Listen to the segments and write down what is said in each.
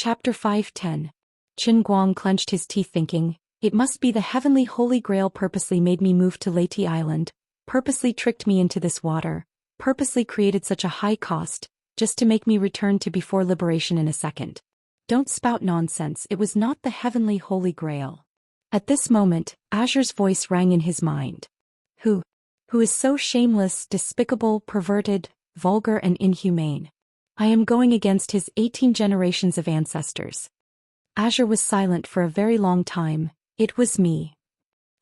Chapter 510. Qin Guang clenched his teeth thinking, it must be the heavenly holy grail purposely made me move to Leyte Island, purposely tricked me into this water, purposely created such a high cost, just to make me return to before liberation in a second. Don't spout nonsense, it was not the heavenly holy grail. At this moment, Azure's voice rang in his mind. Who is so shameless, despicable, perverted, vulgar and inhumane? I am going against his 18 generations of ancestors. Azure was silent for a very long time. It was me.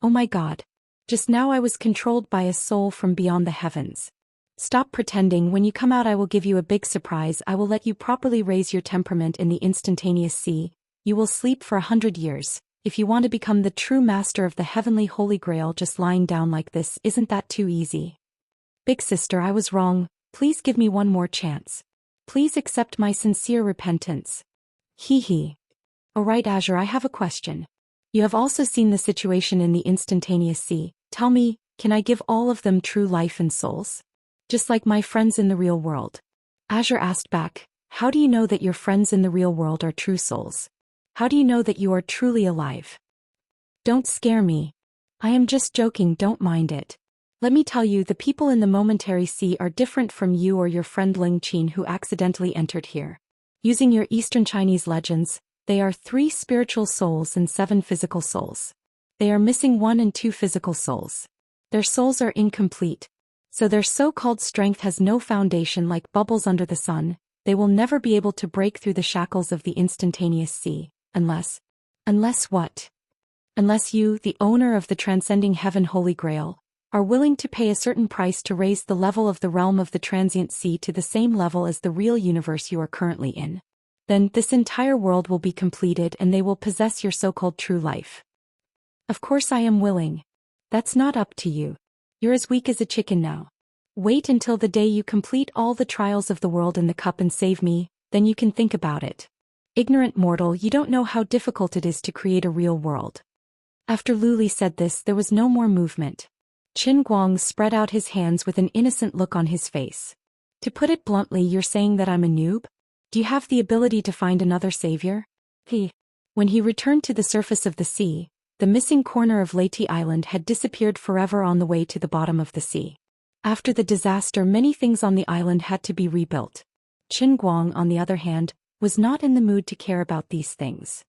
Oh my God. Just now I was controlled by a soul from beyond the heavens. Stop pretending, when you come out I will give you a big surprise. I will let you properly raise your temperament in the instantaneous sea. You will sleep for 100 years. If you want to become the true master of the heavenly holy grail just lying down like this, isn't that too easy? Big sister, I was wrong. Please give me one more chance. Please accept my sincere repentance. Hee. Alright Azure, I have a question. You have also seen the situation in the instantaneous sea. Tell me, can I give all of them true life and souls? Just like my friends in the real world. Azure asked back, how do you know that your friends in the real world are true souls? How do you know that you are truly alive? Don't scare me. I am just joking, don't mind it. Let me tell you, the people in the momentary sea are different from you or your friend Ling Qin who accidentally entered here. Using your Eastern Chinese legends, they are 3 spiritual souls and 7 physical souls. They are missing 1 and 2 physical souls. Their souls are incomplete. So their so-called strength has no foundation, like bubbles under the sun. They will never be able to break through the shackles of the instantaneous sea, unless what? Unless you, the owner of the transcending heaven holy grail, are willing to pay a certain price to raise the level of the realm of the transient sea to the same level as the real universe you are currently in. Then this entire world will be completed and they will possess your so-called true life. Of course I am willing. That's not up to you. You're as weak as a chicken now. Wait until the day you complete all the trials of the world in the cup and save me, then you can think about it. Ignorant mortal, you don't know how difficult it is to create a real world. After Luli said this, there was no more movement. Qin Guang spread out his hands with an innocent look on his face. To put it bluntly, you're saying that I'm a noob? Do you have the ability to find another savior? When he returned to the surface of the sea, the missing corner of Leyte Island had disappeared forever on the way to the bottom of the sea. After the disaster, many things on the island had to be rebuilt. Qin Guang, on the other hand, was not in the mood to care about these things.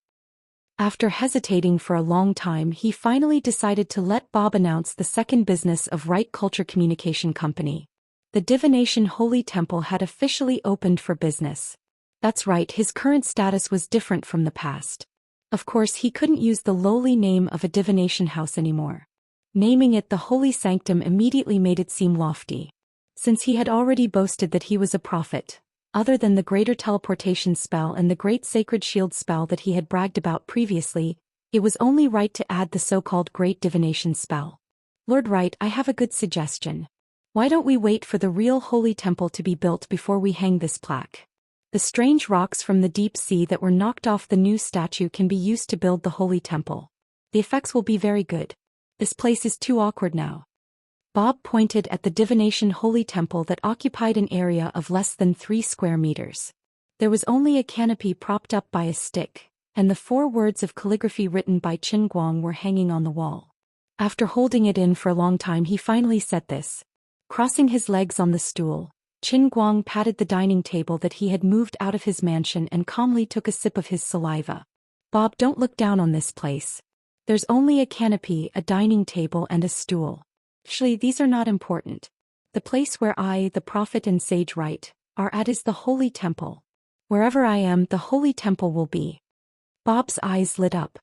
After hesitating for a long time, he finally decided to let Bob announce the second business of Right Culture Communication Company. The Divination Holy Temple had officially opened for business. That's right, his current status was different from the past. Of course, he couldn't use the lowly name of a divination house anymore. Naming it the Holy Sanctum immediately made it seem lofty. Since he had already boasted that he was a prophet, other than the greater teleportation spell and the great sacred shield spell that he had bragged about previously, it was only right to add the so-called great divination spell. Lord Wright, I have a good suggestion. Why don't we wait for the real holy temple to be built before we hang this plaque? The strange rocks from the deep sea that were knocked off the new statue can be used to build the holy temple. The effects will be very good. This place is too awkward now. Bob pointed at the divination holy temple that occupied an area of less than 3 square meters. There was only a canopy propped up by a stick, and the 4 words of calligraphy written by Qin Guang were hanging on the wall. After holding it in for a long time, he finally said this. Crossing his legs on the stool, Qin Guang patted the dining table that he had moved out of his mansion and calmly took a sip of his saliva. Bob, don't look down on this place. There's only a canopy, a dining table and a stool. Actually, these are not important. The place where I, the prophet and sage Wright, are at is the holy temple. Wherever I am, the holy temple will be. Bob's eyes lit up.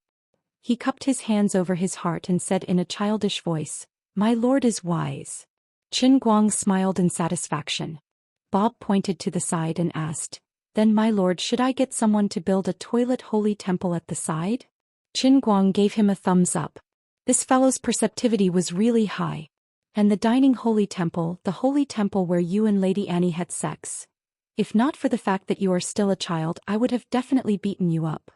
He cupped his hands over his heart and said in a childish voice, My lord is wise. Qin Guang smiled in satisfaction. Bob pointed to the side and asked, Then my lord, should I get someone to build a toilet holy temple at the side? Qin Guang gave him a thumbs up. This fellow's perceptivity was really high. And the dining holy temple, the holy temple where you and Lady Annie had sex. If not for the fact that you are still a child, I would have definitely beaten you up.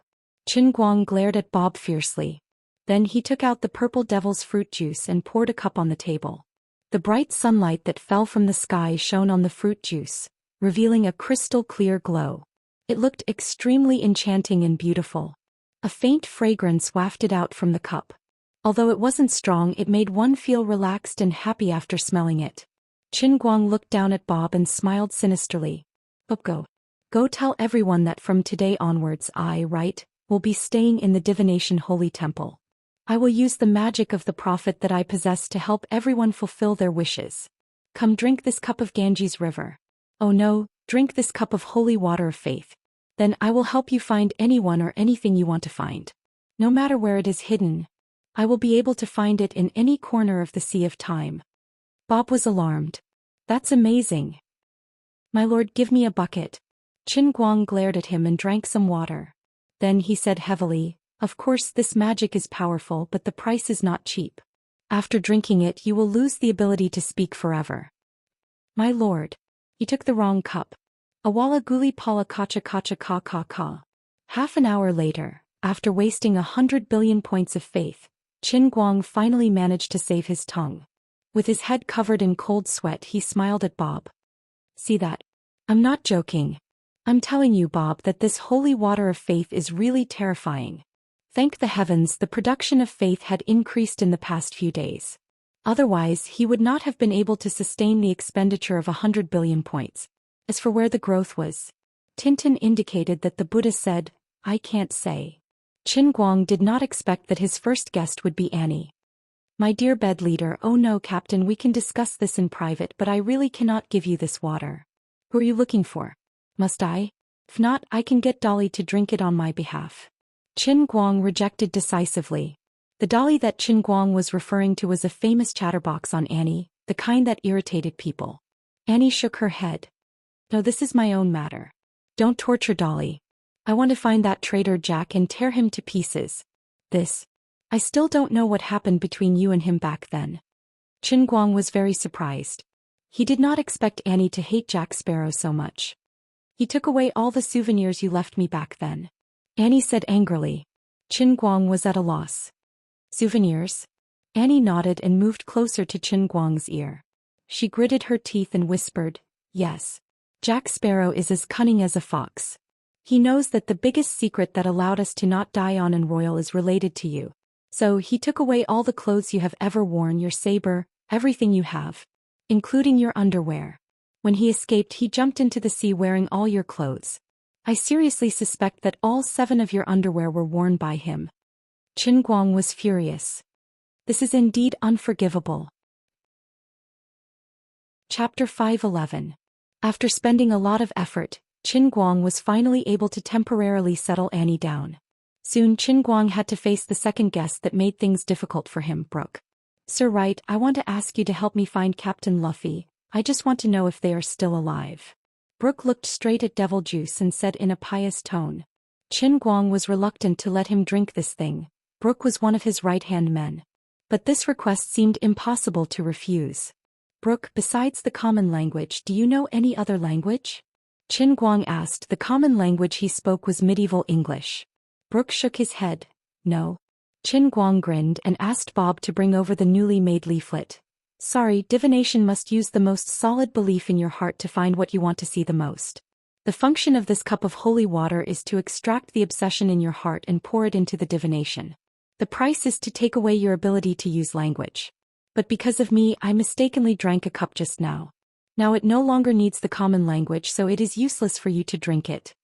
Qin Guang glared at Bob fiercely. Then he took out the purple devil's fruit juice and poured a cup on the table. The bright sunlight that fell from the sky shone on the fruit juice, revealing a crystal clear glow. It looked extremely enchanting and beautiful. A faint fragrance wafted out from the cup. Although it wasn't strong, it made one feel relaxed and happy after smelling it. Qin Guang looked down at Bob and smiled sinisterly. Go tell everyone that from today onwards will be staying in the divination holy temple. I will use the magic of the prophet that I possess to help everyone fulfill their wishes. Come drink this cup of Ganges river. Oh no, drink this cup of holy water of faith. Then I will help you find anyone or anything you want to find. No matter where it is hidden, I will be able to find it in any corner of the sea of time. Bob was alarmed. That's amazing. My lord, give me a bucket. Qin Guang glared at him and drank some water. Then he said heavily, of course this magic is powerful, but the price is not cheap. After drinking it you will lose the ability to speak forever. My lord. He took the wrong cup. Awala guli pala kacha kacha ka ka ka. Half an hour later, after wasting 100 billion points of faith, Qin Guang finally managed to save his tongue. With his head covered in cold sweat he smiled at Bob. See that? I'm not joking. I'm telling you, Bob, that this holy water of faith is really terrifying. Thank the heavens the production of faith had increased in the past few days. Otherwise he would not have been able to sustain the expenditure of 100 billion points. As for where the growth was, Tintin indicated that the Buddha said, I can't say. Qin Guang did not expect that his first guest would be Annie. My dear bed leader, oh no captain, we can discuss this in private, but I really cannot give you this water. Who are you looking for? Must I? If not, I can get Dolly to drink it on my behalf. Qin Guang rejected decisively. The Dolly that Qin Guang was referring to was a famous chatterbox on Annie, the kind that irritated people. Annie shook her head. No, this is my own matter. Don't torture Dolly. I want to find that traitor Jack and tear him to pieces. I still don't know what happened between you and him back then. Qin Guang was very surprised. He did not expect Annie to hate Jack Sparrow so much. He took away all the souvenirs you left me back then. Annie said angrily. Qin Guang was at a loss. Souvenirs? Annie nodded and moved closer to Qin Guang's ear. She gritted her teeth and whispered, yes. Jack Sparrow is as cunning as a fox. He knows that the biggest secret that allowed us to not die on and royal is related to you. So he took away all the clothes you have ever worn, your saber, everything you have, including your underwear. When he escaped, he jumped into the sea wearing all your clothes. I seriously suspect that all 7 of your underwear were worn by him. Qin Guang was furious. This is indeed unforgivable. Chapter 511. After spending a lot of effort, Qin Guang was finally able to temporarily settle Annie down. Soon Qin Guang had to face the second guest that made things difficult for him, Brooke. Sir Wright, I want to ask you to help me find Captain Luffy. I just want to know if they are still alive. Brooke looked straight at Devil Juice and said in a pious tone. Qin Guang was reluctant to let him drink this thing. Brooke was one of his right-hand men. But this request seemed impossible to refuse. Brooke, besides the common language, do you know any other language? Qin Guang asked. The common language he spoke was medieval English. Brooke shook his head. No. Qin Guang grinned and asked Bob to bring over the newly made leaflet. Sorry, divination must use the most solid belief in your heart to find what you want to see the most. The function of this cup of holy water is to extract the obsession in your heart and pour it into the divination. The price is to take away your ability to use language. But because of me, I mistakenly drank a cup just now. Now it no longer needs the common language, so it is useless for you to drink it.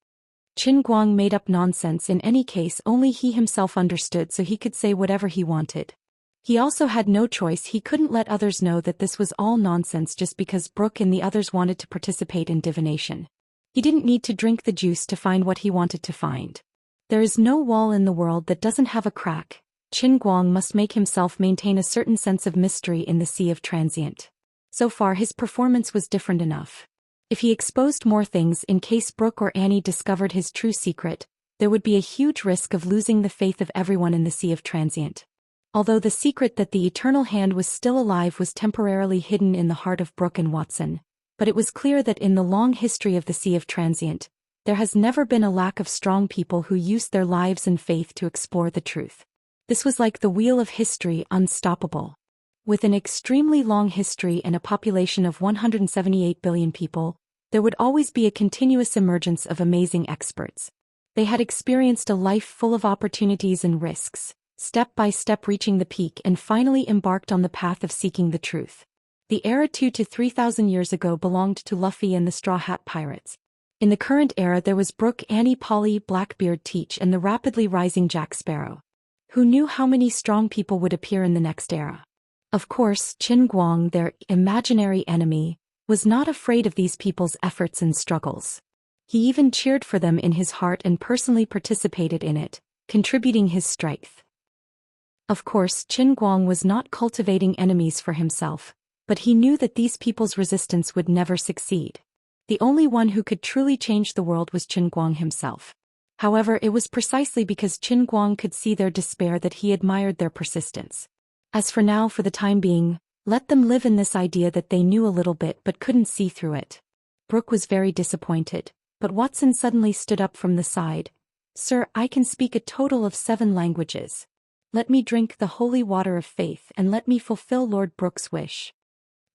Qin Guang made up nonsense. In any case, only he himself understood, so he could say whatever he wanted. He also had no choice. He couldn't let others know that this was all nonsense just because Brooke and the others wanted to participate in divination. He didn't need to drink the juice to find what he wanted to find. There is no wall in the world that doesn't have a crack. Qin Guang must make himself maintain a certain sense of mystery in the sea of transient. So far his performance was different enough. If he exposed more things in case Brooke or Annie discovered his true secret, there would be a huge risk of losing the faith of everyone in the sea of transient. Although the secret that the Eternal Hand was still alive was temporarily hidden in the heart of Brooke and Watson, but it was clear that in the long history of the sea of transient, there has never been a lack of strong people who used their lives and faith to explore the truth. This was like the wheel of history, unstoppable. With an extremely long history and a population of 178 billion people, There would always be a continuous emergence of amazing experts. They had experienced a life full of opportunities and risks, step by step reaching the peak and finally embarked on the path of seeking the truth. The era 2 to 3,000 years ago belonged to Luffy and the Straw Hat Pirates. In the current era there was Brooke, Annie, Polly, Blackbeard, Teach and the rapidly rising Jack Sparrow. Who knew how many strong people would appear in the next era? Of course, Qin Guang, their imaginary enemy, was not afraid of these people's efforts and struggles. He even cheered for them in his heart and personally participated in it, contributing his strength. Of course, Qin Guang was not cultivating enemies for himself, but he knew that these people's resistance would never succeed. The only one who could truly change the world was Qin Guang himself. However, it was precisely because Qin Guang could see their despair that he admired their persistence. As for now, for the time being, let them live in this idea that they knew a little bit but couldn't see through it. Brooke was very disappointed, but Watson suddenly stood up from the side. "Sir, I can speak a total of 7 languages. Let me drink the holy water of faith and let me fulfill Lord Brooke's wish."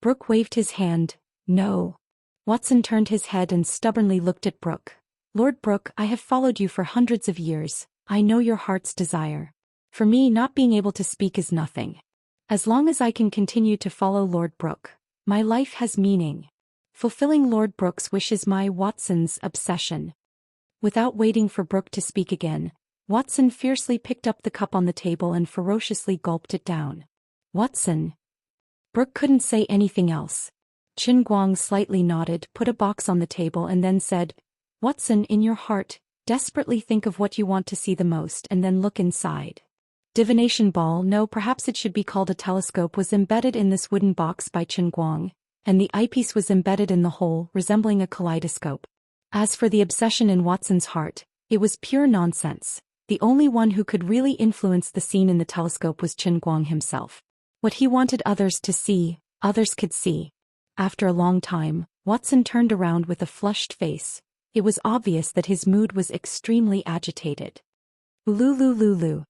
Brooke waved his hand. "No." Watson turned his head and stubbornly looked at Brooke. "Lord Brooke, I have followed you for hundreds of years. I know your heart's desire. For me, not being able to speak is nothing. As long as I can continue to follow Lord Brooke, my life has meaning. Fulfilling Lord Brooke's wish is my Watson's obsession." Without waiting for Brooke to speak again, Watson fiercely picked up the cup on the table and ferociously gulped it down. "Watson." Brooke couldn't say anything else. Qin Guang slightly nodded, put a box on the table and then said, "Watson, in your heart, desperately think of what you want to see the most and then look inside." Divination ball, no, perhaps it should be called a telescope, was embedded in this wooden box by Qin Guang, and the eyepiece was embedded in the hole, resembling a kaleidoscope. As for the obsession in Watson's heart, it was pure nonsense. The only one who could really influence the scene in the telescope was Qin Guang himself. What he wanted others to see, others could see. After a long time, Watson turned around with a flushed face. It was obvious that his mood was extremely agitated. Ululululu.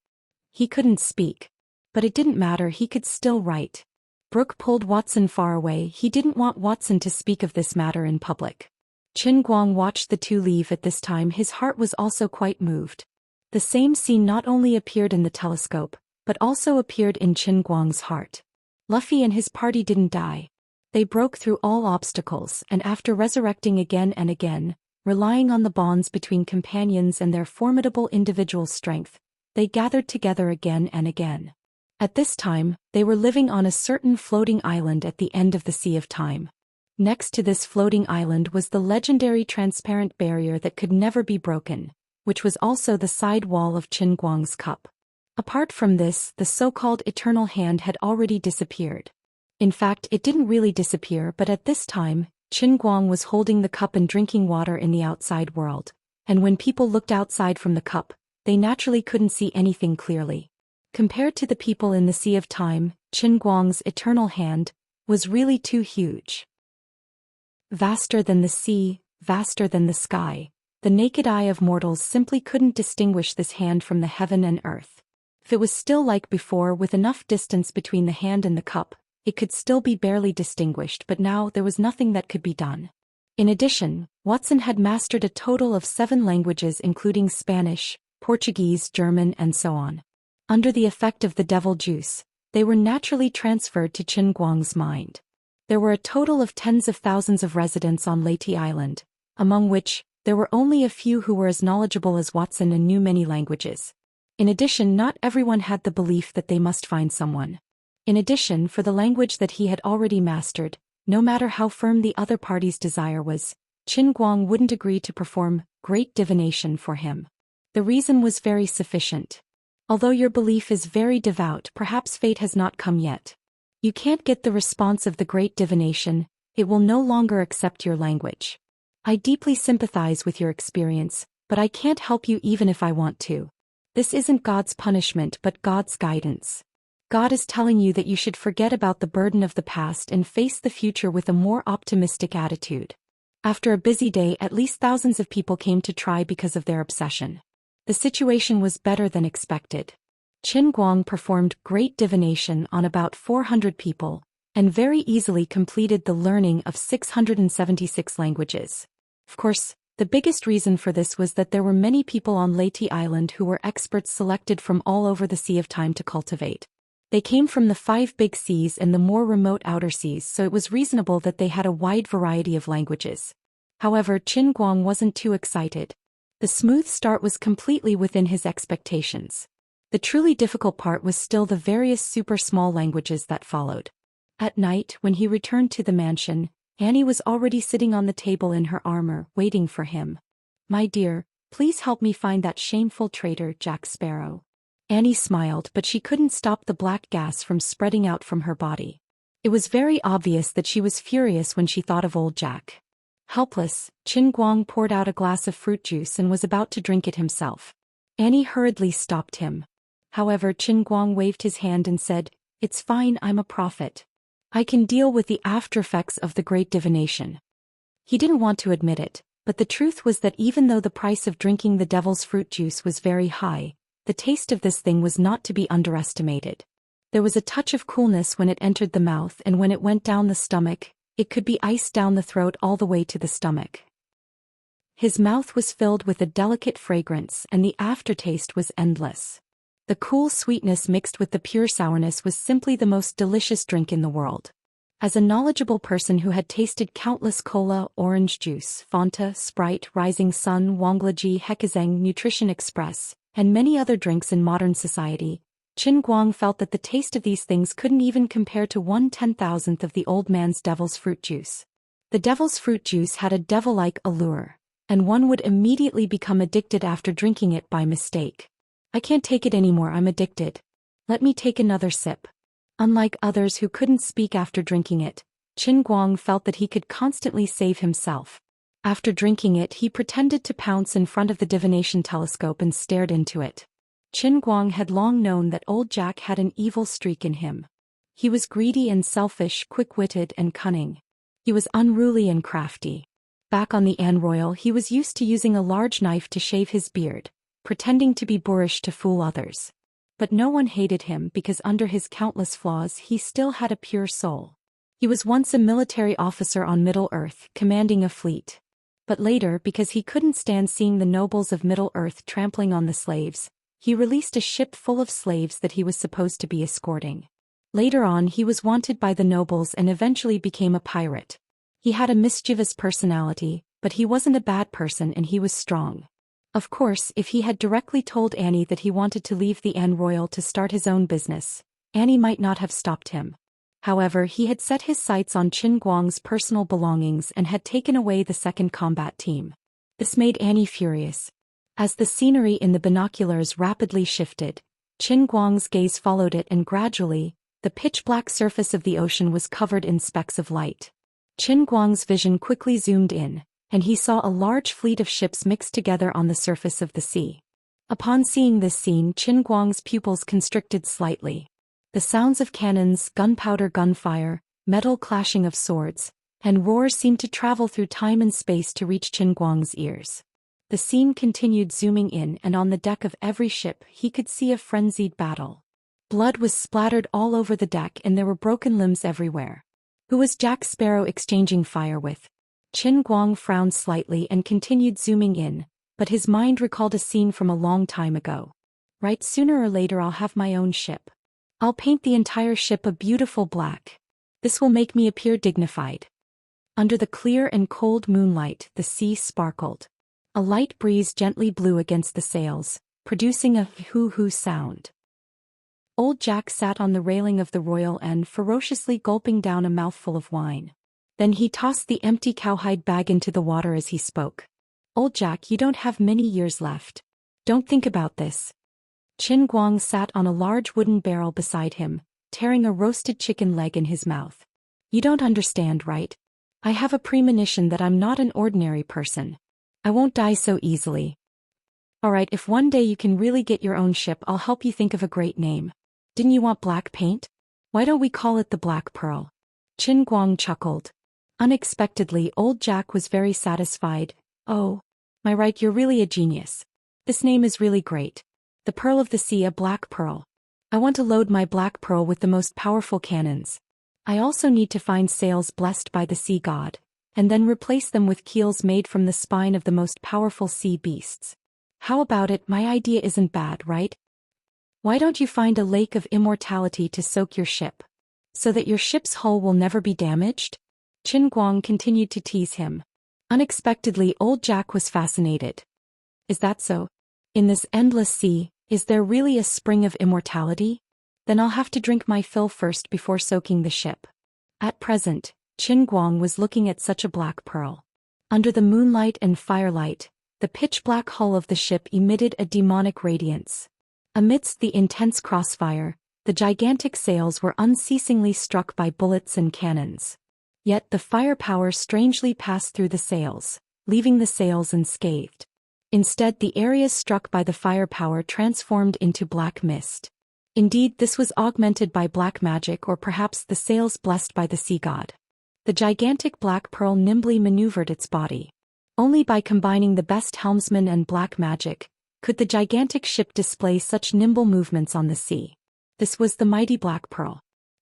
He couldn't speak. But it didn't matter, he could still write. Brooke pulled Watson far away. He didn't want Watson to speak of this matter in public. Qin Guang watched the two leave. At this time his heart was also quite moved. The same scene not only appeared in the telescope, but also appeared in Qin Guang's heart. Luffy and his party didn't die. They broke through all obstacles and after resurrecting again and again, relying on the bonds between companions and their formidable individual strength, they gathered together again and again. At this time, they were living on a certain floating island at the end of the Sea of Time. Next to this floating island was the legendary transparent barrier that could never be broken, which was also the side wall of Qin Guang's cup. Apart from this, the so-called eternal hand had already disappeared. In fact, it didn't really disappear, but at this time, Qin Guang was holding the cup and drinking water in the outside world, and when people looked outside from the cup, they naturally couldn't see anything clearly. Compared to the people in the Sea of Time, Qin Guang's eternal hand was really too huge. Vaster than the sea, vaster than the sky, the naked eye of mortals simply couldn't distinguish this hand from the heaven and earth. If it was still like before with enough distance between the hand and the cup, it could still be barely distinguished, but now there was nothing that could be done. In addition, Watson had mastered a total of 7 languages including Spanish, Portuguese, German, and so on. Under the effect of the devil juice, they were naturally transferred to Qin Guang's mind. There were a total of tens of thousands of residents on Leyte Island, among which, there were only a few who were as knowledgeable as Watson and knew many languages. In addition, not everyone had the belief that they must find someone. In addition, for the language that he had already mastered, no matter how firm the other party's desire was, Qin Guang wouldn't agree to perform great divination for him. The reason was very sufficient. Although your belief is very devout, perhaps fate has not come yet. You can't get the response of the great divination, it will no longer accept your language. I deeply sympathize with your experience, but I can't help you even if I want to. This isn't God's punishment but God's guidance. God is telling you that you should forget about the burden of the past and face the future with a more optimistic attitude. After a busy day, at least thousands of people came to try because of their obsession. The situation was better than expected. Qin Guang performed great divination on about 400 people, and very easily completed the learning of 676 languages. Of course, the biggest reason for this was that there were many people on Leyte Island who were experts selected from all over the Sea of Time to cultivate. They came from the 5 big seas and the more remote outer seas, so it was reasonable that they had a wide variety of languages. However, Qin Guang wasn't too excited. The smooth start was completely within his expectations. The truly difficult part was still the various super small languages that followed. At night, when he returned to the mansion, Annie was already sitting on the table in her armor, waiting for him. "My dear, please help me find that shameful traitor, Jack Sparrow." Annie smiled, but she couldn't stop the black gas from spreading out from her body. It was very obvious that she was furious when she thought of old Jack. Helpless, Qin Guang poured out a glass of fruit juice and was about to drink it himself. Annie hurriedly stopped him. However, Qin Guang waved his hand and said, "It's fine, I'm a prophet. I can deal with the aftereffects of the great divination." He didn't want to admit it, but the truth was that even though the price of drinking the devil's fruit juice was very high, the taste of this thing was not to be underestimated. There was a touch of coolness when it entered the mouth, and when it went down the stomach, it could be iced down the throat all the way to the stomach. His mouth was filled with a delicate fragrance, and the aftertaste was endless. The cool sweetness mixed with the pure sourness was simply the most delicious drink in the world. As a knowledgeable person who had tasted countless cola, orange juice, Fanta, Sprite, Rising Sun, Wanglaji, Hekazeng, Nutrition Express, and many other drinks in modern society, Qin Guang felt that the taste of these things couldn't even compare to 1/10,000th of the old man's devil's fruit juice. The devil's fruit juice had a devil-like allure, and one would immediately become addicted after drinking it by mistake. "I can't take it anymore, I'm addicted. Let me take another sip." Unlike others who couldn't speak after drinking it, Qin Guang felt that he could constantly save himself. After drinking it, he pretended to pounce in front of the divination telescope and stared into it. Qin Guang had long known that old Jack had an evil streak in him. He was greedy and selfish, quick-witted and cunning. He was unruly and crafty. Back on the An Royal, he was used to using a large knife to shave his beard, pretending to be boorish to fool others. But no one hated him because under his countless flaws he still had a pure soul. He was once a military officer on Middle-earth, commanding a fleet. But later, because he couldn't stand seeing the nobles of Middle-earth trampling on the slaves, he released a ship full of slaves that he was supposed to be escorting. Later on, he was wanted by the nobles and eventually became a pirate. He had a mischievous personality, but he wasn't a bad person and he was strong. Of course, if he had directly told Annie that he wanted to leave the An Royal to start his own business, Annie might not have stopped him. However, he had set his sights on Qin Guang's personal belongings and had taken away the second combat team. This made Annie furious. As the scenery in the binoculars rapidly shifted, Qin Guang's gaze followed it, and gradually, the pitch-black surface of the ocean was covered in specks of light. Qin Guang's vision quickly zoomed in, and he saw a large fleet of ships mixed together on the surface of the sea. Upon seeing this scene, Qin Guang's pupils constricted slightly. The sounds of cannons, gunpowder, gunfire, metal clashing of swords, and roars seemed to travel through time and space to reach Qin Guang's ears. The scene continued zooming in, and on the deck of every ship he could see a frenzied battle. Blood was splattered all over the deck and there were broken limbs everywhere. Who was Jack Sparrow exchanging fire with? Qin Guang frowned slightly and continued zooming in, but his mind recalled a scene from a long time ago. Right, sooner or later I'll have my own ship. I'll paint the entire ship a beautiful black. This will make me appear dignified. Under the clear and cold moonlight, the sea sparkled. A light breeze gently blew against the sails, producing a hoo-hoo sound. Old Jack sat on the railing of the Royal N, ferociously gulping down a mouthful of wine. Then he tossed the empty cowhide bag into the water as he spoke. "Old Jack, you don't have many years left. Don't think about this." Qin Guang sat on a large wooden barrel beside him, tearing a roasted chicken leg in his mouth. "You don't understand, right? I have a premonition that I'm not an ordinary person. I won't die so easily. Alright, if one day you can really get your own ship, I'll help you think of a great name. Didn't you want black paint? Why don't we call it the Black Pearl?" Qin Guang chuckled. Unexpectedly, old Jack was very satisfied. "Oh, my right, you're really a genius. This name is really great. The Pearl of the Sea, a Black Pearl. I want to load my Black Pearl with the most powerful cannons. I also need to find sails blessed by the sea god, and then replace them with keels made from the spine of the most powerful sea beasts. How about it? My idea isn't bad, right? Why don't you find a lake of immortality to soak your ship, so that your ship's hull will never be damaged? Qin Guang continued to tease him. Unexpectedly, old Jack was fascinated. Is that so? In this endless sea, is there really a spring of immortality? Then I'll have to drink my fill first before soaking the ship. At present, Qin Guang was looking at such a black pearl. Under the moonlight and firelight, the pitch-black hull of the ship emitted a demonic radiance. Amidst the intense crossfire, the gigantic sails were unceasingly struck by bullets and cannons. Yet the firepower strangely passed through the sails, leaving the sails unscathed. Instead, the areas struck by the firepower transformed into black mist. Indeed, this was augmented by black magic, or perhaps the sails blessed by the sea god. The gigantic black pearl nimbly maneuvered its body. Only by combining the best helmsman and black magic could the gigantic ship display such nimble movements on the sea. This was the mighty black pearl.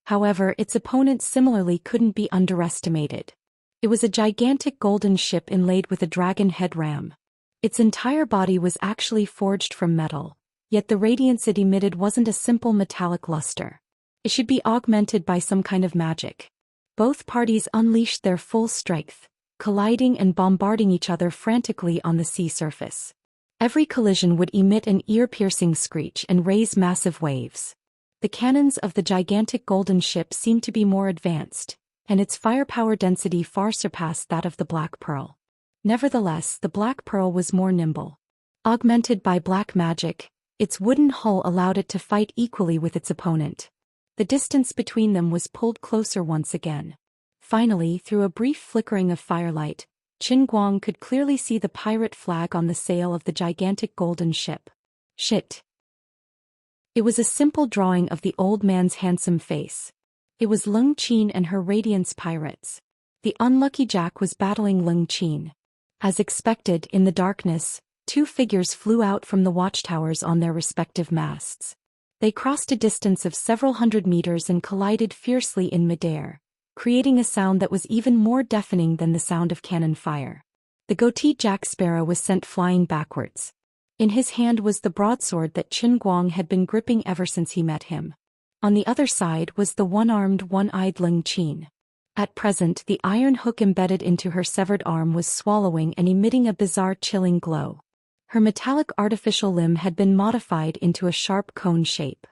However, its opponent similarly couldn't be underestimated. It was a gigantic golden ship inlaid with a dragon head ram. Its entire body was actually forged from metal, yet the radiance it emitted wasn't a simple metallic luster. It should be augmented by some kind of magic. Both parties unleashed their full strength, colliding and bombarding each other frantically on the sea surface. Every collision would emit an ear-piercing screech and raise massive waves. The cannons of the gigantic golden ship seemed to be more advanced, and its firepower density far surpassed that of the Black Pearl. Nevertheless, the Black Pearl was more nimble. Augmented by black magic, its wooden hull allowed it to fight equally with its opponent. The distance between them was pulled closer once again. Finally, through a brief flickering of firelight, Qin Guang could clearly see the pirate flag on the sail of the gigantic golden ship. Shit! It was a simple drawing of the old man's handsome face. It was Leng Qin and her Radiance pirates. The unlucky Jack was battling Leng Qin. As expected, in the darkness, two figures flew out from the watchtowers on their respective masts. They crossed a distance of several hundred meters and collided fiercely in midair, creating a sound that was even more deafening than the sound of cannon fire. The goateed Jack Sparrow was sent flying backwards. In his hand was the broadsword that Qin Guang had been gripping ever since he met him. On the other side was the one-armed, one-eyed Leng Qin. At present, the iron hook embedded into her severed arm was swallowing and emitting a bizarre chilling glow. Her metallic artificial limb had been modified into a sharp cone shape.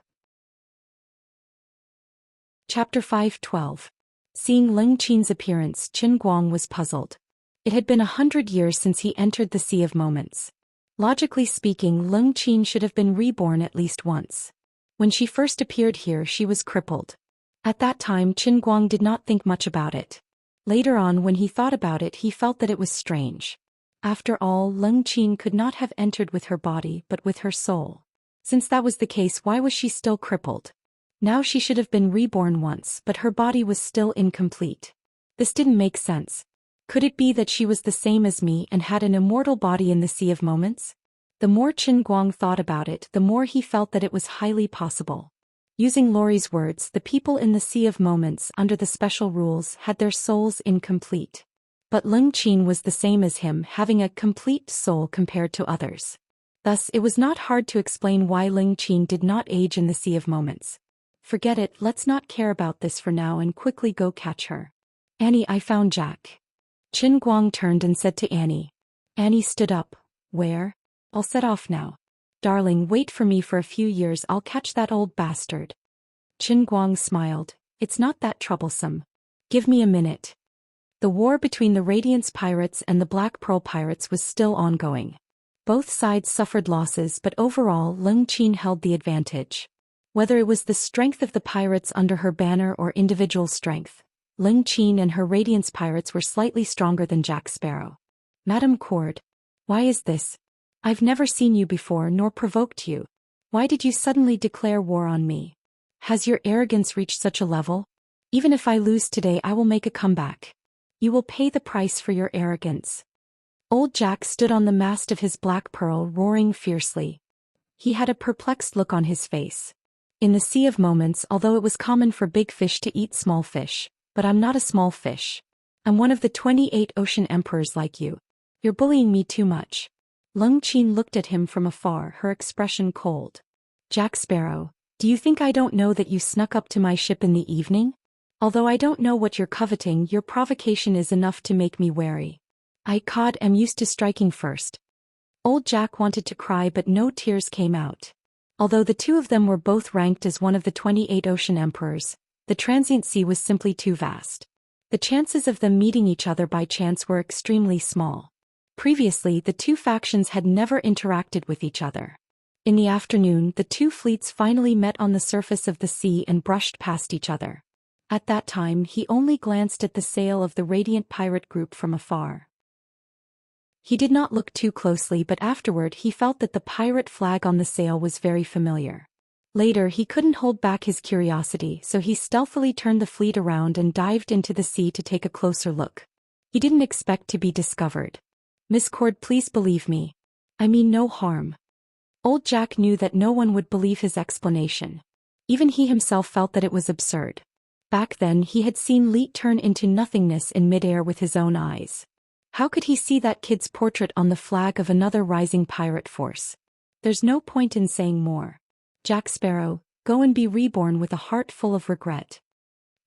Chapter 5:12. Seeing Leng Qin's appearance, Qin Guang was puzzled. It had been 100 years since he entered the Sea of Moments. Logically speaking, Leng Qin should have been reborn at least once. When she first appeared here, she was crippled. At that time, Qin Guang did not think much about it. Later on, when he thought about it, he felt that it was strange. After all, Leng Qin could not have entered with her body but with her soul. Since that was the case, why was she still crippled? Now she should have been reborn once, but her body was still incomplete. This didn't make sense. Could it be that she was the same as me and had an immortal body in the Sea of Moments? The more Qin Guang thought about it, the more he felt that it was highly possible. Using Laurie's words, the people in the Sea of Moments under the special rules had their souls incomplete. But Leng Qin was the same as him, having a complete soul compared to others. Thus, it was not hard to explain why Leng Qin did not age in the Sea of Moments. Forget it, let's not care about this for now and quickly go catch her. Annie, I found Jack. Qin Guang turned and said to Annie. Annie stood up. Where? I'll set off now. Darling, wait for me for a few years, I'll catch that old bastard. Qin Guang smiled. It's not that troublesome. Give me a minute. The war between the Radiance pirates and the Black Pearl pirates was still ongoing. Both sides suffered losses, but overall Leng Qin held the advantage. Whether it was the strength of the pirates under her banner or individual strength, Leng Qin and her Radiance pirates were slightly stronger than Jack Sparrow. Madame Cord. Why is this? I've never seen you before nor provoked you. Why did you suddenly declare war on me? Has your arrogance reached such a level? Even if I lose today, I will make a comeback. You will pay the price for your arrogance. Old Jack stood on the mast of his Black Pearl, roaring fiercely. He had a perplexed look on his face. In the Sea of Moments, although it was common for big fish to eat small fish, but I'm not a small fish. I'm one of the 28 ocean emperors like you. You're bullying me too much. Leng Qin looked at him from afar, her expression cold. Jack Sparrow, do you think I don't know that you snuck up to my ship in the evening? Although I don't know what you're coveting, your provocation is enough to make me wary. I am used to striking first. Old Jack wanted to cry, but no tears came out. Although the two of them were both ranked as one of the 28 ocean emperors, the transient sea was simply too vast. The chances of them meeting each other by chance were extremely small. Previously, the two factions had never interacted with each other. In the afternoon, the two fleets finally met on the surface of the sea and brushed past each other. At that time, he only glanced at the sail of the Radiant Pirate Group from afar. He did not look too closely, but afterward he felt that the pirate flag on the sail was very familiar. Later, he couldn't hold back his curiosity, so he stealthily turned the fleet around and dived into the sea to take a closer look. He didn't expect to be discovered. Miss Cord, please believe me. I mean no harm. Old Jack knew that no one would believe his explanation. Even he himself felt that it was absurd. Back then he had seen Leet turn into nothingness in midair with his own eyes. How could he see that kid's portrait on the flag of another rising pirate force? There's no point in saying more. Jack Sparrow, go and be reborn with a heart full of regret.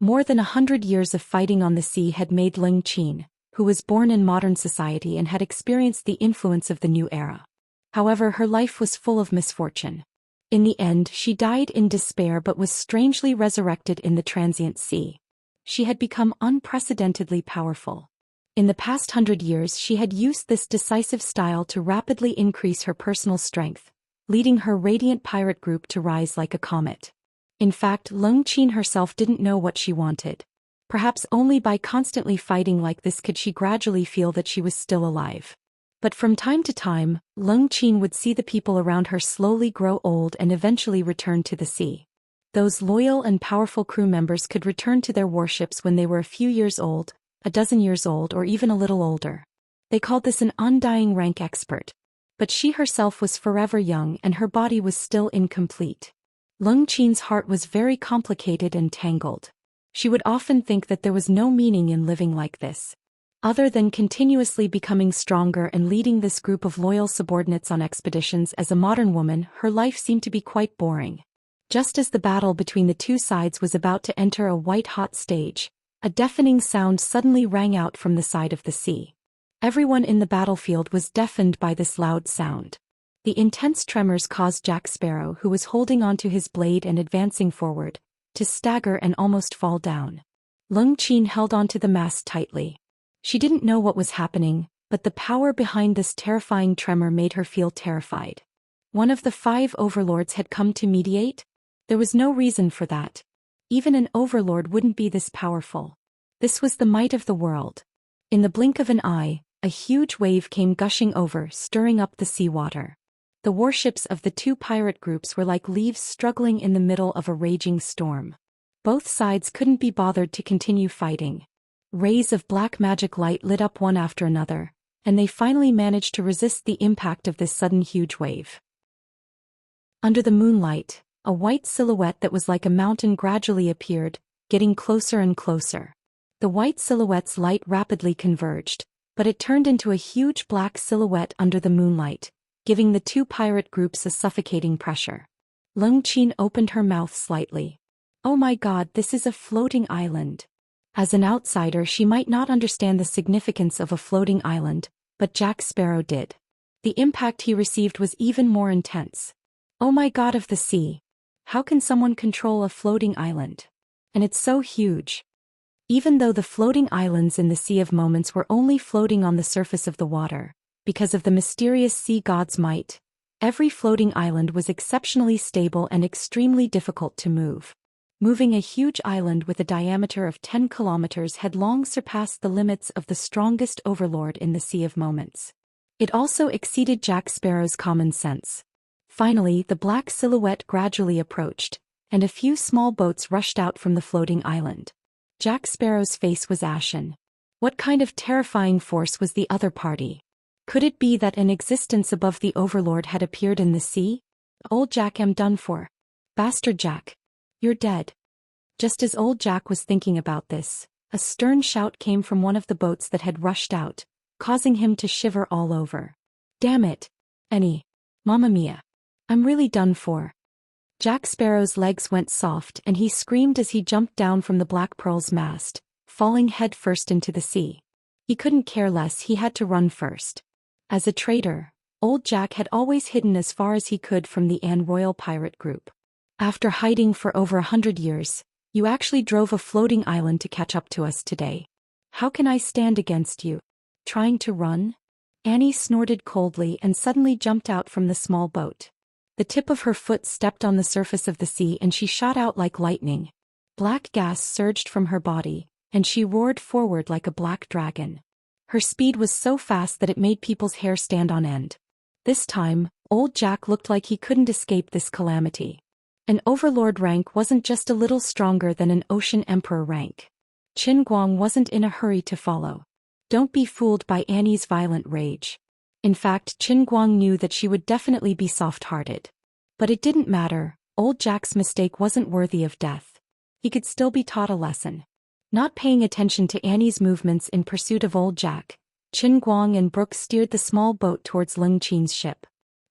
More than 100 years of fighting on the sea had made Leng Qin, who was born in modern society and had experienced the influence of the new era. However, her life was full of misfortune. In the end, she died in despair but was strangely resurrected in the transient sea. She had become unprecedentedly powerful. In the past 100 years, she had used this decisive style to rapidly increase her personal strength, leading her Radiant Pirate Group to rise like a comet. In fact, Leng Qin herself didn't know what she wanted. Perhaps only by constantly fighting like this could she gradually feel that she was still alive. But from time to time, Leng Qin would see the people around her slowly grow old and eventually return to the sea. Those loyal and powerful crew members could return to their warships when they were a few years old, a dozen years old, or even a little older. They called this an undying rank expert. But she herself was forever young and her body was still incomplete. Leng Qin's heart was very complicated and tangled. She would often think that there was no meaning in living like this. Other than continuously becoming stronger and leading this group of loyal subordinates on expeditions as a modern woman, her life seemed to be quite boring. Just as the battle between the two sides was about to enter a white-hot stage, a deafening sound suddenly rang out from the side of the sea. Everyone in the battlefield was deafened by this loud sound. The intense tremors caused Jack Sparrow, who was holding onto his blade and advancing forward, to stagger and almost fall down. Leng Qin held onto the mast tightly. She didn't know what was happening, but the power behind this terrifying tremor made her feel terrified. One of the 5 overlords had come to mediate? There was no reason for that. Even an overlord wouldn't be this powerful. This was the might of the world. In the blink of an eye, a huge wave came gushing over, stirring up the seawater. The warships of the two pirate groups were like leaves struggling in the middle of a raging storm. Both sides couldn't be bothered to continue fighting. Rays of black magic light lit up one after another, and they finally managed to resist the impact of this sudden huge wave. Under the moonlight, a white silhouette that was like a mountain gradually appeared, getting closer and closer. The white silhouette's light rapidly converged, but it turned into a huge black silhouette under the moonlight, giving the two pirate groups a suffocating pressure. Leng Qin opened her mouth slightly. Oh my god, this is a floating island. As an outsider, she might not understand the significance of a floating island, but Jack Sparrow did. The impact he received was even more intense. Oh my god of the sea. How can someone control a floating island? And it's so huge. Even though the floating islands in the Sea of Moments were only floating on the surface of the water, because of the mysterious sea god's might, every floating island was exceptionally stable and extremely difficult to move. Moving a huge island with a diameter of 10 kilometers had long surpassed the limits of the strongest overlord in the Sea of Moments. It also exceeded Jack Sparrow's common sense. Finally, the black silhouette gradually approached, and a few small boats rushed out from the floating island. Jack Sparrow's face was ashen. What kind of terrifying force was the other party? Could it be that an existence above the overlord had appeared in the sea? Old Jack am done for. Bastard Jack. You're dead. Just as old Jack was thinking about this, a stern shout came from one of the boats that had rushed out, causing him to shiver all over. Damn it. Annie. Mamma mia. I'm really done for. Jack Sparrow's legs went soft and he screamed as he jumped down from the Black Pearl's mast, falling headfirst into the sea. He couldn't care less, he had to run first. As a traitor, old Jack had always hidden as far as he could from the Anne Royal pirate group. After hiding for over 100 years, you actually drove a floating island to catch up to us today. How can I stand against you? Trying to run? Annie snorted coldly and suddenly jumped out from the small boat. The tip of her foot stepped on the surface of the sea and she shot out like lightning. Black gas surged from her body, and she roared forward like a black dragon. Her speed was so fast that it made people's hair stand on end. This time, old Jack looked like he couldn't escape this calamity. An overlord rank wasn't just a little stronger than an ocean emperor rank. Qin Guang wasn't in a hurry to follow. Don't be fooled by Annie's violent rage. In fact, Qin Guang knew that she would definitely be soft-hearted. But it didn't matter, old Jack's mistake wasn't worthy of death. He could still be taught a lesson. Not paying attention to Annie's movements in pursuit of old Jack, Qin Guang and Brooke steered the small boat towards Leng Qin's ship.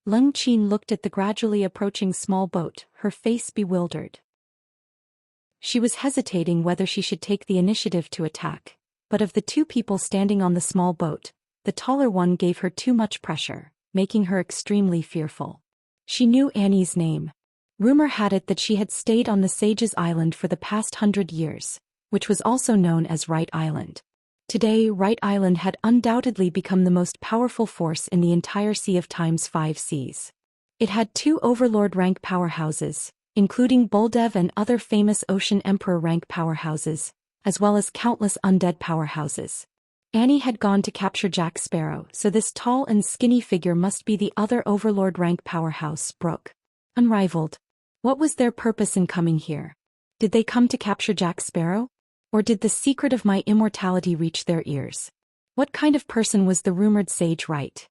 Leng Qin looked at the gradually approaching small boat, her face bewildered. She was hesitating whether she should take the initiative to attack, but of the two people standing on the small boat, the taller one gave her too much pressure, making her extremely fearful. She knew Annie's name. Rumor had it that she had stayed on the Sage's Island for the past 100 years, which was also known as Right Island. Today, Right Island had undoubtedly become the most powerful force in the entire Sea of Time's 5 seas. It had 2 Overlord rank powerhouses, including Buldev and other famous Ocean Emperor rank powerhouses, as well as countless undead powerhouses. Annie had gone to capture Jack Sparrow, so this tall and skinny figure must be the other Overlord rank powerhouse, Brooke. Unrivaled. What was their purpose in coming here? Did they come to capture Jack Sparrow? Or did the secret of my immortality reach their ears? What kind of person was the rumored sage Right?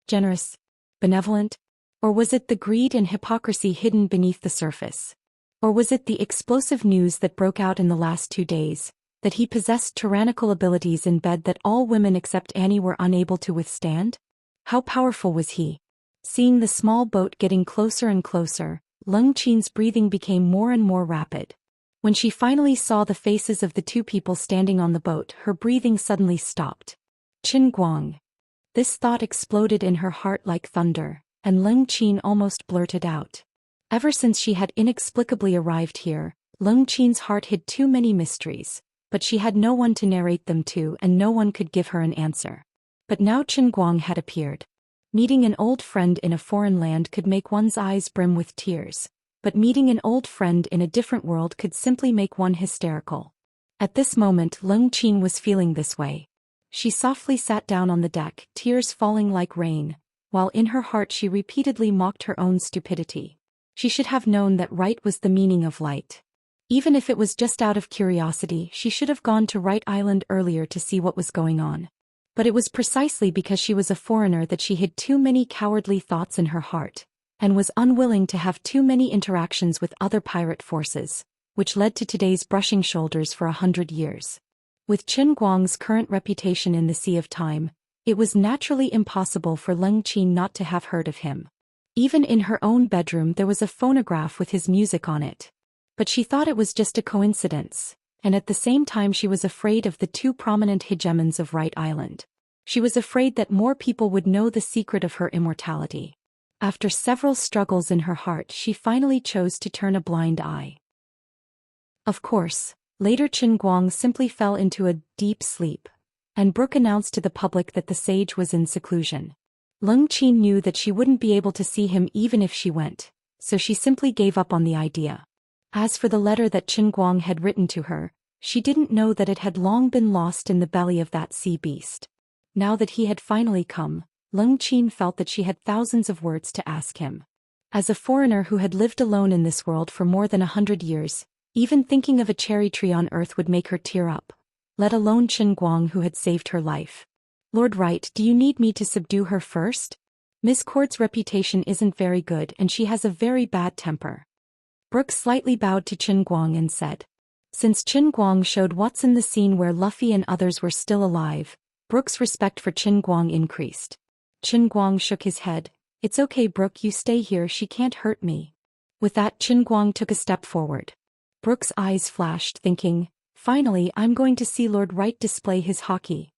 Generous? Benevolent? Or was it the greed and hypocrisy hidden beneath the surface? Or was it the explosive news that broke out in the last 2 days, that he possessed tyrannical abilities in bed that all women except Annie were unable to withstand? How powerful was he? Seeing the small boat getting closer and closer, Leng Qin's breathing became more and more rapid. When she finally saw the faces of the 2 people standing on the boat, her breathing suddenly stopped. Qin Guang. This thought exploded in her heart like thunder, and Leng Qin almost blurted out. Ever since she had inexplicably arrived here, Leng Qin's heart hid too many mysteries, but she had no one to narrate them to and no one could give her an answer. But now Qin Guang had appeared. Meeting an old friend in a foreign land could make one's eyes brim with tears, but meeting an old friend in a different world could simply make one hysterical. At this moment, Leng Qin was feeling this way. She softly sat down on the deck, tears falling like rain, while in her heart she repeatedly mocked her own stupidity. She should have known that right was the meaning of light. Even if it was just out of curiosity, she should have gone to Right Island earlier to see what was going on. But it was precisely because she was a foreigner that she hid too many cowardly thoughts in her heart, and was unwilling to have too many interactions with other pirate forces, which led to today's brushing shoulders for 100 years. With Qin Guang's current reputation in the Sea of Time, it was naturally impossible for Leng Qin not to have heard of him. Even in her own bedroom there was a phonograph with his music on it. But she thought it was just a coincidence, and at the same time she was afraid of the 2 prominent hegemons of Right Island. She was afraid that more people would know the secret of her immortality. After several struggles in her heart, she finally chose to turn a blind eye. Of course, later Qin Guang simply fell into a deep sleep, and Brooke announced to the public that the sage was in seclusion. Leng Qin knew that she wouldn't be able to see him even if she went, so she simply gave up on the idea. As for the letter that Qin Guang had written to her, she didn't know that it had long been lost in the belly of that sea beast. Now that he had finally come, Leng Qin felt that she had thousands of words to ask him. As a foreigner who had lived alone in this world for more than 100 years, even thinking of a cherry tree on earth would make her tear up, let alone Qin Guang who had saved her life. Lord Wright, do you need me to subdue her first? Miss Cord's reputation isn't very good and she has a very bad temper. Brooke slightly bowed to Qin Guang and said. Since Qin Guang showed what's in the scene where Luffy and others were still alive, Brooke's respect for Qin Guang increased. Qin Guang shook his head. It's okay, Brooke, you stay here, she can't hurt me. With that, Qin Guang took a step forward. Brooke's eyes flashed, thinking, finally, I'm going to see Lord Wright display his haki.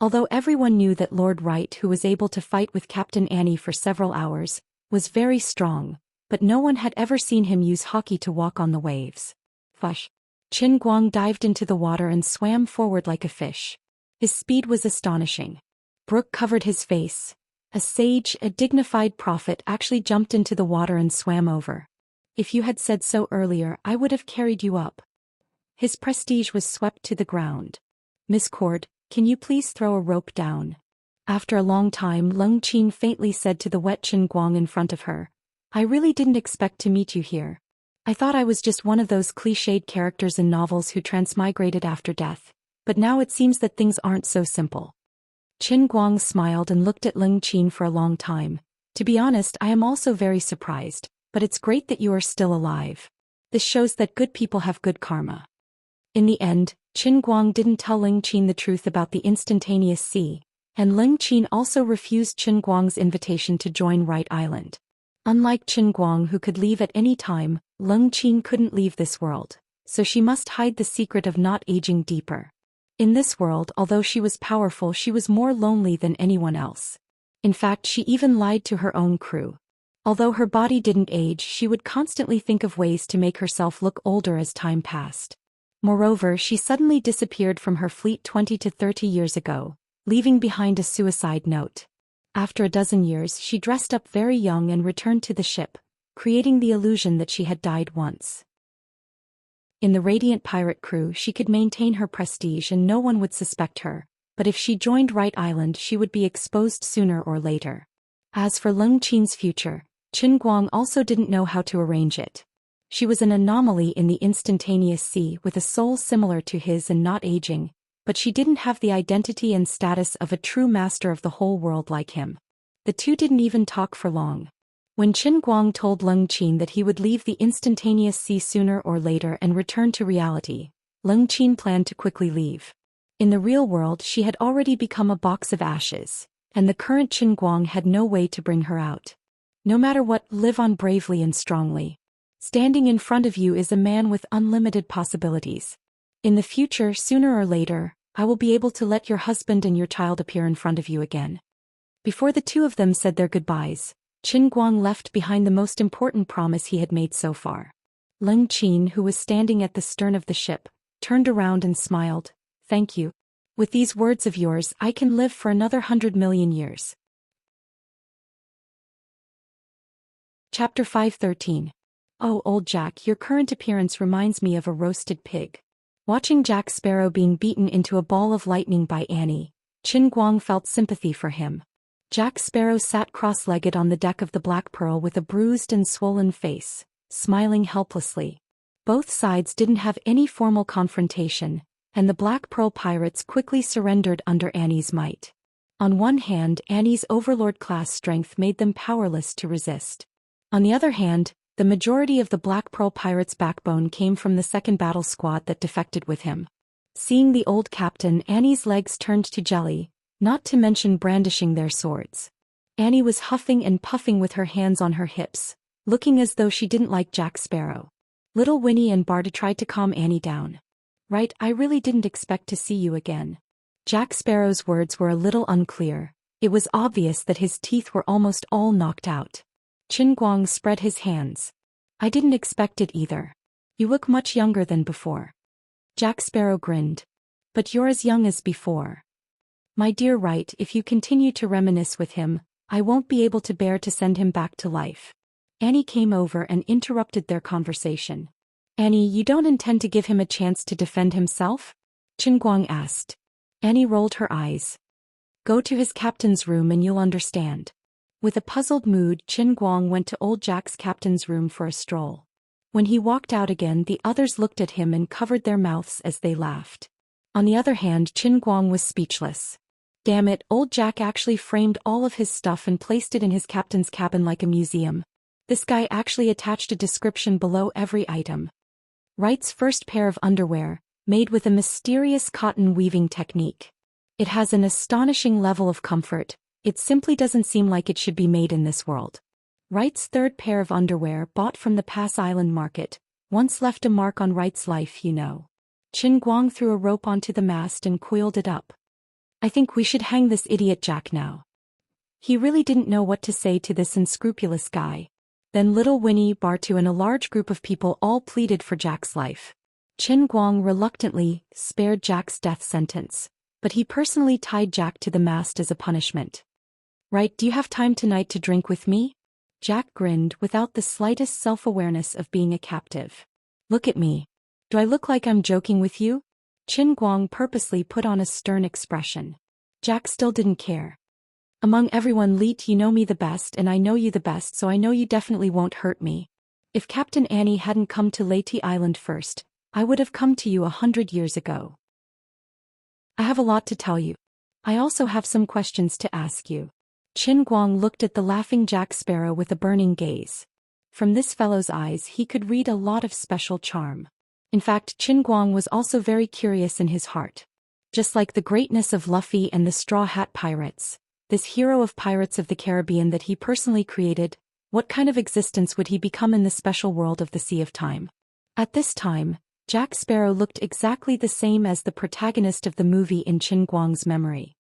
Although everyone knew that Lord Wright, who was able to fight with Captain Annie for several hours, was very strong, but no one had ever seen him use haki to walk on the waves. Fush. Qin Guang dived into the water and swam forward like a fish. His speed was astonishing. Brooke covered his face. A sage, a dignified prophet, actually jumped into the water and swam over. If you had said so earlier, I would have carried you up. His prestige was swept to the ground. Miss Cord, can you please throw a rope down? After a long time, Leng Qin faintly said to the wet Qin Guang in front of her, I really didn't expect to meet you here. I thought I was just one of those cliched characters in novels who transmigrated after death, but now it seems that things aren't so simple. Qin Guang smiled and looked at Leng Qin for a long time. To be honest, I am also very surprised, but it's great that you are still alive. This shows that good people have good karma. In the end, Qin Guang didn't tell Leng Qin the truth about the instantaneous sea, and Leng Qin also refused Qin Guang's invitation to join Wright Island. Unlike Qin Guang, who could leave at any time, Leng Qin couldn't leave this world, so she must hide the secret of not aging deeper. In this world, although she was powerful, she was more lonely than anyone else. In fact, she even lied to her own crew. Although her body didn't age, she would constantly think of ways to make herself look older as time passed. Moreover, she suddenly disappeared from her fleet 20 to 30 years ago, leaving behind a suicide note. After a dozen years, she dressed up very young and returned to the ship, creating the illusion that she had died once. In the Radiant pirate crew, she could maintain her prestige and no one would suspect her, but if she joined Wright Island, she would be exposed sooner or later. As for Leng Qin's future, Qin Guang also didn't know how to arrange it. She was an anomaly in the instantaneous sea with a soul similar to his and not aging, but she didn't have the identity and status of a true master of the whole world like him. The two didn't even talk for long. When Qin Guang told Leng Qin that he would leave the instantaneous sea sooner or later and return to reality, Leng Qin planned to quickly leave. In the real world, she had already become a box of ashes, and the current Qin Guang had no way to bring her out. No matter what, live on bravely and strongly. Standing in front of you is a man with unlimited possibilities. In the future, sooner or later, I will be able to let your husband and your child appear in front of you again. Before the two of them said their goodbyes, Qin Guang left behind the most important promise he had made so far. Leng Qin, who was standing at the stern of the ship, turned around and smiled. Thank you. With these words of yours, I can live for another 100 million years. Chapter 513. Oh, old Jack, your current appearance reminds me of a roasted pig. Watching Jack Sparrow being beaten into a ball of lightning by Annie, Qin Guang felt sympathy for him. Jack Sparrow sat cross-legged on the deck of the Black Pearl with a bruised and swollen face, smiling helplessly. Both sides didn't have any formal confrontation, and the Black Pearl pirates quickly surrendered under Annie's might. On one hand, Annie's overlord-class strength made them powerless to resist. On the other hand, the majority of the Black Pearl pirates' backbone came from the second battle squad that defected with him. Seeing the old captain, Annie's legs turned to jelly, not to mention brandishing their swords. Annie was huffing and puffing with her hands on her hips, looking as though she didn't like Jack Sparrow. Little Winnie and Barda tried to calm Annie down. Right, I really didn't expect to see you again. Jack Sparrow's words were a little unclear. It was obvious that his teeth were almost all knocked out. Qin Guang spread his hands. I didn't expect it either. You look much younger than before. Jack Sparrow grinned. But you're as young as before. My dear Wright, if you continue to reminisce with him, I won't be able to bear to send him back to life. Annie came over and interrupted their conversation. Annie, you don't intend to give him a chance to defend himself? Qin Guang asked. Annie rolled her eyes. Go to his captain's room and you'll understand. With a puzzled mood, Qin Guang went to old Jack's captain's room for a stroll. When he walked out again, the others looked at him and covered their mouths as they laughed. On the other hand, Qin Guang was speechless. Damn it, old Jack actually framed all of his stuff and placed it in his captain's cabin like a museum. This guy actually attached a description below every item. Wright's first pair of underwear, made with a mysterious cotton weaving technique. It has an astonishing level of comfort, it simply doesn't seem like it should be made in this world. Wright's third pair of underwear bought from the Pass Island market, once left a mark on Wright's life, you know. Qin Guang threw a rope onto the mast and coiled it up. I think we should hang this idiot Jack now. He really didn't know what to say to this unscrupulous guy. Then little Winnie, Bartu and a large group of people all pleaded for Jack's life. Qin Guang reluctantly spared Jack's death sentence, but he personally tied Jack to the mast as a punishment. Right, do you have time tonight to drink with me? Jack grinned without the slightest self-awareness of being a captive. Look at me. Do I look like I'm joking with you? Qin Guang purposely put on a stern expression. Jack still didn't care. Among everyone, Leet, you know me the best and I know you the best, so I know you definitely won't hurt me. If Captain Annie hadn't come to Leyte Island first, I would have come to you 100 years ago. I have a lot to tell you. I also have some questions to ask you. Qin Guang looked at the laughing Jack Sparrow with a burning gaze. From this fellow's eyes he could read a lot of special charm. In fact, Qin Guang was also very curious in his heart. Just like the greatness of Luffy and the Straw Hat Pirates, this hero of Pirates of the Caribbean that he personally created, what kind of existence would he become in the special world of the Sea of Time? At this time, Jack Sparrow looked exactly the same as the protagonist of the movie in Qin Guang's memory.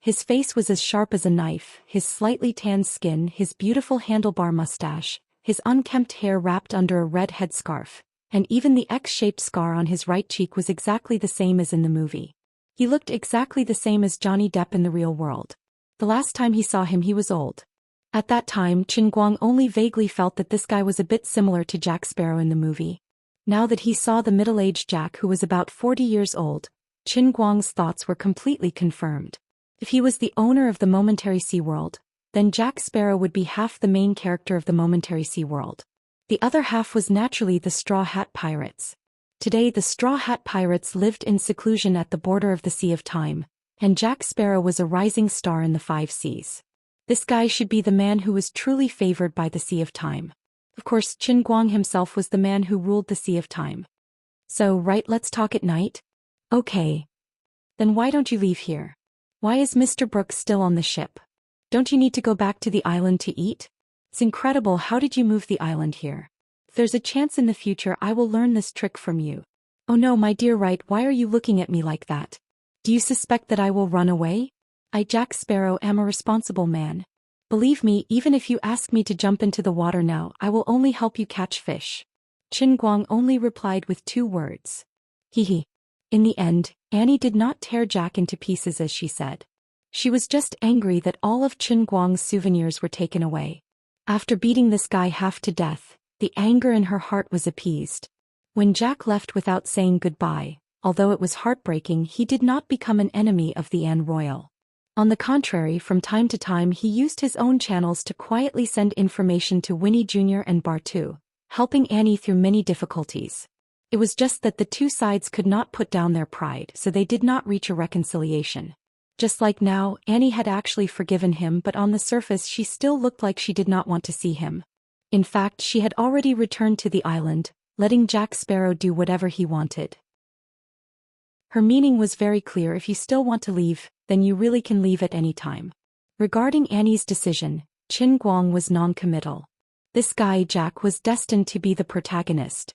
His face was as sharp as a knife, his slightly tanned skin, his beautiful handlebar mustache, his unkempt hair wrapped under a red headscarf, and even the X-shaped scar on his right cheek was exactly the same as in the movie. He looked exactly the same as Johnny Depp in the real world. The last time he saw him he was old. At that time Qin Guang only vaguely felt that this guy was a bit similar to Jack Sparrow in the movie. Now that he saw the middle-aged Jack who was about 40 years old, Qin Guang's thoughts were completely confirmed. If he was the owner of the Momentary Sea World, then Jack Sparrow would be half the main character of the Momentary Sea World. The other half was naturally the Straw Hat Pirates. Today the Straw Hat Pirates lived in seclusion at the border of the Sea of Time, and Jack Sparrow was a rising star in the 5 seas. This guy should be the man who was truly favored by the Sea of Time. Of course, Qin Guang himself was the man who ruled the Sea of Time. So, right, let's talk at night? Okay. Then why don't you leave here? Why is Mr. Brooks still on the ship? Don't you need to go back to the island to eat? It's incredible, how did you move the island here? If there's a chance in the future I will learn this trick from you. Oh no, my dear Wright, why are you looking at me like that? Do you suspect that I will run away? I, Jack Sparrow, am a responsible man. Believe me, even if you ask me to jump into the water now, I will only help you catch fish. Qin Guang only replied with 2 words. Hee. In the end, Annie did not tear Jack into pieces as she said. She was just angry that all of Qin Guang's souvenirs were taken away. After beating this guy half to death, the anger in her heart was appeased. When Jack left without saying goodbye, although it was heartbreaking, he did not become an enemy of the Anne Royal. On the contrary, from time to time he used his own channels to quietly send information to Winnie Jr. and Bartu, helping Annie through many difficulties. It was just that the 2 sides could not put down their pride, so they did not reach a reconciliation. Just like now, Annie had actually forgiven him, but on the surface she still looked like she did not want to see him. In fact, she had already returned to the island, letting Jack Sparrow do whatever he wanted. Her meaning was very clear: if you still want to leave, then you really can leave at any time. Regarding Annie's decision, Qin Guang was non-committal. This guy Jack was destined to be the protagonist.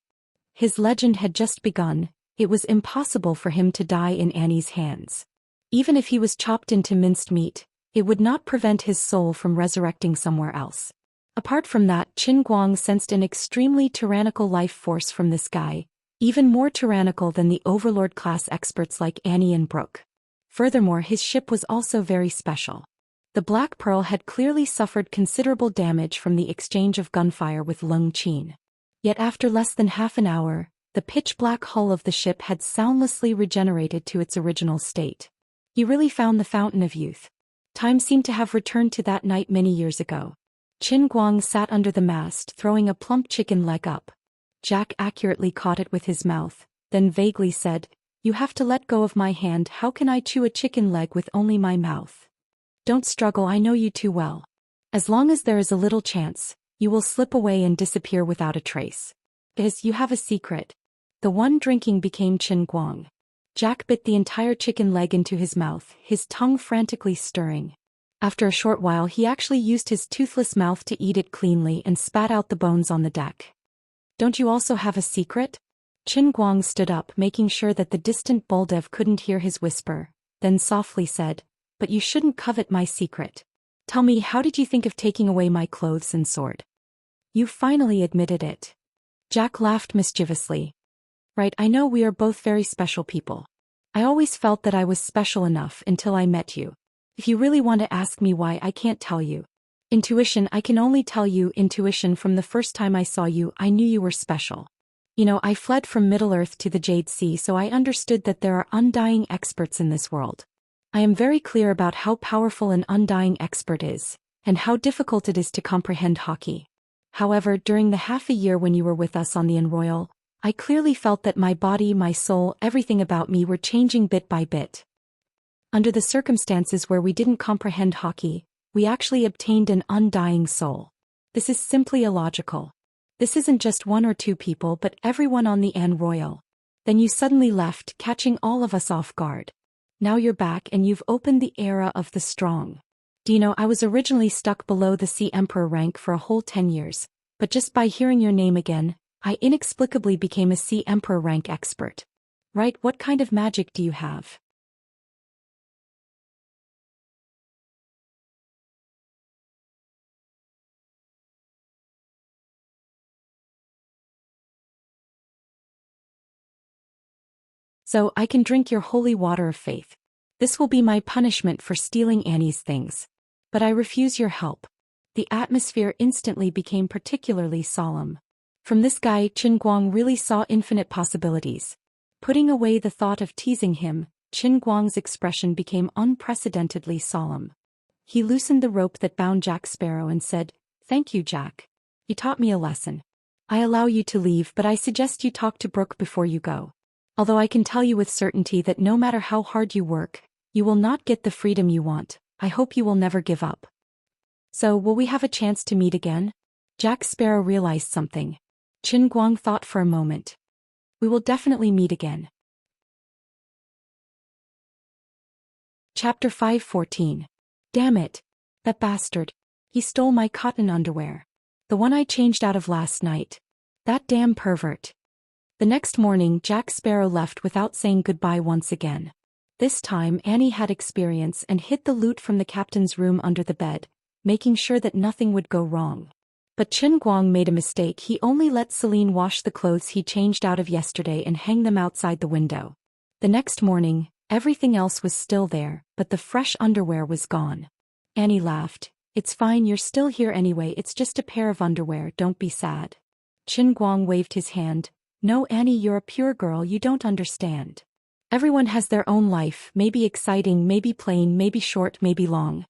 His legend had just begun, it was impossible for him to die in Annie's hands. Even if he was chopped into minced meat, it would not prevent his soul from resurrecting somewhere else. Apart from that, Qin Guang sensed an extremely tyrannical life force from this guy, even more tyrannical than the overlord-class experts like Annie and Brooke. Furthermore, his ship was also very special. The Black Pearl had clearly suffered considerable damage from the exchange of gunfire with Lung Qin. Yet after less than half an hour, the pitch-black hull of the ship had soundlessly regenerated to its original state. He really found the fountain of youth. Time seemed to have returned to that night many years ago. Qin Guang sat under the mast, throwing a plump chicken leg up. Jack accurately caught it with his mouth, then vaguely said, "You have to let go of my hand. How can I chew a chicken leg with only my mouth? Don't struggle, I know you too well. As long as there is a little chance, You will slip away and disappear without a trace. You have a secret. The one drinking became Qin Guang. Jack bit the entire chicken leg into his mouth, his tongue frantically stirring. After a short while he actually used his toothless mouth to eat it cleanly and spat out the bones on the deck. Don't you also have a secret? Qin Guang stood up, making sure that the distant Buldev couldn't hear his whisper, then softly said, But you shouldn't covet my secret. Tell me, how did you think of taking away my clothes and sword? You finally admitted it. Jack laughed mischievously. Right, I know we are both very special people. I always felt that I was special enough until I met you. If you really want to ask me why, I can't tell you. Intuition, I can only tell you intuition. From the first time I saw you, I knew you were special. I fled from Middle-earth to the Jade Sea, so I understood that there are undying experts in this world. I am very clear about how powerful an undying expert is, and how difficult it is to comprehend hockey. However, during the half a year when you were with us on the Enroyal, I clearly felt that my body, my soul, everything about me were changing bit by bit. Under the circumstances where we didn't comprehend hockey, we actually obtained an undying soul. This is simply illogical. This isn't just one or two people but everyone on the Anne Royal. Then you suddenly left, catching all of us off guard. Now you're back and you've opened the era of the strong. Do you know, I was originally stuck below the Sea Emperor rank for a whole 10 years, but just by hearing your name again, I inexplicably became a Sea Emperor rank expert. Right, what kind of magic do you have? So I can drink your holy water of faith. This will be my punishment for stealing Annie's things. But I refuse your help. The atmosphere instantly became particularly solemn. From this guy, Qin Guang really saw infinite possibilities. Putting away the thought of teasing him, Qin Guang's expression became unprecedentedly solemn. He loosened the rope that bound Jack Sparrow and said, Thank you, Jack. You taught me a lesson. I allow you to leave, but I suggest you talk to Brooke before you go. Although I can tell you with certainty that no matter how hard you work, you will not get the freedom you want. I hope you will never give up. So, will we have a chance to meet again? Jack Sparrow realized something. Qin Guang thought for a moment. We will definitely meet again. Chapter 5:14. Damn it. That bastard. He stole my cotton underwear. The one I changed out of last night. That damn pervert. The next morning, Jack Sparrow left without saying goodbye once again. This time, Annie had experience and hid the loot from the captain's room under the bed, making sure that nothing would go wrong. But Qin Guang made a mistake. He only let Celine wash the clothes he changed out of yesterday and hang them outside the window. The next morning, everything else was still there, but the fresh underwear was gone. Annie laughed. It's fine, you're still here anyway, it's just a pair of underwear, don't be sad. Qin Guang waved his hand. No, Annie, you're a pure girl, you don't understand. Everyone has their own life, maybe exciting, maybe plain, maybe short, maybe long.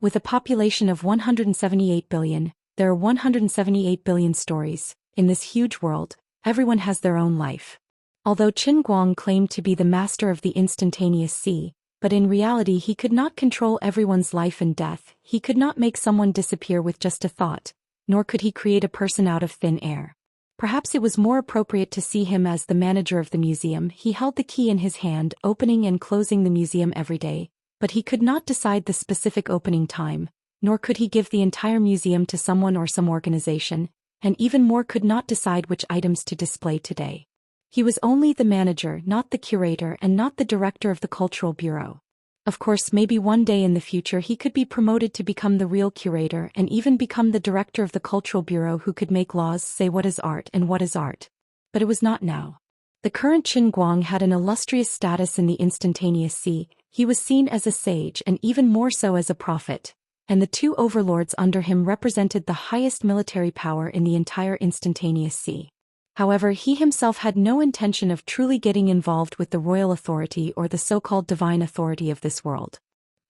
With a population of 178 billion, there are 178 billion stories. In this huge world, everyone has their own life. Although Qin Guang claimed to be the master of the instantaneous sea, but in reality he could not control everyone's life and death, he could not make someone disappear with just a thought, nor could he create a person out of thin air. Perhaps it was more appropriate to see him as the manager of the museum. He held the key in his hand, opening and closing the museum every day, but he could not decide the specific opening time, nor could he give the entire museum to someone or some organization, and even more could not decide which items to display today. He was only the manager, not the curator and not the director of the Cultural Bureau. Of course, maybe one day in the future he could be promoted to become the real curator and even become the director of the Cultural Bureau who could make laws, say what is art and what is art. But it was not now. The current Qin Guang had an illustrious status in the instantaneous sea. He was seen as a sage and even more so as a prophet, and the two overlords under him represented the highest military power in the entire instantaneous sea. However, he himself had no intention of truly getting involved with the royal authority or the so-called divine authority of this world.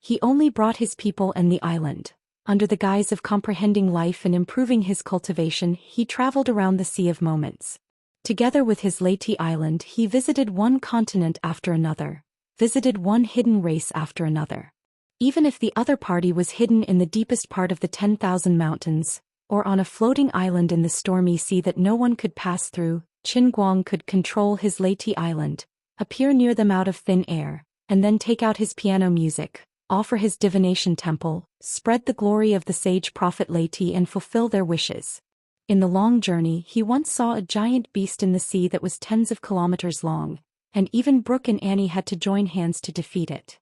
He only brought his people and the island. Under the guise of comprehending life and improving his cultivation, he traveled around the Sea of Moments. Together with his Leyte Island, he visited one continent after another, visited one hidden race after another. Even if the other party was hidden in the deepest part of the 10,000 mountains, or on a floating island in the stormy sea that no one could pass through, Qin Guang could control his Leti Island, appear near them out of thin air, and then take out his piano music, offer his divination temple, spread the glory of the sage prophet Leti and fulfill their wishes. In the long journey, he once saw a giant beast in the sea that was tens of kilometers long, and even Brooke and Annie had to join hands to defeat it.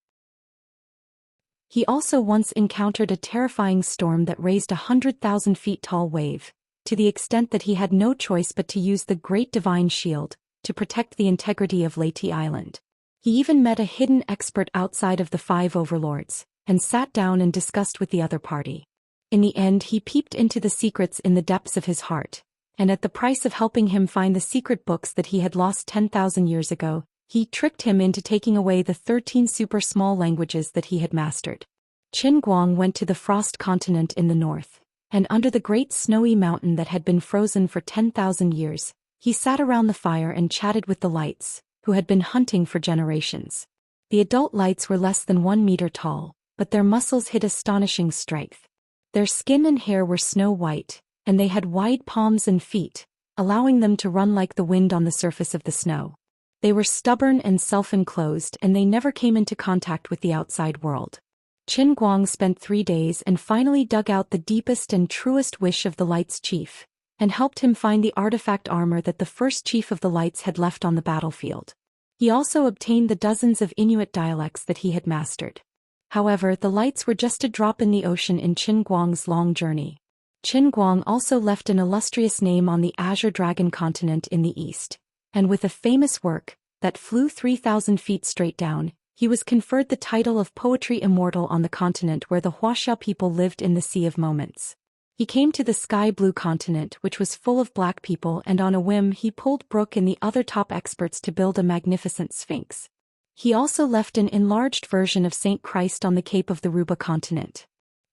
He also once encountered a terrifying storm that raised 100,000 feet tall wave, to the extent that he had no choice but to use the Great Divine Shield to protect the integrity of Leti Island. He even met a hidden expert outside of the Five Overlords, and sat down and discussed with the other party. In the end, he peeped into the secrets in the depths of his heart, and at the price of helping him find the secret books that he had lost 10,000 years ago, he tricked him into taking away the 13 super small languages that he had mastered. Qin Guang went to the frost continent in the north, and under the great snowy mountain that had been frozen for 10,000 years, he sat around the fire and chatted with the lights, who had been hunting for generations. The adult lights were less than 1 meter tall, but their muscles hid astonishing strength. Their skin and hair were snow white, and they had wide palms and feet, allowing them to run like the wind on the surface of the snow. They were stubborn and self-enclosed, and they never came into contact with the outside world. Qin Guang spent 3 days and finally dug out the deepest and truest wish of the Light's chief, and helped him find the artifact armor that the first chief of the Lights had left on the battlefield. He also obtained the dozens of Inuit dialects that he had mastered. However, the Lights were just a drop in the ocean in Qin Guang's long journey. Qin Guang also left an illustrious name on the Azure Dragon continent in the east, and with a famous work that flew 3,000 feet straight down, he was conferred the title of Poetry Immortal on the continent where the Wuxia people lived in the Sea of Moments. He came to the sky blue continent, which was full of black people, and on a whim he pulled Brooke and the other top experts to build a magnificent sphinx. He also left an enlarged version of Saint Christ on the Cape of the Ruba continent.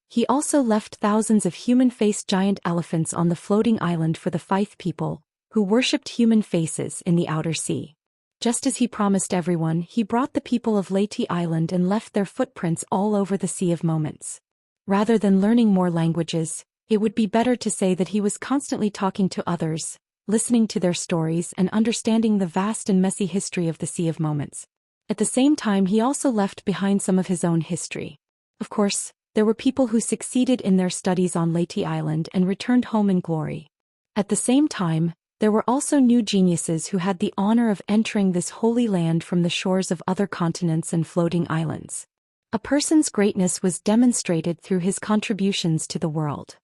He also left thousands of human-faced giant elephants on the floating island for the Fife people, who worshipped human faces in the outer sea. Just as he promised everyone, he brought the people of Leti Island and left their footprints all over the Sea of Moments. Rather than learning more languages, it would be better to say that he was constantly talking to others, listening to their stories and understanding the vast and messy history of the Sea of Moments. At the same time, he also left behind some of his own history. Of course, there were people who succeeded in their studies on Leti Island and returned home in glory. At the same time, there were also new geniuses who had the honor of entering this holy land from the shores of other continents and floating islands. A person's greatness was demonstrated through his contributions to the world.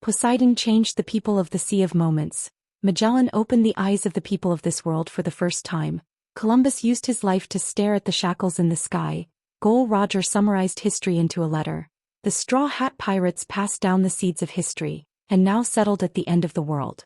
Poseidon changed the people of the Sea of Moments. Magellan opened the eyes of the people of this world for the first time. Columbus used his life to stare at the shackles in the sky. Gol Roger summarized history into a letter. The Straw Hat Pirates passed down the seeds of history, and now settled at the end of the world.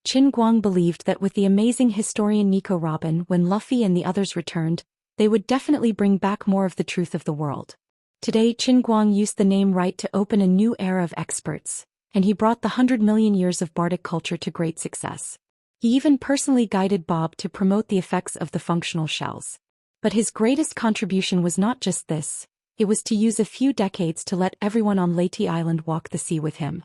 Qin Guang believed that with the amazing historian Nico Robin, when Luffy and the others returned, they would definitely bring back more of the truth of the world. Today, Qin Guang used the name right to open a new era of experts, and he brought the 100 million years of bardic culture to great success. He even personally guided Bob to promote the effects of the functional shells. But his greatest contribution was not just this, it was to use a few decades to let everyone on Leti Island walk the sea with him.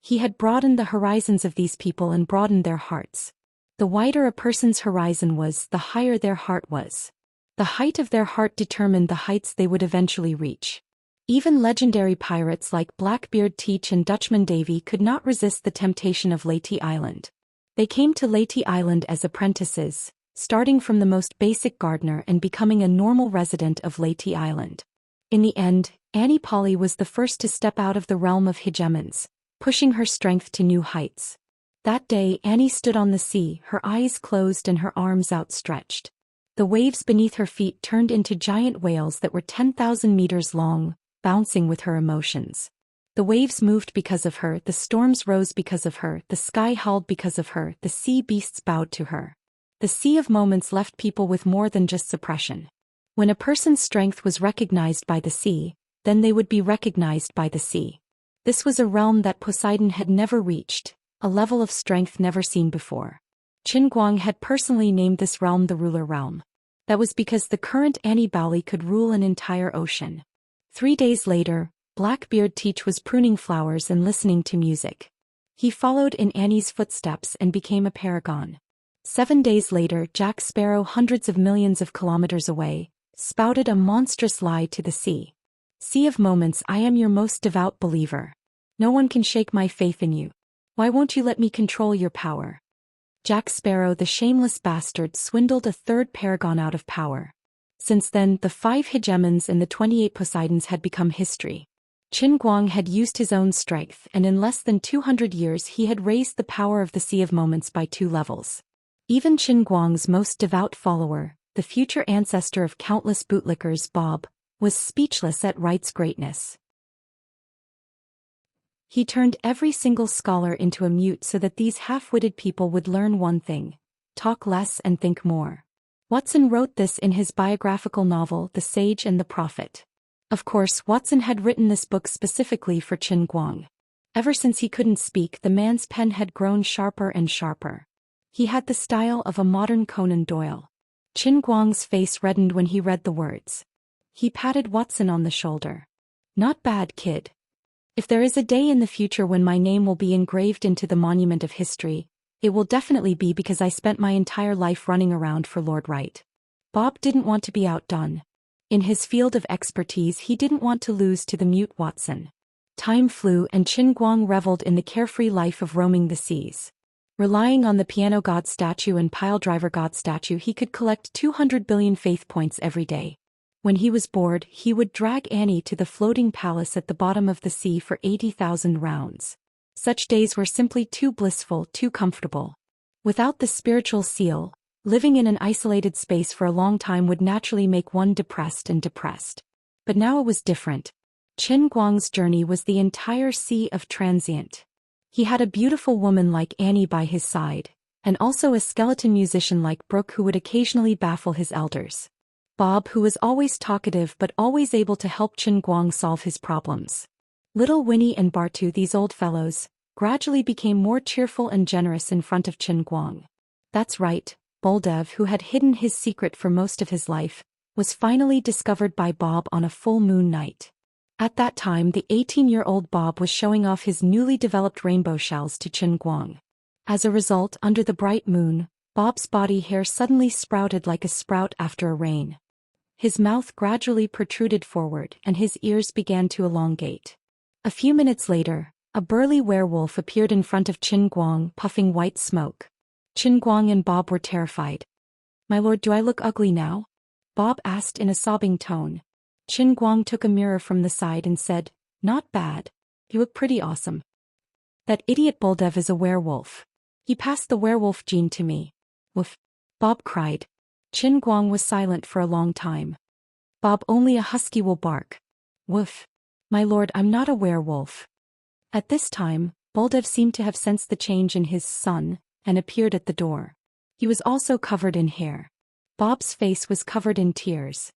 He had broadened the horizons of these people and broadened their hearts. The wider a person's horizon was, the higher their heart was. The height of their heart determined the heights they would eventually reach. Even legendary pirates like Blackbeard Teach and Dutchman Davy could not resist the temptation of Leti Island. They came to Leti Island as apprentices, starting from the most basic gardener and becoming a normal resident of Leti Island. In the end, Annie Polly was the first to step out of the realm of hegemons, pushing her strength to new heights. That day, Annie stood on the sea, her eyes closed and her arms outstretched. The waves beneath her feet turned into giant whales that were 10,000 meters long, bouncing with her emotions. The waves moved because of her, the storms rose because of her, the sky howled because of her, the sea beasts bowed to her. The Sea of Moments left people with more than just suppression. When a person's strength was recognized by the sea, then they would be recognized by the sea. This was a realm that Poseidon had never reached, a level of strength never seen before. Qin Guang had personally named this realm the Ruler Realm. That was because the current Annie Bowley could rule an entire ocean. 3 days later, Blackbeard Teach was pruning flowers and listening to music. He followed in Annie's footsteps and became a paragon. 7 days later, Jack Sparrow, hundreds of millions of kilometers away, spouted a monstrous lie to the sea. Sea of Moments, I am your most devout believer. No one can shake my faith in you. Why won't you let me control your power? Jack Sparrow, the shameless bastard, swindled a third paragon out of power. Since then, the 5 hegemons and the 28 Poseidons had become history. Qin Guang had used his own strength, and in less than 200 years he had raised the power of the Sea of Moments by 2 levels. Even Qin Guang's most devout follower, the future ancestor of countless bootlickers, Bob, was speechless at Wright's greatness. He turned every single scholar into a mute so that these half-witted people would learn one thing: talk less and think more. Watson wrote this in his biographical novel, The Sage and the Prophet. Of course, Watson had written this book specifically for Qin Guang. Ever since he couldn't speak, the man's pen had grown sharper and sharper. He had the style of a modern Conan Doyle. Qin Guang's face reddened when he read the words. He patted Watson on the shoulder. Not bad, kid. If there is a day in the future when my name will be engraved into the monument of history, it will definitely be because I spent my entire life running around for Lord Wright. Bob didn't want to be outdone. In his field of expertise, he didn't want to lose to the mute Watson. Time flew and Qin Guang reveled in the carefree life of roaming the seas. Relying on the piano god statue and piledriver god statue, he could collect 200 billion faith points every day. When he was bored, he would drag Annie to the floating palace at the bottom of the sea for 80,000 rounds. Such days were simply too blissful, too comfortable. Without the spiritual seal, living in an isolated space for a long time would naturally make one depressed and depressed. But now it was different. Qin Guang's journey was the entire sea of transient. He had a beautiful woman like Annie by his side, and also a skeleton musician like Brooke who would occasionally baffle his elders. Bob, who was always talkative but always able to help Qin Guang solve his problems. Little Winnie and Bartu, these old fellows, gradually became more cheerful and generous in front of Qin Guang. That's right. Boldev, who had hidden his secret for most of his life, was finally discovered by Bob on a full moon night. At that time, the 18-year-old Bob was showing off his newly developed rainbow shells to Qin Guang. As a result, under the bright moon, Bob's body hair suddenly sprouted like a sprout after a rain. His mouth gradually protruded forward and his ears began to elongate. A few minutes later, a burly werewolf appeared in front of Qin Guang, puffing white smoke. Qin Guang and Bob were terrified. "My lord, do I look ugly now?" Bob asked in a sobbing tone. Qin Guang took a mirror from the side and said, "Not bad. You look pretty awesome." "That idiot Boldev is a werewolf. He passed the werewolf gene to me." "Woof," Bob cried. Qin Guang was silent for a long time. "Bob, only a husky will bark." "Woof. My lord, I'm not a werewolf." At this time, Boldev seemed to have sensed the change in his son, and appeared at the door. He was also covered in hair. Bob's face was covered in tears.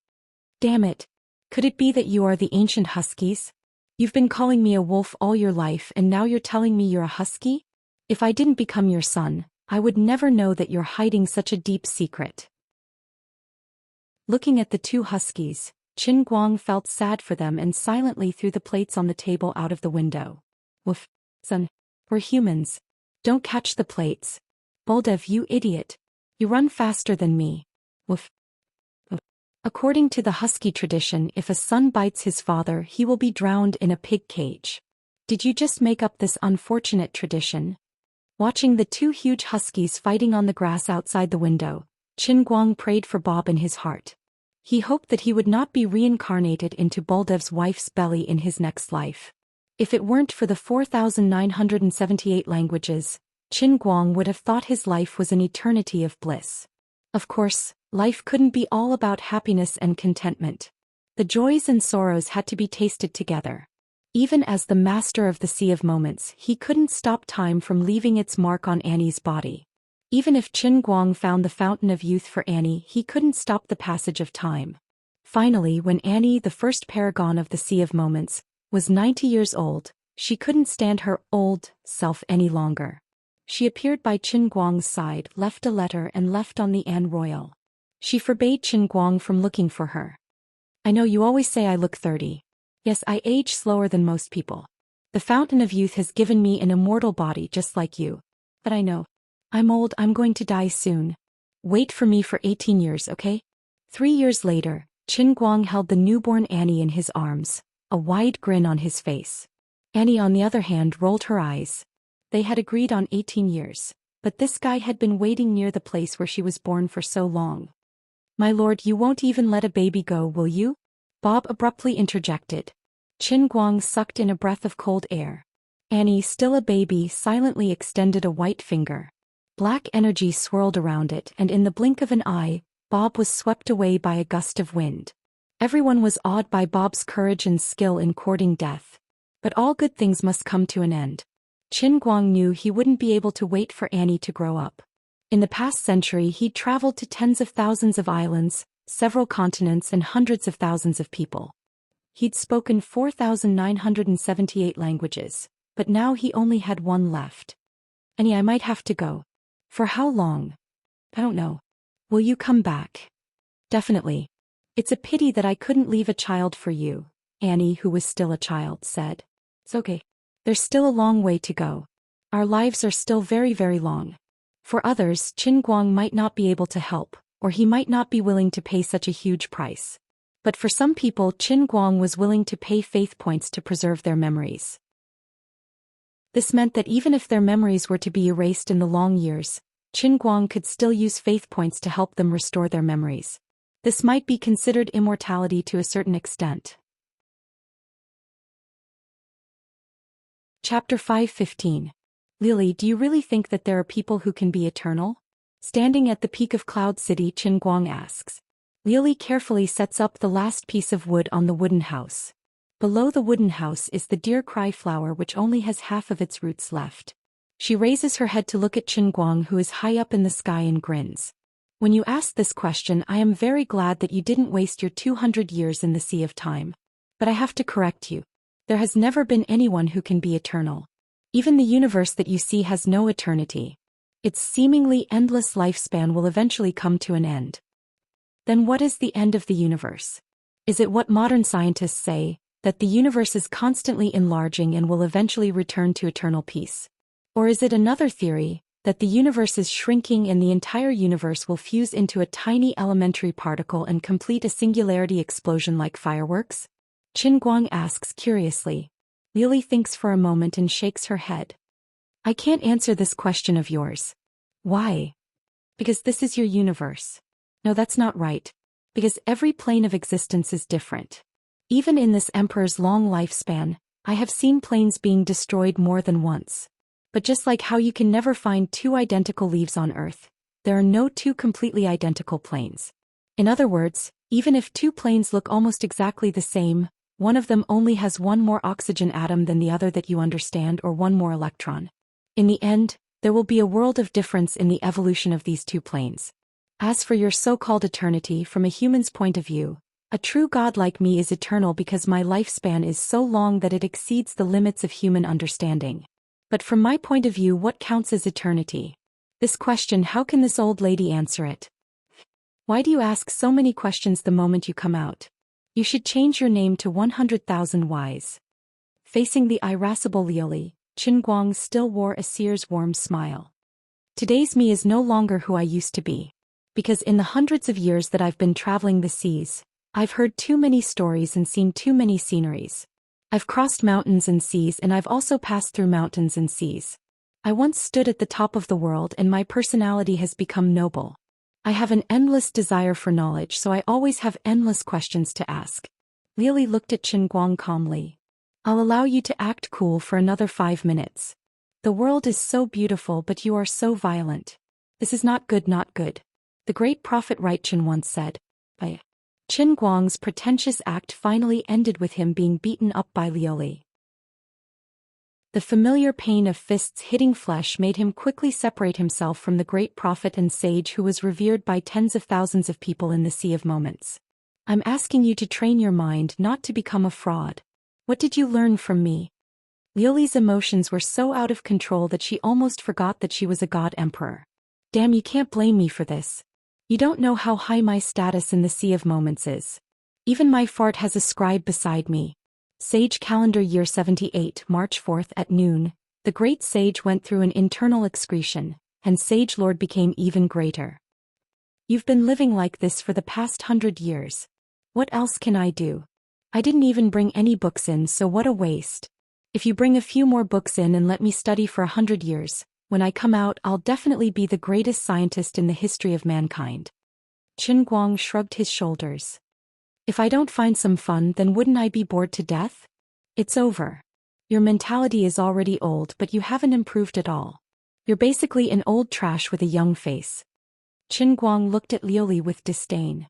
"Damn it. Could it be that you are the ancient huskies? You've been calling me a wolf all your life and now you're telling me you're a husky? If I didn't become your son, I would never know that you're hiding such a deep secret." Looking at the 2 huskies, Qin Guang felt sad for them and silently threw the plates on the table out of the window. "Woof, son. We're humans. Don't catch the plates. Boldev, you idiot. You run faster than me." "Woof." According to the husky tradition, if a son bites his father, he will be drowned in a pig cage. Did you just make up this unfortunate tradition? Watching the 2 huge huskies fighting on the grass outside the window, Qin Guang prayed for Bob in his heart. He hoped that he would not be reincarnated into Boldev's wife's belly in his next life. If it weren't for the 4,978 languages, Qin Guang would have thought his life was an eternity of bliss. Of course, life couldn't be all about happiness and contentment. The joys and sorrows had to be tasted together. Even as the master of the Sea of Moments, he couldn't stop time from leaving its mark on Annie's body. Even if Qin Guang found the fountain of youth for Annie, he couldn't stop the passage of time. Finally, when Annie, the first paragon of the Sea of Moments, was 90 years old, she couldn't stand her old self any longer. She appeared by Qin Guang's side, left a letter and left on the Anne Royal. She forbade Qin Guang from looking for her. "I know you always say I look 30. Yes, I age slower than most people. The fountain of youth has given me an immortal body just like you. But I know. I'm old, I'm going to die soon. Wait for me for 18 years, okay? 3 years later, Qin Guang held the newborn Annie in his arms, a wide grin on his face. Annie, on the other hand, rolled her eyes. They had agreed on 18 years, but this guy had been waiting near the place where she was born for so long. My lord, you won't even let a baby go, will you? Bob abruptly interjected. Qin Guang sucked in a breath of cold air. Annie, still a baby, silently extended a white finger. Black energy swirled around it, and in the blink of an eye, Bob was swept away by a gust of wind. Everyone was awed by Bob's courage and skill in courting death. But all good things must come to an end. Qin Guang knew he wouldn't be able to wait for Annie to grow up. In the past century, he'd traveled to tens of thousands of islands, several continents, and hundreds of thousands of people. He'd spoken 4,978 languages, but now he only had one left. Annie, I might have to go. For how long? I don't know. Will you come back? Definitely. It's a pity that I couldn't leave a child for you, Annie, who was still a child, said. It's okay. There's still a long way to go. Our lives are still very, very long. For others, Qin Guang might not be able to help, or he might not be willing to pay such a huge price. But for some people, Qin Guang was willing to pay faith points to preserve their memories. This meant that even if their memories were to be erased in the long years, Qin Guang could still use faith points to help them restore their memories. This might be considered immortality to a certain extent. Chapter 5:15. Lily, do you really think that there are people who can be eternal? Standing at the peak of Cloud City, Qin Guang asks. Lily carefully sets up the last piece of wood on the wooden house. Below the wooden house is the deer cry flower, which only has half of its roots left. She raises her head to look at Qin Guang, who is high up in the sky, and grins. When you asked this question, I am very glad that you didn't waste your 200 years in the sea of time. But I have to correct you. There has never been anyone who can be eternal. Even the universe that you see has no eternity. Its seemingly endless lifespan will eventually come to an end. Then what is the end of the universe? Is it what modern scientists say, that the universe is constantly enlarging and will eventually return to eternal peace? Or is it another theory, that the universe is shrinking and the entire universe will fuse into a tiny elementary particle and complete a singularity explosion like fireworks? Qin Guang asks curiously. Lily thinks for a moment and shakes her head. I can't answer this question of yours. Why? Because this is your universe. No, that's not right. Because every plane of existence is different. Even in this emperor's long lifespan, I have seen planes being destroyed more than once. But just like how you can never find two identical leaves on Earth, there are no two completely identical planes. In other words, even if two planes look almost exactly the same, one of them only has one more oxygen atom than the other that you understand, or one more electron. In the end, there will be a world of difference in the evolution of these two planes. As for your so-called eternity, from a human's point of view, a true god like me is eternal because my lifespan is so long that it exceeds the limits of human understanding. But from my point of view, what counts as eternity? This question, how can this old lady answer it? Why do you ask so many questions the moment you come out? You should change your name to 100,000 Wise. Facing the irascible Lioli, Qin Guang still wore a seer's warm smile. Today's me is no longer who I used to be. Because in the hundreds of years that I've been traveling the seas, I've heard too many stories and seen too many sceneries. I've crossed mountains and seas, and I've also passed through mountains and seas. I once stood at the top of the world, and my personality has become noble. I have an endless desire for knowledge, so I always have endless questions to ask. Lily looked at Qin Guang calmly. I'll allow you to act cool for another 5 minutes. The world is so beautiful, but you are so violent. This is not good, not good. The great prophet Qin once said. By Qin Guang's pretentious act finally ended with him being beaten up by Lioli. The familiar pain of fists hitting flesh made him quickly separate himself from the great prophet and sage who was revered by tens of thousands of people in the Sea of Moments. I'm asking you to train your mind not to become a fraud. What did you learn from me? Lioli's emotions were so out of control that she almost forgot that she was a god emperor. Damn, you can't blame me for this. You don't know how high my status in the Sea of Moments is. Even my fart has a scribe beside me. Sage calendar year 78, March 4th at noon, the great sage went through an internal excretion, and Sage Lord became even greater. You've been living like this for the past 100 years. What else can I do? I didn't even bring any books in, so what a waste. If you bring a few more books in and let me study for 100 years, when I come out I'll definitely be the greatest scientist in the history of mankind. Qin Guang shrugged his shoulders. If I don't find some fun, then wouldn't I be bored to death? It's over. Your mentality is already old, but you haven't improved at all. You're basically an old trash with a young face. Qin Guang looked at Liuli with disdain.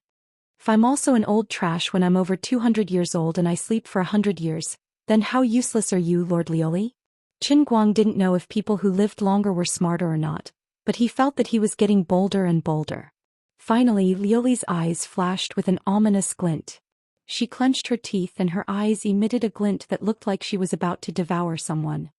If I'm also an old trash when I'm over 200 years old and I sleep for 100 years, then how useless are you, Lord Liuli? Qin Guang didn't know if people who lived longer were smarter or not, but he felt that he was getting bolder and bolder. Finally, Liuli's eyes flashed with an ominous glint. She clenched her teeth and her eyes emitted a glint that looked like she was about to devour someone.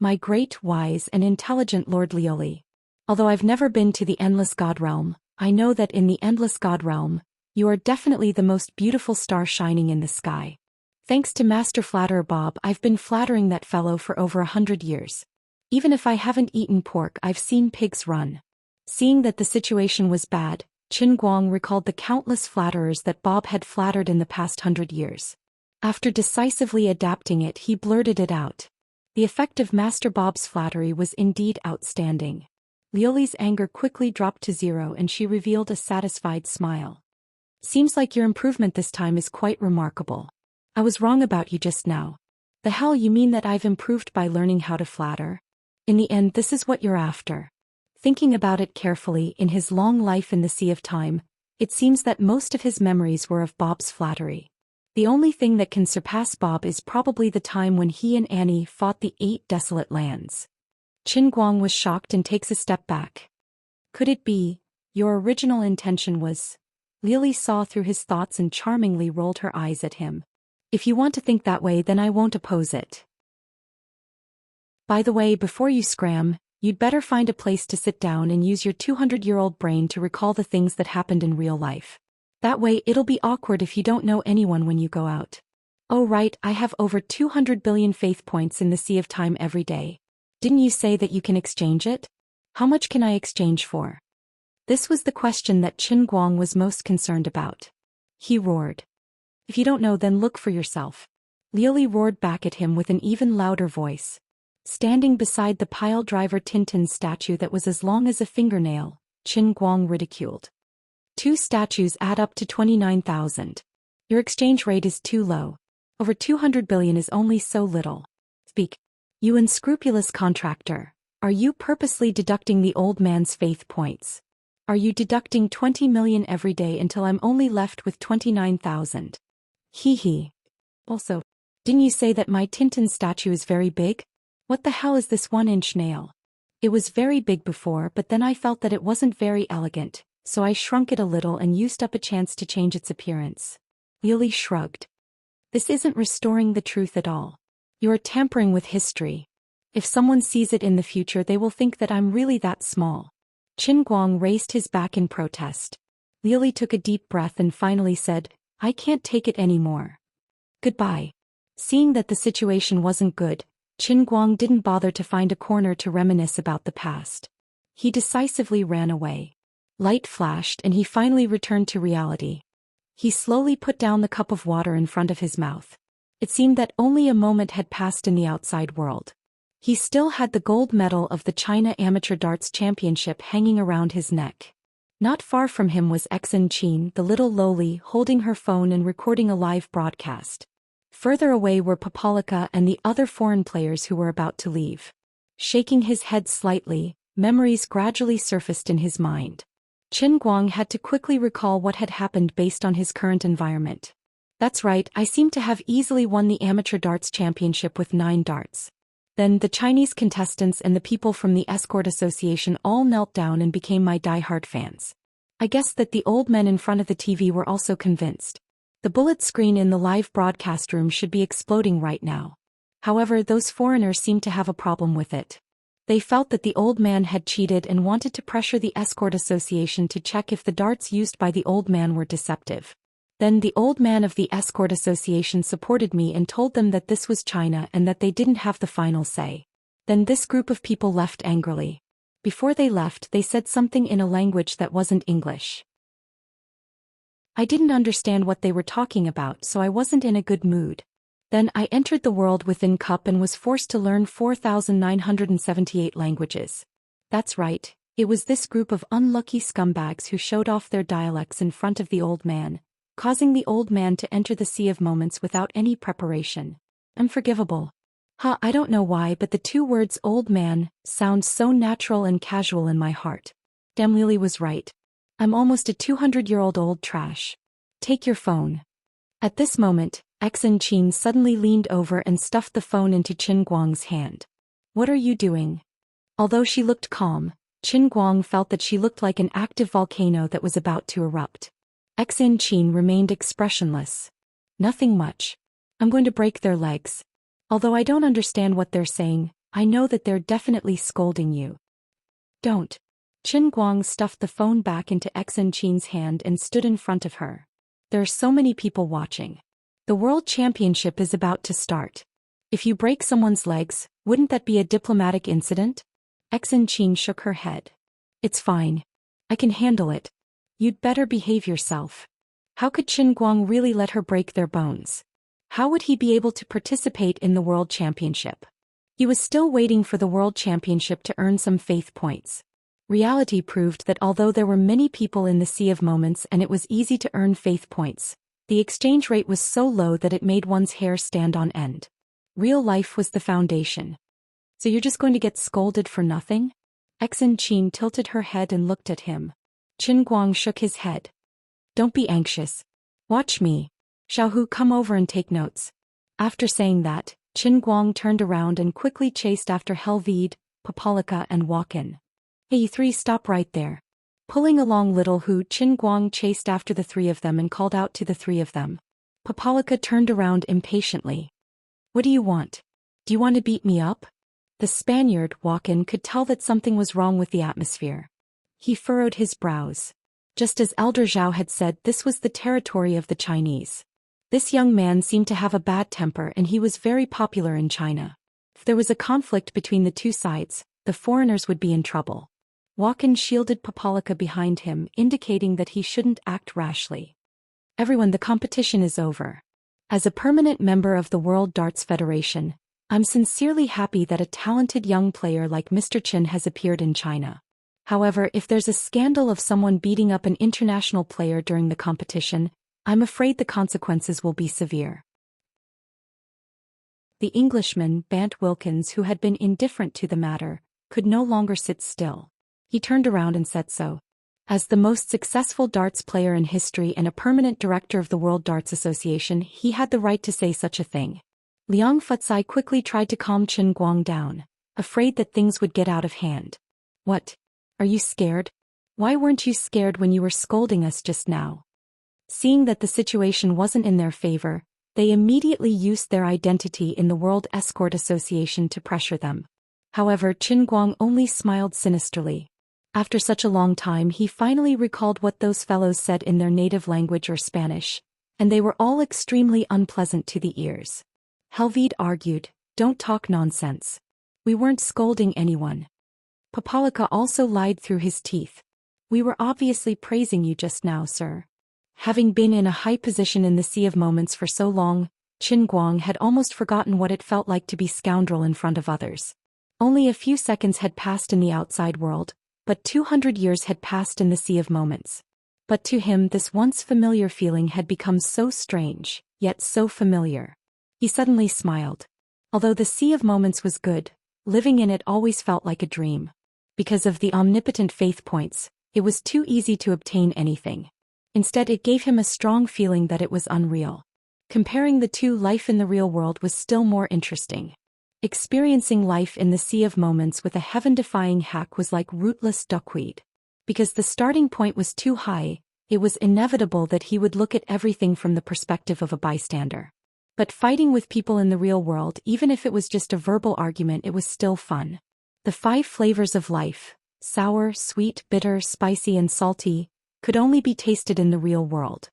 My great, wise, and intelligent Lord Liuli. Although I've never been to the Endless God Realm, I know that in the Endless God Realm, you are definitely the most beautiful star shining in the sky. Thanks to Master Flatterer Bob, I've been flattering that fellow for over 100 years. Even if I haven't eaten pork, I've seen pigs run. Seeing that the situation was bad, Qin Guang recalled the countless flatterers that Bob had flattered in the past 100 years. After decisively adapting it, he blurted it out. The effect of Master Bob's flattery was indeed outstanding. Liuli's anger quickly dropped to zero and she revealed a satisfied smile. Seems like your improvement this time is quite remarkable. I was wrong about you just now. The hell, you mean that I've improved by learning how to flatter? In the end, this is what you're after. Thinking about it carefully, in his long life in the Sea of Time, it seems that most of his memories were of Bob's flattery. The only thing that can surpass Bob is probably the time when he and Annie fought the 8 desolate lands. Qin Guang was shocked and takes a step back. Could it be, your original intention was... Liuli saw through his thoughts and charmingly rolled her eyes at him. If you want to think that way, then I won't oppose it. By the way, before you scram, you'd better find a place to sit down and use your 200-year-old brain to recall the things that happened in real life. That way it'll be awkward if you don't know anyone when you go out. Oh right, I have over 200 billion faith points in the Sea of Time every day. Didn't you say that you can exchange it? How much can I exchange for? This was the question that Qin Guang was most concerned about. He roared. If you don't know, then look for yourself. Liuli roared back at him with an even louder voice. Standing beside the pile driver Tintin's statue that was as long as a fingernail, Qin Guang ridiculed. 2 statues add up to 29,000. Your exchange rate is too low. Over 200 billion is only so little. Speak. You unscrupulous contractor. Are you purposely deducting the old man's faith points? Are you deducting 20 million every day until I'm only left with 29,000? Hee hee. Also, didn't you say that my Tintin statue is very big? What the hell is this 1-inch nail? It was very big before, but then I felt that it wasn't very elegant, so I shrunk it a little and used up a chance to change its appearance. Liuli shrugged. This isn't restoring the truth at all. You are tampering with history. If someone sees it in the future, they will think that I'm really that small. Qin Guang raised his back in protest. Liuli took a deep breath and finally said, I can't take it anymore. Goodbye. Seeing that the situation wasn't good, Qin Guang didn't bother to find a corner to reminisce about the past. He decisively ran away. Light flashed and he finally returned to reality. He slowly put down the cup of water in front of his mouth. It seemed that only a moment had passed in the outside world. He still had the gold medal of the China Amateur Darts Championship hanging around his neck. Not far from him was Exin Qin, the little loli, holding her phone and recording a live broadcast. Further away were Papalika and the other foreign players who were about to leave. Shaking his head slightly, memories gradually surfaced in his mind. Qin Guang had to quickly recall what had happened based on his current environment. That's right, I seem to have easily won the Amateur Darts Championship with 9 darts. Then the Chinese contestants and the people from the Escort Association all knelt down and became my die-hard fans. I guess that the old men in front of the TV were also convinced. The bullet screen in the live broadcast room should be exploding right now. However, those foreigners seemed to have a problem with it. They felt that the old man had cheated and wanted to pressure the Escort Association to check if the darts used by the old man were deceptive. Then the old man of the escort association supported me and told them that this was China and that they didn't have the final say. Then this group of people left angrily. Before they left, they said something in a language that wasn't English. I didn't understand what they were talking about, so I wasn't in a good mood. Then I entered the world within Cup and was forced to learn 4,978 languages. That's right, it was this group of unlucky scumbags who showed off their dialects in front of the old man, causing the old man to enter the Sea of Moments without any preparation. Unforgivable. I don't know why, but the two words old man sound so natural and casual in my heart. Damn, Lily was right. I'm almost a 200-year-old old trash. Take your phone. At this moment, Xianxia suddenly leaned over and stuffed the phone into Qin Guang's hand. What are you doing? Although she looked calm, Qin Guang felt that she looked like an active volcano that was about to erupt. Xianxia remained expressionless. Nothing much. I'm going to break their legs. Although I don't understand what they're saying, I know that they're definitely scolding you. Don't. Qin Guang stuffed the phone back into Xianxia's hand and stood in front of her. There are so many people watching. The World Championship is about to start. If you break someone's legs, wouldn't that be a diplomatic incident? Xianxia shook her head. It's fine. I can handle it. You'd better behave yourself. How could Qin Guang really let her break their bones? How would he be able to participate in the World Championship? He was still waiting for the World Championship to earn some faith points. Reality proved that although there were many people in the Sea of Moments and it was easy to earn faith points, the exchange rate was so low that it made one's hair stand on end. Real life was the foundation. So you're just going to get scolded for nothing? Xianxia tilted her head and looked at him. Qin Guang shook his head. Don't be anxious. Watch me. Xiaohu, come over and take notes. After saying that, Qin Guang turned around and quickly chased after Helvide, Papalika and Walken. Hey, you three, stop right there. Pulling along Little Hu, Qin Guang chased after the three of them and called out to the three of them. Papalika turned around impatiently. What do you want? Do you want to beat me up? The Spaniard, Walken, could tell that something was wrong with the atmosphere. He furrowed his brows. Just as Elder Zhao had said, this was the territory of the Chinese. This young man seemed to have a bad temper and he was very popular in China. If there was a conflict between the two sides, the foreigners would be in trouble. Walken shielded Papalika behind him, indicating that he shouldn't act rashly. Everyone, the competition is over. As a permanent member of the World Darts Federation, I'm sincerely happy that a talented young player like Mr. Chen has appeared in China. However, if there's a scandal of someone beating up an international player during the competition, I'm afraid the consequences will be severe. The Englishman, Bant Wilkins, who had been indifferent to the matter, could no longer sit still. He turned around and said so. As the most successful darts player in history and a permanent director of the World Darts Association, he had the right to say such a thing. Liang Futsai quickly tried to calm Qin Guang down, afraid that things would get out of hand. What? Are you scared? Why weren't you scared when you were scolding us just now? Seeing that the situation wasn't in their favor, they immediately used their identity in the World Escort Association to pressure them. However, Qin Guang only smiled sinisterly. After such a long time, he finally recalled what those fellows said in their native language or Spanish, and they were all extremely unpleasant to the ears. Helvide argued, "Don't talk nonsense. We weren't scolding anyone." Papalika also lied through his teeth. "We were obviously praising you just now, sir." Having been in a high position in the Sea of Moments for so long, Qin Guang had almost forgotten what it felt like to be scoundrel in front of others. Only a few seconds had passed in the outside world, but 200 years had passed in the Sea of Moments. But to him this once familiar feeling had become so strange, yet so familiar. He suddenly smiled. Although the Sea of Moments was good, living in it always felt like a dream. Because of the omnipotent faith points, it was too easy to obtain anything. Instead, it gave him a strong feeling that it was unreal. Comparing the two, life in the real world was still more interesting. Experiencing life in the Sea of Moments with a heaven-defying hack was like rootless duckweed. Because the starting point was too high, it was inevitable that he would look at everything from the perspective of a bystander. But fighting with people in the real world, even if it was just a verbal argument, it was still fun. The 5 flavors of life, sour, sweet, bitter, spicy and salty, could only be tasted in the real world.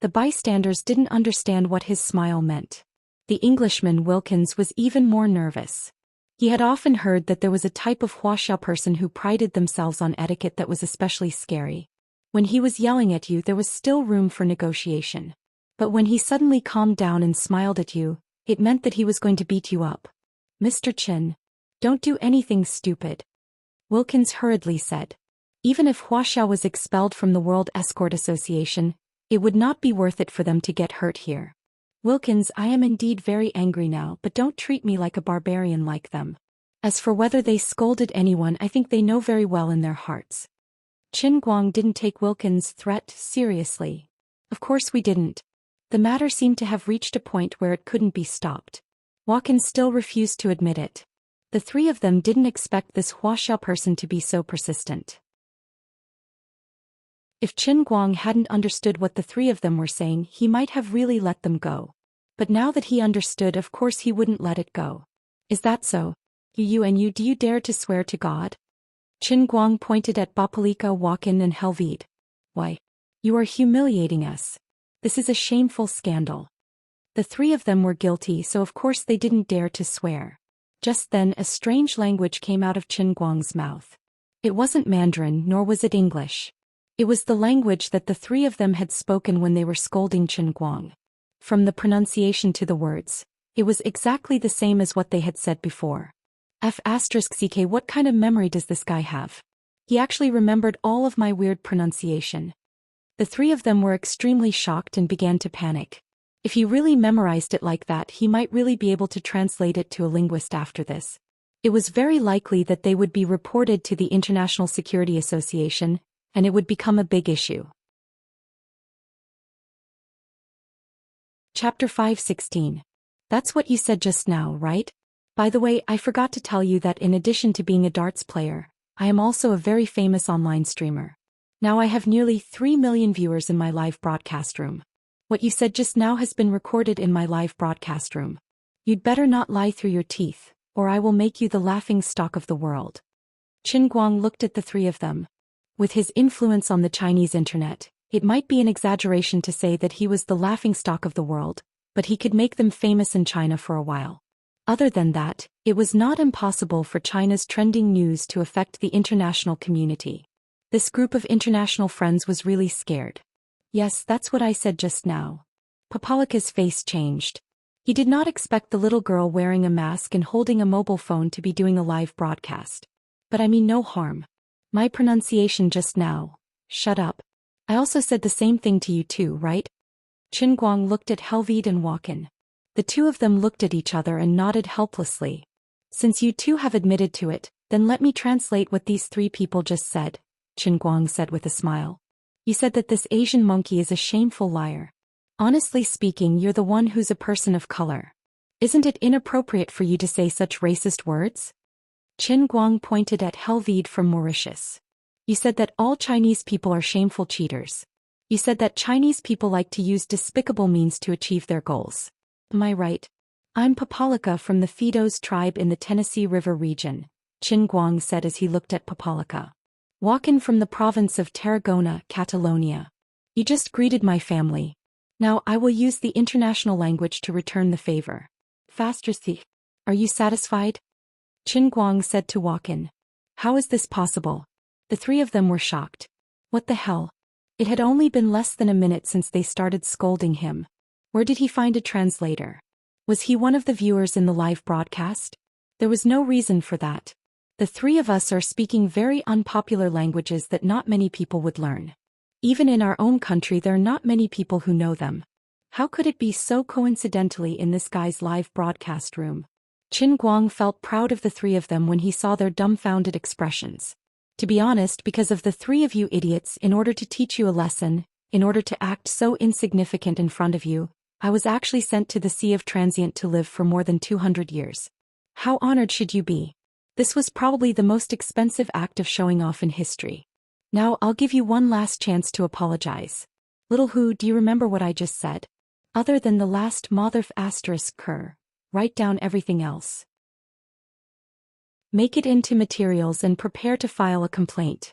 The bystanders didn't understand what his smile meant. The Englishman Wilkins was even more nervous. He had often heard that there was a type of Wuxia person who prided themselves on etiquette that was especially scary. When he was yelling at you, there was still room for negotiation. But when he suddenly calmed down and smiled at you, it meant that he was going to beat you up. Mr. Chen, don't do anything stupid, Wilkins hurriedly said. Even if Wuxia was expelled from the World Escort Association, it would not be worth it for them to get hurt here. Wilkins, I am indeed very angry now, but don't treat me like a barbarian like them. As for whether they scolded anyone, I think they know very well in their hearts. Qin Guang didn't take Wilkins' threat seriously. Of course we didn't. The matter seemed to have reached a point where it couldn't be stopped. Watkins still refused to admit it. The three of them didn't expect this Wuxia person to be so persistent. If Qin Guang hadn't understood what the three of them were saying, he might have really let them go. But now that he understood, of course he wouldn't let it go. Is that so? You and you, do you dare to swear to God? Qin Guang pointed at Bapalika, Wakin and Helvide. Why? You are humiliating us. This is a shameful scandal. The three of them were guilty, so of course they didn't dare to swear. Just then a strange language came out of Qin Guang's mouth. It wasn't Mandarin, nor was it English. It was the language that the three of them had spoken when they were scolding Qin Guang. From the pronunciation to the words, it was exactly the same as what they had said before. F***ck, what kind of memory does this guy have? He actually remembered all of my weird pronunciation. The three of them were extremely shocked and began to panic. If he really memorized it like that, he might really be able to translate it to a linguist after this. It was very likely that they would be reported to the International Security Association, and it would become a big issue. Chapter 5:16. That's what you said just now, right? By the way, I forgot to tell you that in addition to being a darts player, I am also a very famous online streamer. Now I have nearly 3 million viewers in my live broadcast room. What you said just now has been recorded in my live broadcast room. You'd better not lie through your teeth, or I will make you the laughing stock of the world. Qin Guang looked at the three of them. With his influence on the Chinese internet, it might be an exaggeration to say that he was the laughingstock of the world, but he could make them famous in China for a while. Other than that, it was not impossible for China's trending news to affect the international community. This group of international friends was really scared. Yes, that's what I said just now. Papalika's face changed. He did not expect the little girl wearing a mask and holding a mobile phone to be doing a live broadcast. But I mean no harm. My pronunciation just now. Shut up. I also said the same thing to you too, right? Qin Guang looked at Helvide and Wakin. The two of them looked at each other and nodded helplessly. Since you two have admitted to it, then let me translate what these three people just said, Qin Guang said with a smile. You said that this Asian monkey is a shameful liar. Honestly speaking, you're the one who's a person of color. Isn't it inappropriate for you to say such racist words? Qin Guang pointed at Helvide from Mauritius. You said that all Chinese people are shameful cheaters. You said that Chinese people like to use despicable means to achieve their goals. Am I right? I'm Papalika from the Fidos tribe in the Tennessee River region, Qin Guang said as he looked at Papalika. Wakin from the province of Tarragona, Catalonia. You just greeted my family. Now I will use the international language to return the favor. Faster, thief. Are you satisfied? Qin Guang said to Wakin. How is this possible? The three of them were shocked. What the hell? It had only been less than a minute since they started scolding him. Where did he find a translator? Was he one of the viewers in the live broadcast? There was no reason for that. The three of us are speaking very unpopular languages that not many people would learn. Even in our own country there are not many people who know them. How could it be so coincidentally in this guy's live broadcast room? Qin Guang felt proud of the three of them when he saw their dumbfounded expressions. To be honest, because of the three of you idiots, in order to teach you a lesson, in order to act so insignificant in front of you, I was actually sent to the Sea of Transient to live for more than 200 years. How honored should you be? This was probably the most expensive act of showing off in history. Now I'll give you one last chance to apologize. Little Hu, do you remember what I just said? Other than the last motherf asterisk cur, write down everything else. Make it into materials and prepare to file a complaint.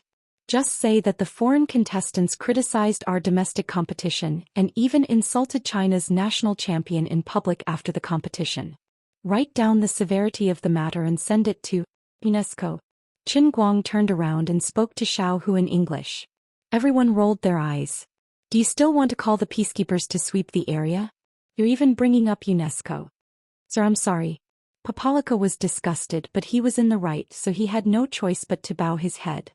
Just say that the foreign contestants criticized our domestic competition and even insulted China's national champion in public after the competition. Write down the severity of the matter and send it to UNESCO. Qin Guang turned around and spoke to Xiao Hu in English. Everyone rolled their eyes. Do you still want to call the peacekeepers to sweep the area? You're even bringing up UNESCO. Sir, I'm sorry. Papalika was disgusted, but he was in the right, so he had no choice but to bow his head.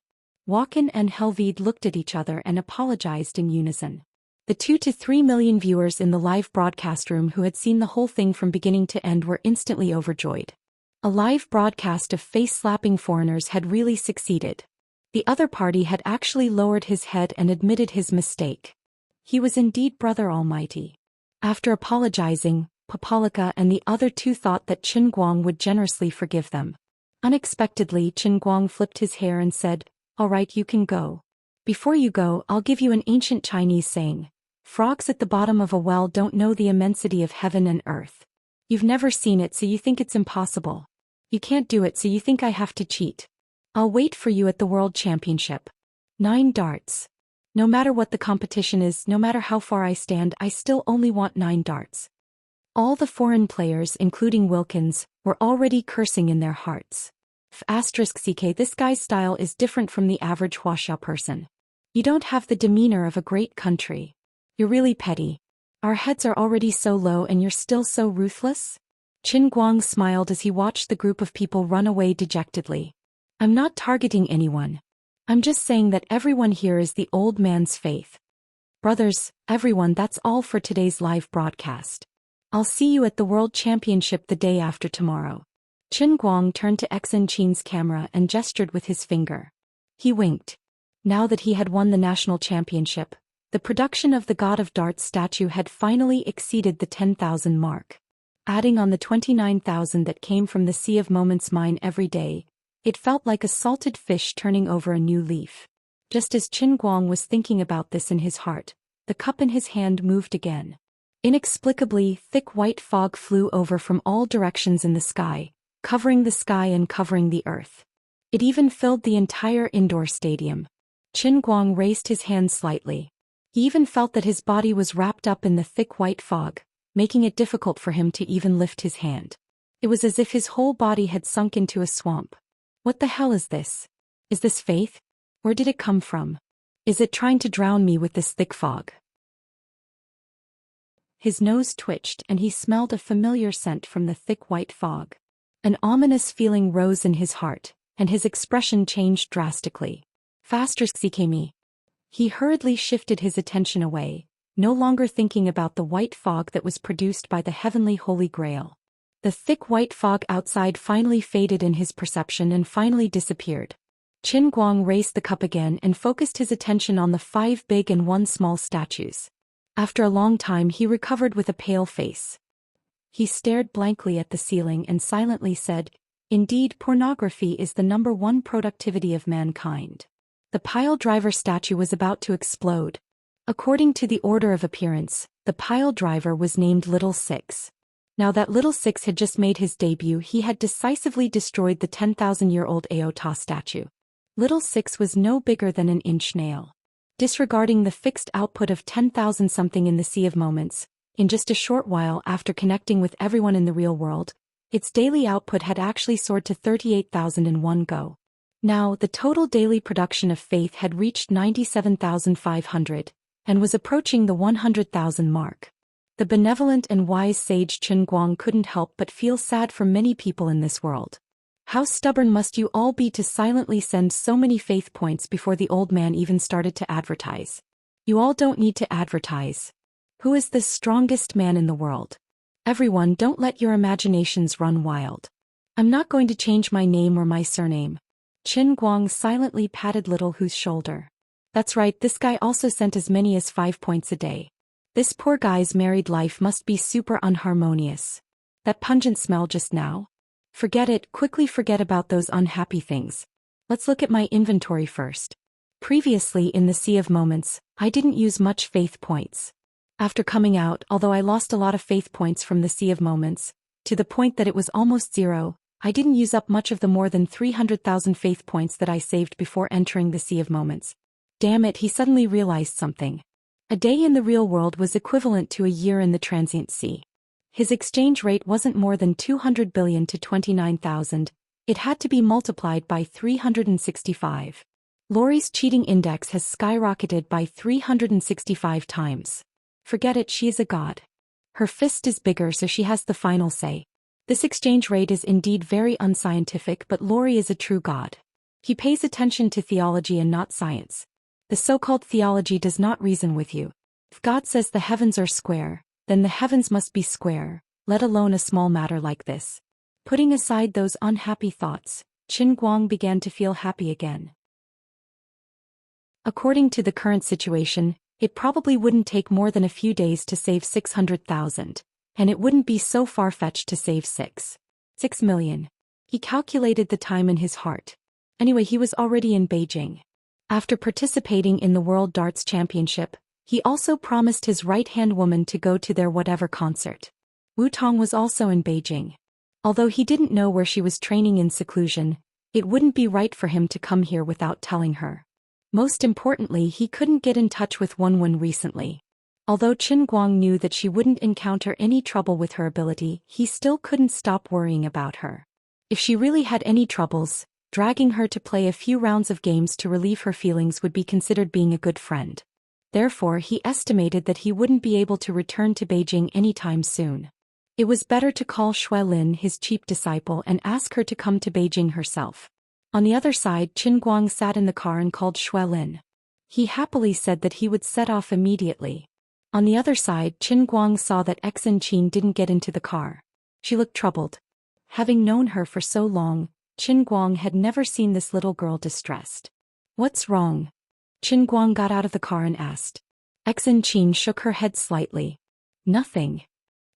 Walken and Helvide looked at each other and apologized in unison. The 2 to 3 million viewers in the live broadcast room who had seen the whole thing from beginning to end were instantly overjoyed. A live broadcast of face-slapping foreigners had really succeeded. The other party had actually lowered his head and admitted his mistake. He was indeed Brother Almighty. After apologizing, Papalika and the other two thought that Qin Guang would generously forgive them. Unexpectedly, Qin Guang flipped his hair and said, "All right, you can go. Before you go, I'll give you an ancient Chinese saying. Frogs at the bottom of a well don't know the immensity of heaven and earth. You've never seen it, so you think it's impossible. You can't do it, so you think I have to cheat. I'll wait for you at the World Championship. 9 darts. No matter what the competition is, no matter how far I stand, I still only want 9 darts." All the foreign players, including Wilkins, were already cursing in their hearts. *CK This guy's style is different from the average Wuxia person. You don't have the demeanor of a great country. You're really petty. Our heads are already so low and you're still so ruthless? Qin Guang smiled as he watched the group of people run away dejectedly. I'm not targeting anyone. I'm just saying that everyone here is the old man's faith. Brothers, everyone, that's all for today's live broadcast. I'll see you at the World Championship the day after tomorrow. Qin Guang turned to Xen Qin's camera and gestured with his finger. He winked. Now that he had won the national championship, the production of the God of Darts statue had finally exceeded the 10,000 mark. Adding on the 29,000 that came from the Sea of Moments mine every day, it felt like a salted fish turning over a new leaf. Just as Qin Guang was thinking about this in his heart, the cup in his hand moved again. Inexplicably, thick white fog flew over from all directions in the sky, covering the sky and covering the earth. It even filled the entire indoor stadium. Qin Guang raised his hand slightly. He even felt that his body was wrapped up in the thick white fog, making it difficult for him to even lift his hand. It was as if his whole body had sunk into a swamp. What the hell is this? Is this faith? Where did it come from? Is it trying to drown me with this thick fog? His nose twitched and he smelled a familiar scent from the thick white fog. An ominous feeling rose in his heart, and his expression changed drastically. Faster, CK. He hurriedly shifted his attention away, no longer thinking about the white fog that was produced by the heavenly Holy Grail. The thick white fog outside finally faded in his perception and finally disappeared. Qin Guang raised the cup again and focused his attention on the 5 big and 1 small statues. After a long time he recovered with a pale face. He stared blankly at the ceiling and silently said, "Indeed, pornography is the #1 productivity of mankind." The pile driver statue was about to explode. According to the order of appearance, the pile driver was named Little Six. Now that Little Six had just made his debut, he had decisively destroyed the 10,000-year-old Aota statue. Little Six was no bigger than an inch nail. Disregarding the fixed output of 10,000 something in the Sea of Moments, in just a short while after connecting with everyone in the real world, its daily output had actually soared to 38,000 in one go. Now, the total daily production of faith had reached 97,500, and was approaching the 100,000 mark. The benevolent and wise sage Qin Guang couldn't help but feel sad for many people in this world. How stubborn must you all be to silently send so many faith points before the old man even started to advertise? You all don't need to advertise. Who is the strongest man in the world? Everyone, don't let your imaginations run wild. I'm not going to change my name or my surname. Qin Guang silently patted Little Hu's shoulder. That's right, this guy also sent as many as 5 points a day. This poor guy's married life must be super unharmonious. That pungent smell just now? Forget it, quickly forget about those unhappy things. Let's look at my inventory first. Previously in the Sea of Moments, I didn't use much faith points. After coming out, although I lost a lot of faith points from the Sea of Moments, to the point that it was almost 0, I didn't use up much of the more than 300,000 faith points that I saved before entering the Sea of Moments. Damn it, he suddenly realized something. A day in the real world was equivalent to a year in the transient sea. His exchange rate wasn't more than 200 billion to 29,000. It had to be multiplied by 365. Lori's cheating index has skyrocketed by 365 times. Forget it, she is a god. Her fist is bigger, so she has the final say. This exchange rate is indeed very unscientific, but Lori is a true god. He pays attention to theology and not science. The so-called theology does not reason with you. If God says the heavens are square, then the heavens must be square, let alone a small matter like this. Putting aside those unhappy thoughts, Qin Guang began to feel happy again. According to the current situation, it probably wouldn't take more than a few days to save 600,000, and it wouldn't be so far-fetched to save 6 million. He calculated the time in his heart. Anyway, he was already in Beijing. After participating in the World Darts Championship, he also promised his right-hand woman to go to their whatever concert. Wu Tong was also in Beijing. Although he didn't know where she was training in seclusion, it wouldn't be right for him to come here without telling her. Most importantly, he couldn't get in touch with Wenwen recently. Although Qin Guang knew that she wouldn't encounter any trouble with her ability, he still couldn't stop worrying about her. If she really had any troubles, dragging her to play a few rounds of games to relieve her feelings would be considered being a good friend. Therefore, he estimated that he wouldn't be able to return to Beijing anytime soon. It was better to call Shui Lin, his cheap disciple, and ask her to come to Beijing herself. On the other side, Qin Guang sat in the car and called Shui Lin. He happily said that he would set off immediately. On the other side, Qin Guang saw that Xianxia didn't get into the car. She looked troubled. Having known her for so long, Qin Guang had never seen this little girl distressed. "What's wrong?" Qin Guang got out of the car and asked. Xianxia shook her head slightly. "Nothing."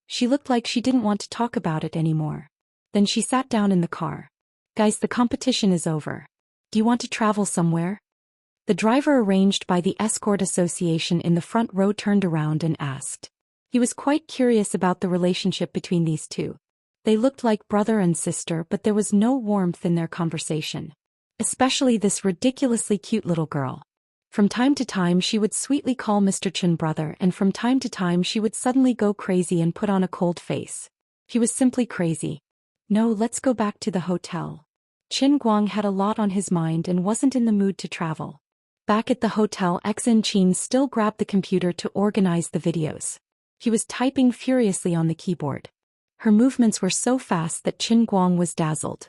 She looked like she didn't want to talk about it anymore. Then she sat down in the car. "Guys, the competition is over. Do you want to travel somewhere?" The driver arranged by the Escort Association in the front row turned around and asked. He was quite curious about the relationship between these two. They looked like brother and sister, but there was no warmth in their conversation. Especially this ridiculously cute little girl. From time to time she would sweetly call Mr. Chen brother, and from time to time she would suddenly go crazy and put on a cold face. He was simply crazy. "No, let's go back to the hotel." Qin Guang had a lot on his mind and wasn't in the mood to travel. Back at the hotel, Xianxia still grabbed the computer to organize the videos. He was typing furiously on the keyboard. Her movements were so fast that Qin Guang was dazzled.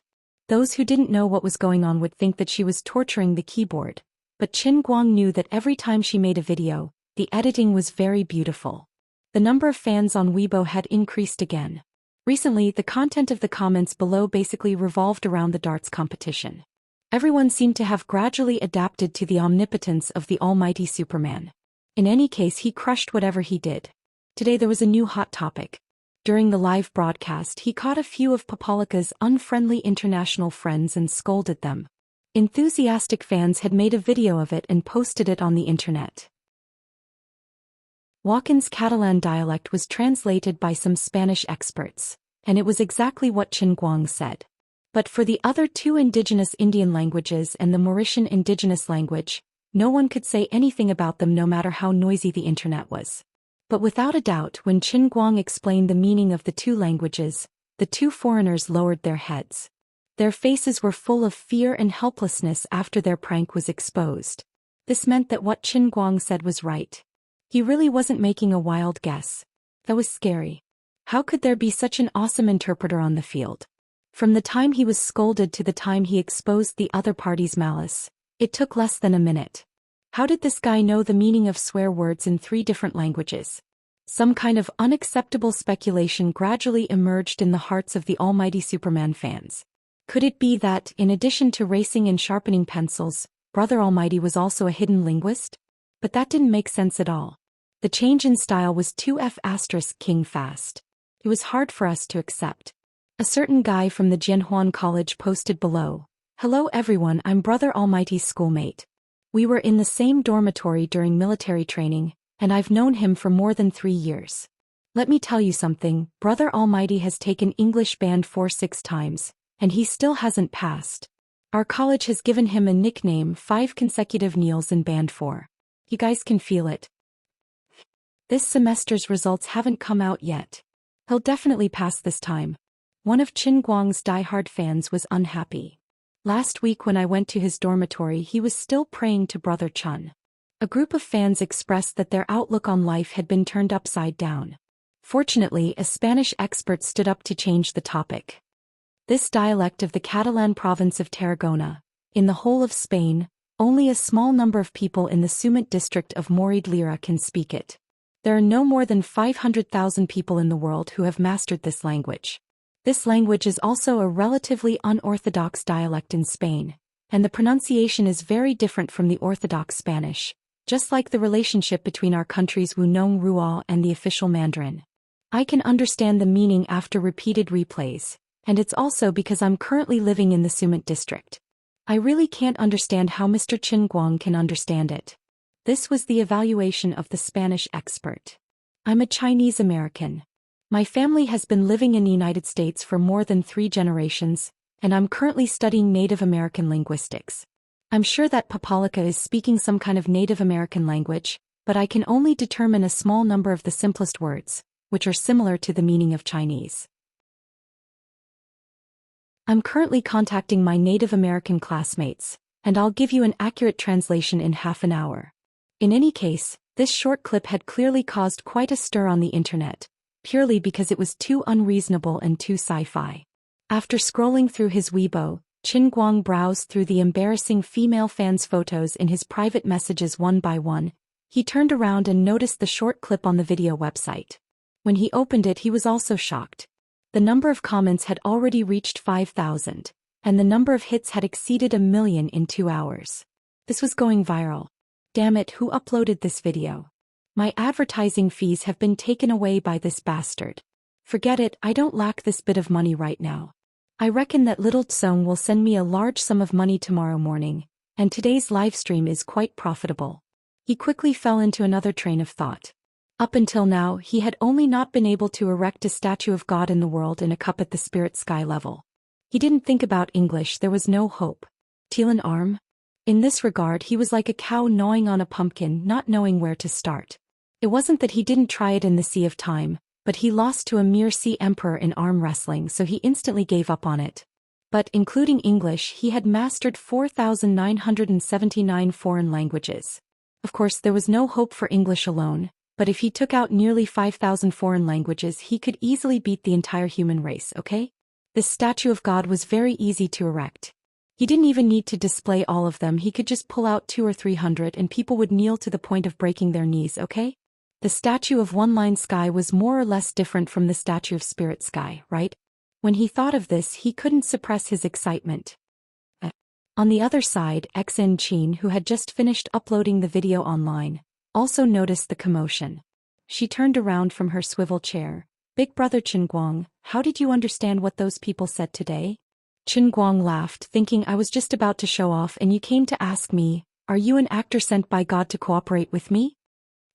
Those who didn't know what was going on would think that she was torturing the keyboard, but Qin Guang knew that every time she made a video, the editing was very beautiful. The number of fans on Weibo had increased again. Recently, the content of the comments below basically revolved around the darts competition. Everyone seemed to have gradually adapted to the omnipotence of the almighty Superman. In any case, he crushed whatever he did. Today there was a new hot topic. During the live broadcast, he caught a few of Papalika's unfriendly international friends and scolded them. Enthusiastic fans had made a video of it and posted it on the internet. Walken's Catalan dialect was translated by some Spanish experts, and it was exactly what Qin Guang said. But for the other two indigenous Indian languages and the Mauritian indigenous language, no one could say anything about them no matter how noisy the internet was. But without a doubt, when Qin Guang explained the meaning of the two languages, the two foreigners lowered their heads. Their faces were full of fear and helplessness after their prank was exposed. This meant that what Qin Guang said was right. He really wasn't making a wild guess. That was scary. How could there be such an awesome interpreter on the field? From the time he was scolded to the time he exposed the other party's malice, it took less than a minute. How did this guy know the meaning of swear words in 3 different languages? Some kind of unacceptable speculation gradually emerged in the hearts of the almighty Superman fans. Could it be that, in addition to racing and sharpening pencils, Brother Almighty was also a hidden linguist? But that didn't make sense at all. The change in style was 2F** king fast. It was hard for us to accept. A certain guy from the Jianhuan College posted below, "Hello everyone, I'm Brother Almighty's schoolmate. We were in the same dormitory during military training, and I've known him for more than 3 years. Let me tell you something, Brother Almighty has taken English band 4-6 times, And he still hasn't passed. Our college has given him a nickname, 5 consecutive Kneels in Band 4. You guys can feel it. This semester's results haven't come out yet. He'll definitely pass this time. One of Qin Guang's diehard fans was unhappy. Last week when I went to his dormitory, he was still praying to Brother Chun. A group of fans expressed that their outlook on life had been turned upside down. Fortunately, a Spanish expert stood up to change the topic. This dialect of the Catalan province of Tarragona, in the whole of Spain, only a small number of people in the Sumit district of Morid-Lira can speak it. There are no more than 500,000 people in the world who have mastered this language. This language is also a relatively unorthodox dialect in Spain, and the pronunciation is very different from the orthodox Spanish, just like the relationship between our country's Wunong Ruo and the official Mandarin. I can understand the meaning after repeated replays, and it's also because I'm currently living in the Sumit district. I really can't understand how Mr. Qin Guang can understand it. This was the evaluation of the Spanish expert. I'm a Chinese American. My family has been living in the United States for more than 3 generations, and I'm currently studying Native American linguistics. I'm sure that Papalika is speaking some kind of Native American language, but I can only determine a small number of the simplest words, which are similar to the meaning of Chinese. I'm currently contacting my Native American classmates, and I'll give you an accurate translation in half an hour. In any case, this short clip had clearly caused quite a stir on the internet, purely because it was too unreasonable and too sci-fi. After scrolling through his Weibo, Qin Guang browsed through the embarrassing female fans' photos in his private messages one by one. He turned around and noticed the short clip on the video website. When he opened it, he was also shocked. The number of comments had already reached 5,000, and the number of hits had exceeded 1 million in 2 hours. This was going viral. Damn it, who uploaded this video? My advertising fees have been taken away by this bastard. Forget it, I don't lack this bit of money right now. I reckon that little Tsong will send me a large sum of money tomorrow morning, and today's livestream is quite profitable. He quickly fell into another train of thought. Up until now, he had only not been able to erect a statue of God in the world in a cup at the spirit sky level. He didn't think about English, there was no hope. Tilan arm? In this regard, he was like a cow gnawing on a pumpkin, not knowing where to start. It wasn't that he didn't try it in the Sea of Time, but he lost to a mere sea emperor in arm wrestling, so he instantly gave up on it. But including English, he had mastered 4,979 foreign languages. Of course, there was no hope for English alone, but if he took out nearly 5,000 foreign languages, he could easily beat the entire human race, okay? This statue of God was very easy to erect. He didn't even need to display all of them, he could just pull out 200 or 300 and people would kneel to the point of breaking their knees, okay? The statue of One-Line Sky was more or less different from the statue of Spirit Sky, right? When he thought of this, he couldn't suppress his excitement. On the other side, Xin Qin, who had just finished uploading the video online, also noticed the commotion. She turned around from her swivel chair. Big brother Qin Guang, how did you understand what those people said today? Qin Guang laughed, thinking I was just about to show off and you came to ask me, are you an actor sent by God to cooperate with me?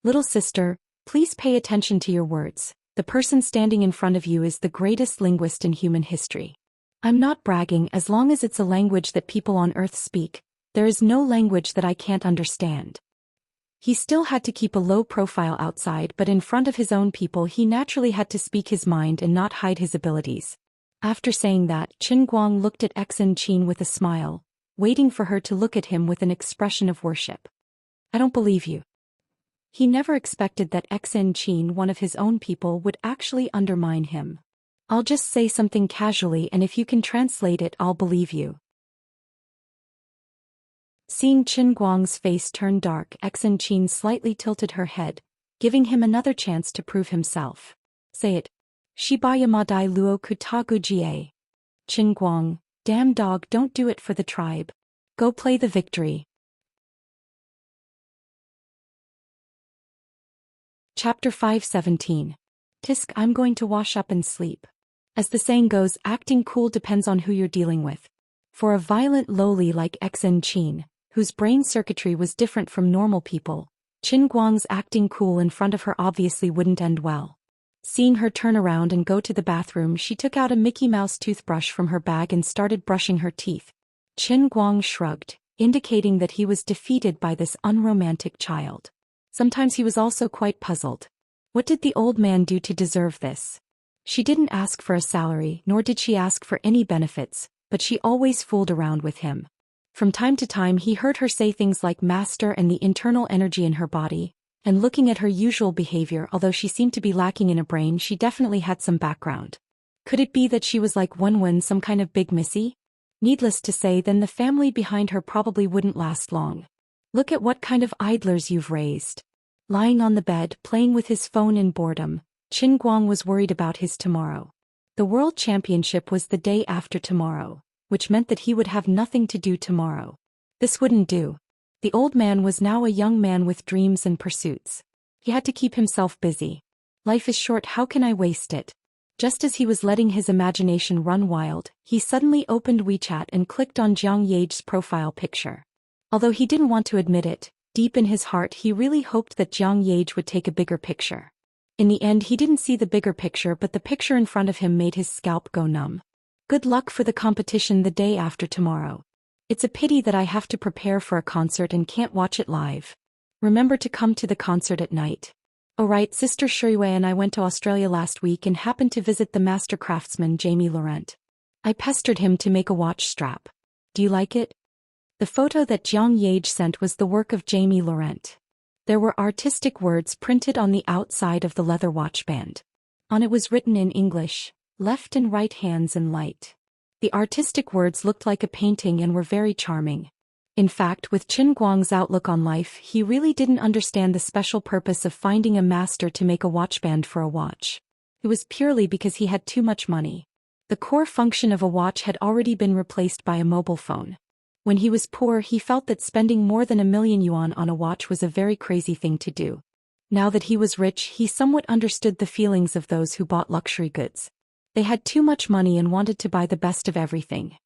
Little sister, please pay attention to your words. The person standing in front of you is the greatest linguist in human history. I'm not bragging, as long as it's a language that people on Earth speak, there is no language that I can't understand. He still had to keep a low profile outside, but in front of his own people he naturally had to speak his mind and not hide his abilities. After saying that, Qin Guang looked at Xin Qin with a smile, waiting for her to look at him with an expression of worship. I don't believe you. He never expected that Xin Qin, one of his own people, would actually undermine him. I'll just say something casually and if you can translate it, I'll believe you. Seeing Qin Guang's face turn dark, Xin Qin slightly tilted her head, giving him another chance to prove himself. Say it. Shibaya Madai Luo Kutagu Jie. Qin Guang, damn dog, don't do it for the tribe. Go play the victory. Chapter 517. Tisk, I'm going to wash up and sleep. As the saying goes, acting cool depends on who you're dealing with. For a violent lowly like Xin Qin, whose brain circuitry was different from normal people, Qin Guang's acting cool in front of her obviously wouldn't end well. Seeing her turn around and go to the bathroom, she took out a Mickey Mouse toothbrush from her bag and started brushing her teeth. Qin Guang shrugged, indicating that he was defeated by this unromantic child. Sometimes he was also quite puzzled. What did the old man do to deserve this? She didn't ask for a salary, nor did she ask for any benefits, but she always fooled around with him. From time to time he heard her say things like master and the internal energy in her body, and looking at her usual behavior, although she seemed to be lacking in a brain, she definitely had some background. Could it be that she was like Wen, some kind of big missy? Needless to say, then the family behind her probably wouldn't last long. Look at what kind of idlers you've raised. Lying on the bed, playing with his phone in boredom, Qin Guang was worried about his tomorrow. The World Championship was the day after tomorrow, which meant that he would have nothing to do tomorrow. This wouldn't do. The old man was now a young man with dreams and pursuits. He had to keep himself busy. Life is short, how can I waste it? Just as he was letting his imagination run wild, he suddenly opened WeChat and clicked on Jiang Yage's profile picture. Although he didn't want to admit it, deep in his heart he really hoped that Jiang Yage would take a bigger picture. In the end he didn't see the bigger picture, but the picture in front of him made his scalp go numb. Good luck for the competition the day after tomorrow. It's a pity that I have to prepare for a concert and can't watch it live. Remember to come to the concert at night. Oh right, Sister Shuiwei and I went to Australia last week and happened to visit the master craftsman Jamie Laurent. I pestered him to make a watch strap. Do you like it? The photo that Jiang Yage sent was the work of Jamie Laurent. There were artistic words printed on the outside of the leather watch band. On it was written in English, left and right hands and light. The artistic words looked like a painting and were very charming. In fact, with Qin Guang's outlook on life, he really didn't understand the special purpose of finding a master to make a watchband for a watch. It was purely because he had too much money. The core function of a watch had already been replaced by a mobile phone. When he was poor, he felt that spending more than 1,000,000 yuan on a watch was a very crazy thing to do. Now that he was rich, he somewhat understood the feelings of those who bought luxury goods. They had too much money and wanted to buy the best of everything.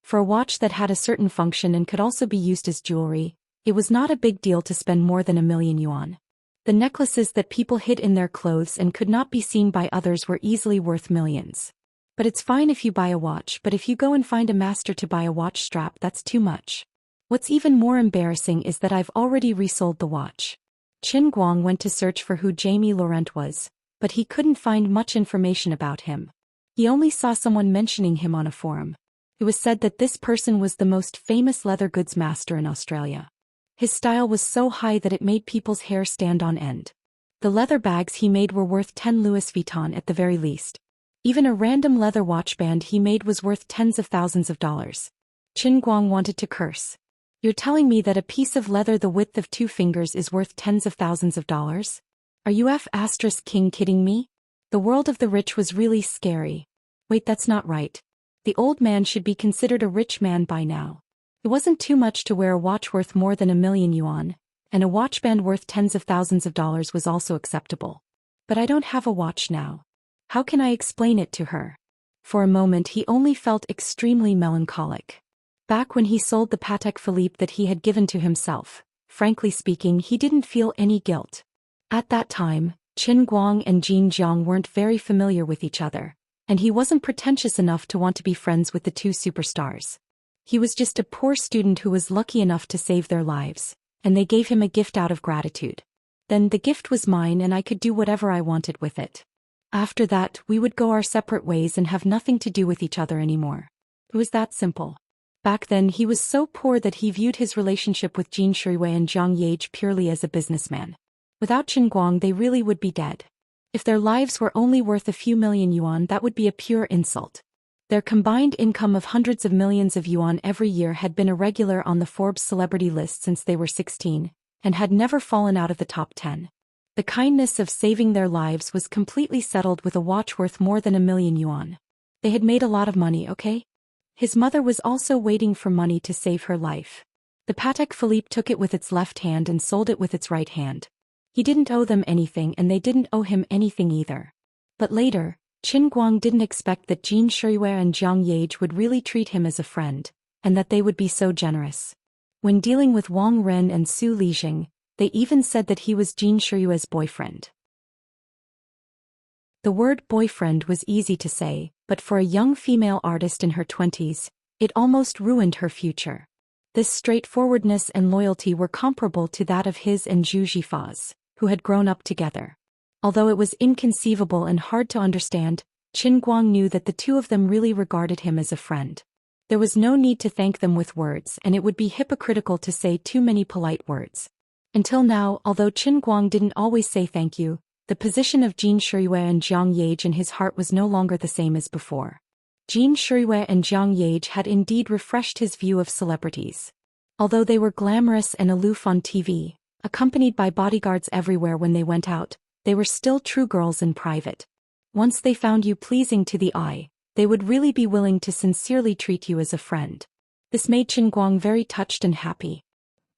For a watch that had a certain function and could also be used as jewelry, it was not a big deal to spend more than 1,000,000 yuan. The necklaces that people hid in their clothes and could not be seen by others were easily worth millions. But it's fine if you buy a watch, but if you go and find a master to buy a watch strap, that's too much. What's even more embarrassing is that I've already resold the watch. Qin Guang went to search for who Jamie Laurent was, but he couldn't find much information about him. He only saw someone mentioning him on a forum. It was said that this person was the most famous leather goods master in Australia. His style was so high that it made people's hair stand on end. The leather bags he made were worth 10 Louis Vuitton at the very least. Even a random leather watch band he made was worth tens of thousands of dollars. Qin Guang wanted to curse. You're telling me that a piece of leather the width of 2 fingers is worth tens of thousands of dollars? Are you King kidding me? The world of the rich was really scary. Wait, that's not right. The old man should be considered a rich man by now. It wasn't too much to wear a watch worth more than 1,000,000 yuan, and a watch band worth tens of thousands of dollars was also acceptable. But I don't have a watch now. How can I explain it to her? For a moment he only felt extremely melancholic. Back when he sold the Patek Philippe that he had given to himself, frankly speaking, he didn't feel any guilt. At that time, Qin Guang and Jin Jiang weren't very familiar with each other, and he wasn't pretentious enough to want to be friends with the two superstars. He was just a poor student who was lucky enough to save their lives, and they gave him a gift out of gratitude. Then the gift was mine and I could do whatever I wanted with it. After that, we would go our separate ways and have nothing to do with each other anymore. It was that simple. Back then he was so poor that he viewed his relationship with Jin Shuiwei and Jiang Yage purely as a businessman. Without Qin Guang they really would be dead. If their lives were only worth a few million yuan, that would be a pure insult. Their combined income of hundreds of millions of yuan every year had been a regular on the Forbes celebrity list since they were 16, and had never fallen out of the top 10. The kindness of saving their lives was completely settled with a watch worth more than 1,000,000 yuan. They had made a lot of money, okay? His mother was also waiting for money to save her life. The Patek Philippe took it with its left hand and sold it with its right hand. He didn't owe them anything and they didn't owe him anything either. But later, Qin Guang didn't expect that Jin Shuiwei and Jiang Yage would really treat him as a friend, and that they would be so generous. When dealing with Wang Ren and Su Lijing, they even said that he was Jin Shuiwei's boyfriend. The word boyfriend was easy to say, but for a young female artist in her 20s, it almost ruined her future. This straightforwardness and loyalty were comparable to that of his and Zhou Xian, who had grown up together. Although it was inconceivable and hard to understand, Qin Guang knew that the two of them really regarded him as a friend. There was no need to thank them with words, and it would be hypocritical to say too many polite words. Until now, although Qin Guang didn't always say thank you, the position of Jin Shiyue and Jiang Yage in his heart was no longer the same as before. Jin Shiyue and Jiang Yage had indeed refreshed his view of celebrities. Although they were glamorous and aloof on TV, accompanied by bodyguards everywhere when they went out, they were still true girls in private. Once they found you pleasing to the eye, they would really be willing to sincerely treat you as a friend. This made Qin Guang very touched and happy.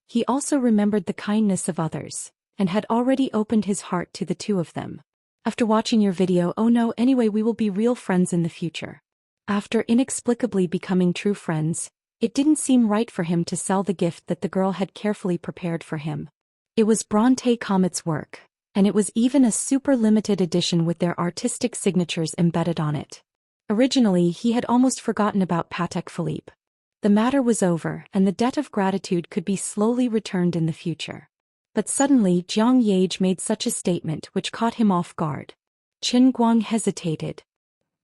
He also remembered the kindness of others, and had already opened his heart to the two of them. After watching your video, oh no, anyway, we will be real friends in the future. After inexplicably becoming true friends, it didn't seem right for him to sell the gift that the girl had carefully prepared for him. It was Bronte Comet's work, and it was even a super limited edition with their artistic signatures embedded on it. Originally, he had almost forgotten about Patek Philippe. The matter was over, and the debt of gratitude could be slowly returned in the future. But suddenly Jiang Yage made such a statement which caught him off guard. Qin Guang hesitated.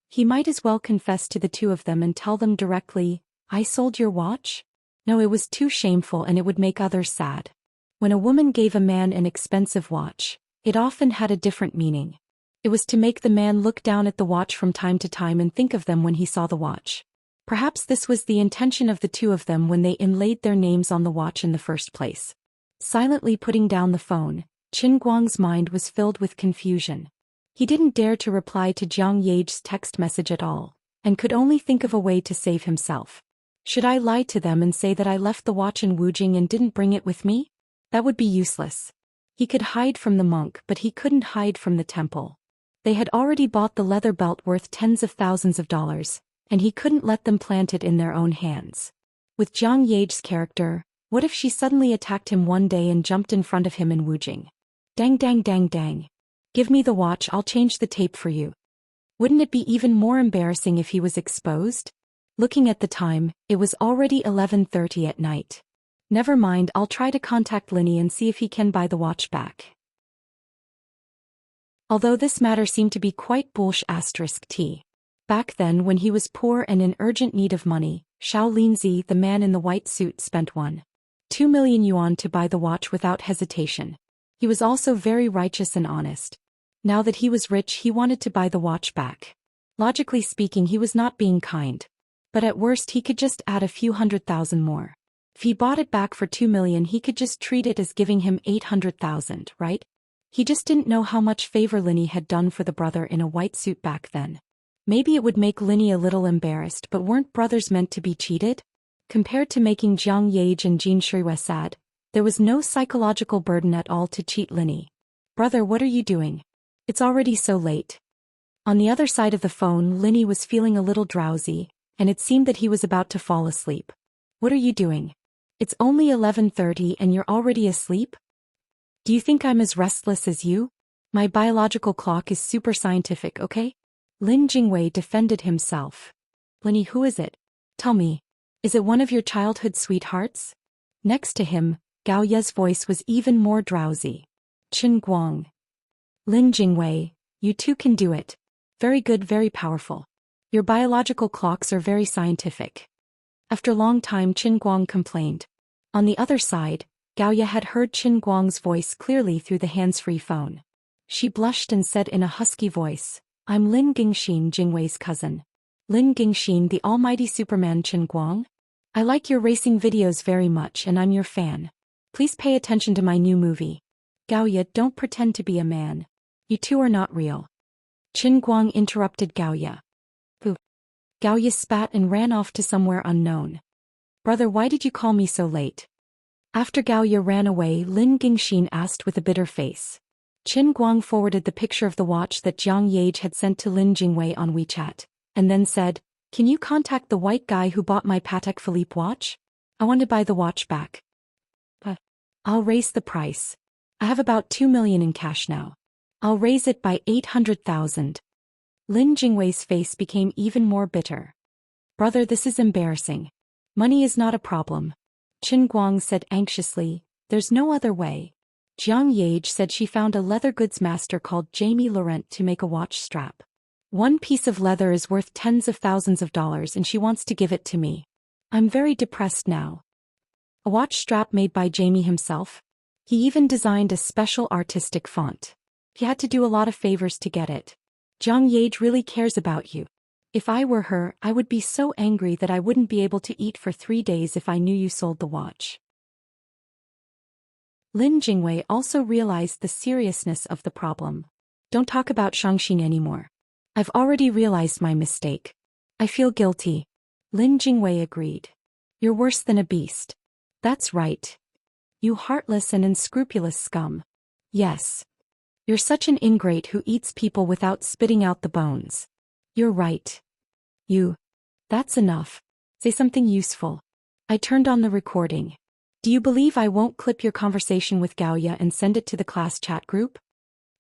He might as well confess to the two of them and tell them directly, "I sold your watch?" No, it was too shameful and it would make others sad. When a woman gave a man an expensive watch, it often had a different meaning. It was to make the man look down at the watch from time to time and think of them when he saw the watch. Perhaps this was the intention of the two of them when they inlaid their names on the watch in the first place. Silently putting down the phone, Qin Guang's mind was filled with confusion. He didn't dare to reply to Jiang Yage's text message at all, and could only think of a way to save himself. Should I lie to them and say that I left the watch in Wujing and didn't bring it with me? That would be useless. He could hide from the monk, but he couldn't hide from the temple. They had already bought the leather belt worth tens of thousands of dollars, and he couldn't let them plant it in their own hands. With Jiang Yage's character, what if she suddenly attacked him one day and jumped in front of him in Wujing? Dang dang dang dang. Give me the watch, I'll change the tape for you. Wouldn't it be even more embarrassing if he was exposed? Looking at the time, it was already 11:30 at night. Never mind, I'll try to contact Linny and see if he can buy the watch back. Although this matter seemed to be quite bullsh*t. Back then when he was poor and in urgent need of money, Xiao Linzi, the man in the white suit, spent 1.2 million yuan to buy the watch without hesitation. He was also very righteous and honest. Now that he was rich, he wanted to buy the watch back. Logically speaking, he was not being kind. But at worst he could just add a few 100,000 more. If he bought it back for 2 million, he could just treat it as giving him 800,000, right? He just didn't know how much favor Linny had done for the brother in a white suit back then. Maybe it would make Linny a little embarrassed, but weren't brothers meant to be cheated? Compared to making Jiang Yage and Jin Shiyue sad, there was no psychological burden at all to cheat Linny. "Brother, what are you doing? It's already so late." On the other side of the phone, Linny was feeling a little drowsy, and it seemed that he was about to fall asleep. "What are you doing? It's only 11:30 and you're already asleep? Do you think I'm as restless as you? My biological clock is super scientific, okay?" Lin Jingwei defended himself. "Linny, who is it? Tell me. Is it one of your childhood sweethearts?" Next to him, Gao Ye's voice was even more drowsy. "Qin Guang. Lin Jingwei, you two can do it. Very good, very powerful. Your biological clocks are very scientific." After a long time, Qin Guang complained. On the other side, Gao Ye had heard Qin Guang's voice clearly through the hands-free phone. She blushed and said in a husky voice, "I'm Lin Gingxin, Jingwei's cousin. Lin Gingxin, the almighty Superman Qin Guang? I like your racing videos very much and I'm your fan. Please pay attention to my new movie. Gao Ye, don't pretend to be a man. You two are not real." Qin Guang interrupted Gao Ye. "Pooh." Gao Ye spat and ran off to somewhere unknown. "Brother, why did you call me so late?" After Gao Ye ran away, Lin Gingxin asked with a bitter face. Qin Guang forwarded the picture of the watch that Jiang Yage had sent to Lin Jingwei on WeChat, and then said, "Can you contact the white guy who bought my Patek Philippe watch? I want to buy the watch back. But I'll raise the price. I have about 2 million in cash now. I'll raise it by 800,000. Lin Jingwei's face became even more bitter. Brother, this is embarrassing. Money is not a problem. Qin Guang said anxiously, there's no other way. Jiang Yage said she found a leather goods master called Jamie Laurent to make a watch strap. One piece of leather is worth tens of thousands of dollars and she wants to give it to me. I'm very depressed now. A watch strap made by Jamie himself? He even designed a special artistic font. He had to do a lot of favors to get it. Jiang Yage really cares about you. If I were her, I would be so angry that I wouldn't be able to eat for 3 days if I knew you sold the watch. Lin Jingwei also realized the seriousness of the problem. Don't talk about Xianxia anymore. I've already realized my mistake. I feel guilty. Lin Jingwei agreed. You're worse than a beast. That's right. You heartless and unscrupulous scum. Yes. You're such an ingrate who eats people without spitting out the bones. You're right. That's enough. Say something useful. I turned on the recording. Do you believe I won't clip your conversation with Gaoya and send it to the class chat group?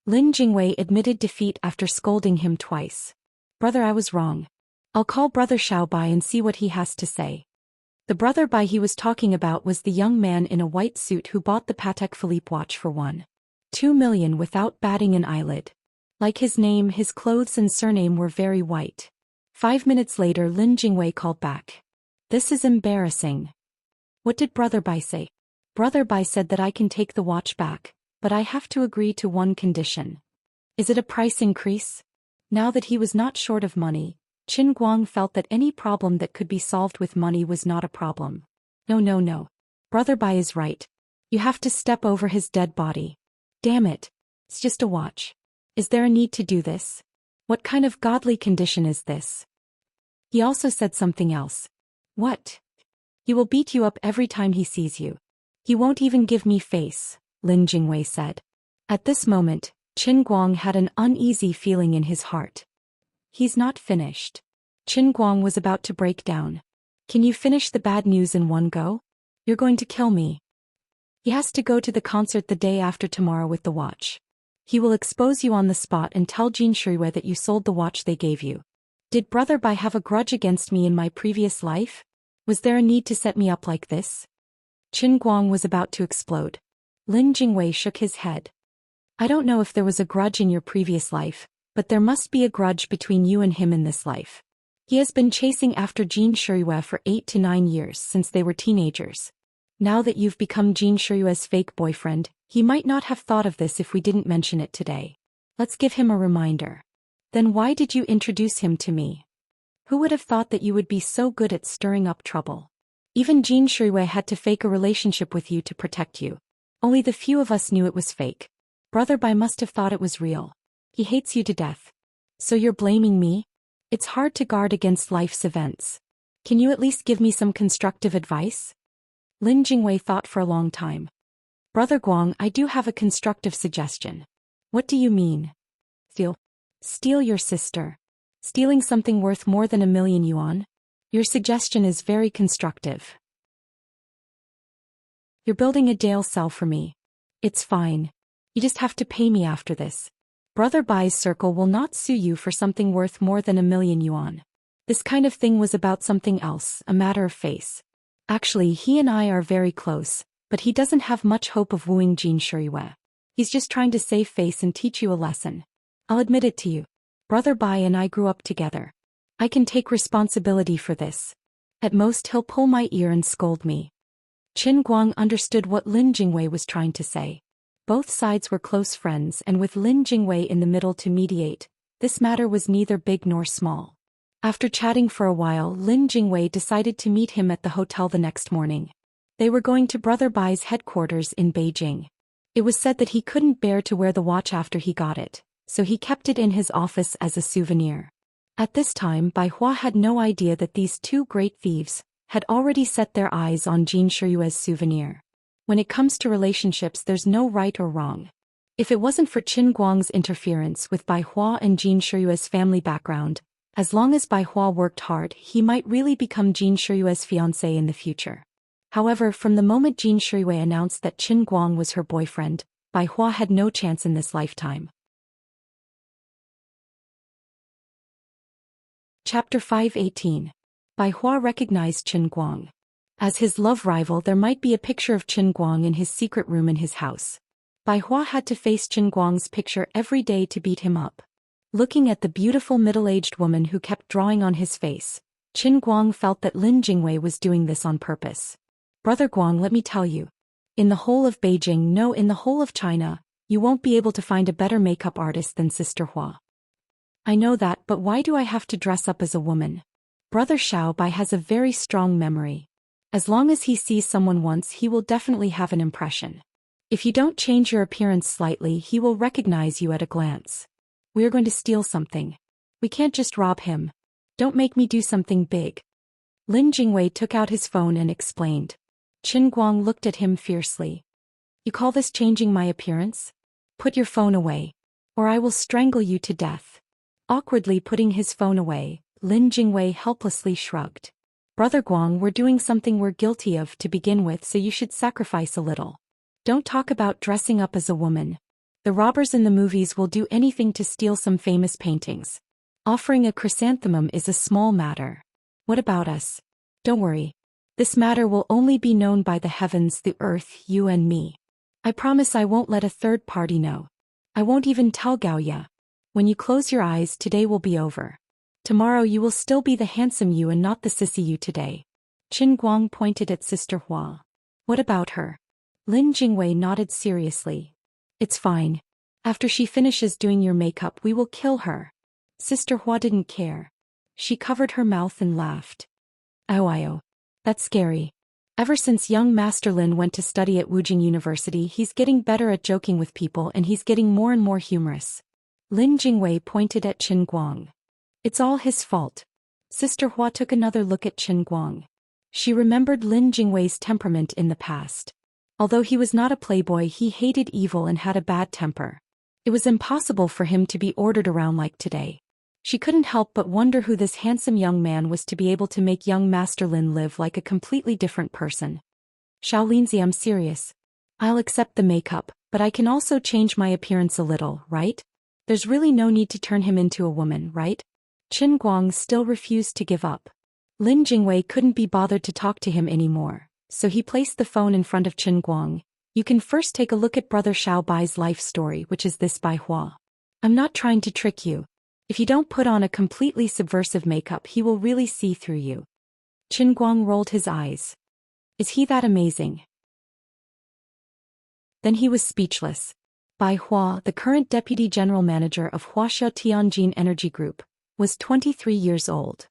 Lin Jingwei admitted defeat after scolding him twice. Brother, I was wrong. I'll call Brother Xiaobai and see what he has to say. The Brother Bai he was talking about was the young man in a white suit who bought the Patek Philippe watch for 1.2 million without batting an eyelid. Like his name, his clothes and surname were very white. 5 minutes later, Lin Jingwei called back. This is embarrassing. What did Brother Bai say? Brother Bai said that I can take the watch back, but I have to agree to one condition. Is it a price increase? Now that he was not short of money, Qin Guang felt that any problem that could be solved with money was not a problem. No. Brother Bai is right. You have to step over his dead body. Damn it. It's just a watch. Is there a need to do this? What kind of godly condition is this? He also said something else. What? He will beat you up every time he sees you. He won't even give me face, Lin Jingwei said. At this moment, Qin Guang had an uneasy feeling in his heart. He's not finished. Qin Guang was about to break down. Can you finish the bad news in one go? You're going to kill me. He has to go to the concert the day after tomorrow with the watch. He will expose you on the spot and tell Jin Shuiwei that you sold the watch they gave you. Did Brother Bai have a grudge against me in my previous life? Was there a need to set me up like this? Qin Guang was about to explode. Lin Jingwei shook his head. I don't know if there was a grudge in your previous life, but there must be a grudge between you and him in this life. He has been chasing after Jin Shuiwei for 8 to 9 years since they were teenagers. Now that you've become Jin Shuiwei's fake boyfriend, he might not have thought of this if we didn't mention it today. Let's give him a reminder. Then why did you introduce him to me? Who would have thought that you would be so good at stirring up trouble? Even Jin Shuiwei had to fake a relationship with you to protect you. Only the few of us knew it was fake. Brother Bai must have thought it was real. He hates you to death. So you're blaming me? It's hard to guard against life's events. Can you at least give me some constructive advice? Lin Jingwei thought for a long time. Brother Guang, I do have a constructive suggestion. What do you mean? Steal your sister. Stealing something worth more than 1 million yuan? Your suggestion is very constructive. You're building a jail cell for me. It's fine. You just have to pay me after this. Brother Bai's circle will not sue you for something worth more than 1 million yuan. This kind of thing was about something else, a matter of face. Actually, he and I are very close, but he doesn't have much hope of wooing Jin Shuiwei. He's just trying to save face and teach you a lesson. I'll admit it to you. Brother Bai and I grew up together. I can take responsibility for this. At most he'll pull my ear and scold me. Qin Guang understood what Lin Jingwei was trying to say. Both sides were close friends, and with Lin Jingwei in the middle to mediate, this matter was neither big nor small. After chatting for a while, Lin Jingwei decided to meet him at the hotel the next morning. They were going to Brother Bai's headquarters in Beijing. It was said that he couldn't bear to wear the watch after he got it, so he kept it in his office as a souvenir. At this time, Bai Hua had no idea that these two great thieves had already set their eyes on Jin Shuiwei's souvenir. When it comes to relationships, there's no right or wrong. If it wasn't for Qin Guang's interference with Bai Hua and Jin Shuiwei's family background, as long as Bai Hua worked hard, he might really become Jin Shuiwei's fiancé in the future. However, from the moment Jin Shuiwei announced that Qin Guang was her boyfriend, Bai Hua had no chance in this lifetime. Chapter 518. Bai Hua recognized Qin Guang. As his love rival, there might be a picture of Qin Guang in his secret room in his house. Bai Hua had to face Qin Guang's picture every day to beat him up. Looking at the beautiful middle-aged woman who kept drawing on his face, Qin Guang felt that Lin Jingwei was doing this on purpose. Brother Guang, let me tell you. In the whole of Beijing, no, in the whole of China, you won't be able to find a better makeup artist than Sister Hua. I know that, but why do I have to dress up as a woman? Brother Xiao Bai has a very strong memory. As long as he sees someone once, he will definitely have an impression. If you don't change your appearance slightly, he will recognize you at a glance. We are going to steal something. We can't just rob him. Don't make me do something big. Lin Jingwei took out his phone and explained. Qin Guang looked at him fiercely. You call this changing my appearance? Put your phone away, or I will strangle you to death. Awkwardly putting his phone away, Lin Jingwei helplessly shrugged. Brother Guang, we're doing something we're guilty of to begin with, so you should sacrifice a little. Don't talk about dressing up as a woman. The robbers in the movies will do anything to steal some famous paintings. Offering a chrysanthemum is a small matter. What about us? Don't worry. This matter will only be known by the heavens, the earth, you and me. I promise I won't let a third party know. I won't even tell Gaoya. When you close your eyes, today will be over. Tomorrow you will still be the handsome you and not the sissy you today. Qin Guang pointed at Sister Hua. What about her? Lin Jingwei nodded seriously. It's fine. After she finishes doing your makeup, we will kill her. Sister Hua didn't care. She covered her mouth and laughed. Oh, that's scary. Ever since young Master Lin went to study at Wujing University, he's getting better at joking with people and he's getting more and more humorous. Lin Jingwei pointed at Qin Guang. It's all his fault. Sister Hua took another look at Qin Guang. She remembered Lin Jingwei's temperament in the past. Although he was not a playboy, he hated evil and had a bad temper. It was impossible for him to be ordered around like today. She couldn't help but wonder who this handsome young man was to be able to make young Master Lin live like a completely different person. Shaolinzi, I'm serious. I'll accept the makeup, but I can also change my appearance a little, right? There's really no need to turn him into a woman, right? Qin Guang still refused to give up. Lin Jingwei couldn't be bothered to talk to him anymore, so he placed the phone in front of Qin Guang. You can first take a look at Brother Xiao Bai's life story, which is this by Hua. I'm not trying to trick you. If you don't put on a completely subversive makeup, he will really see through you. Qin Guang rolled his eyes. Is he that amazing? Then he was speechless. Bai Hua, the current deputy general manager of Wuxia Tianjin Energy Group, was 23 years old.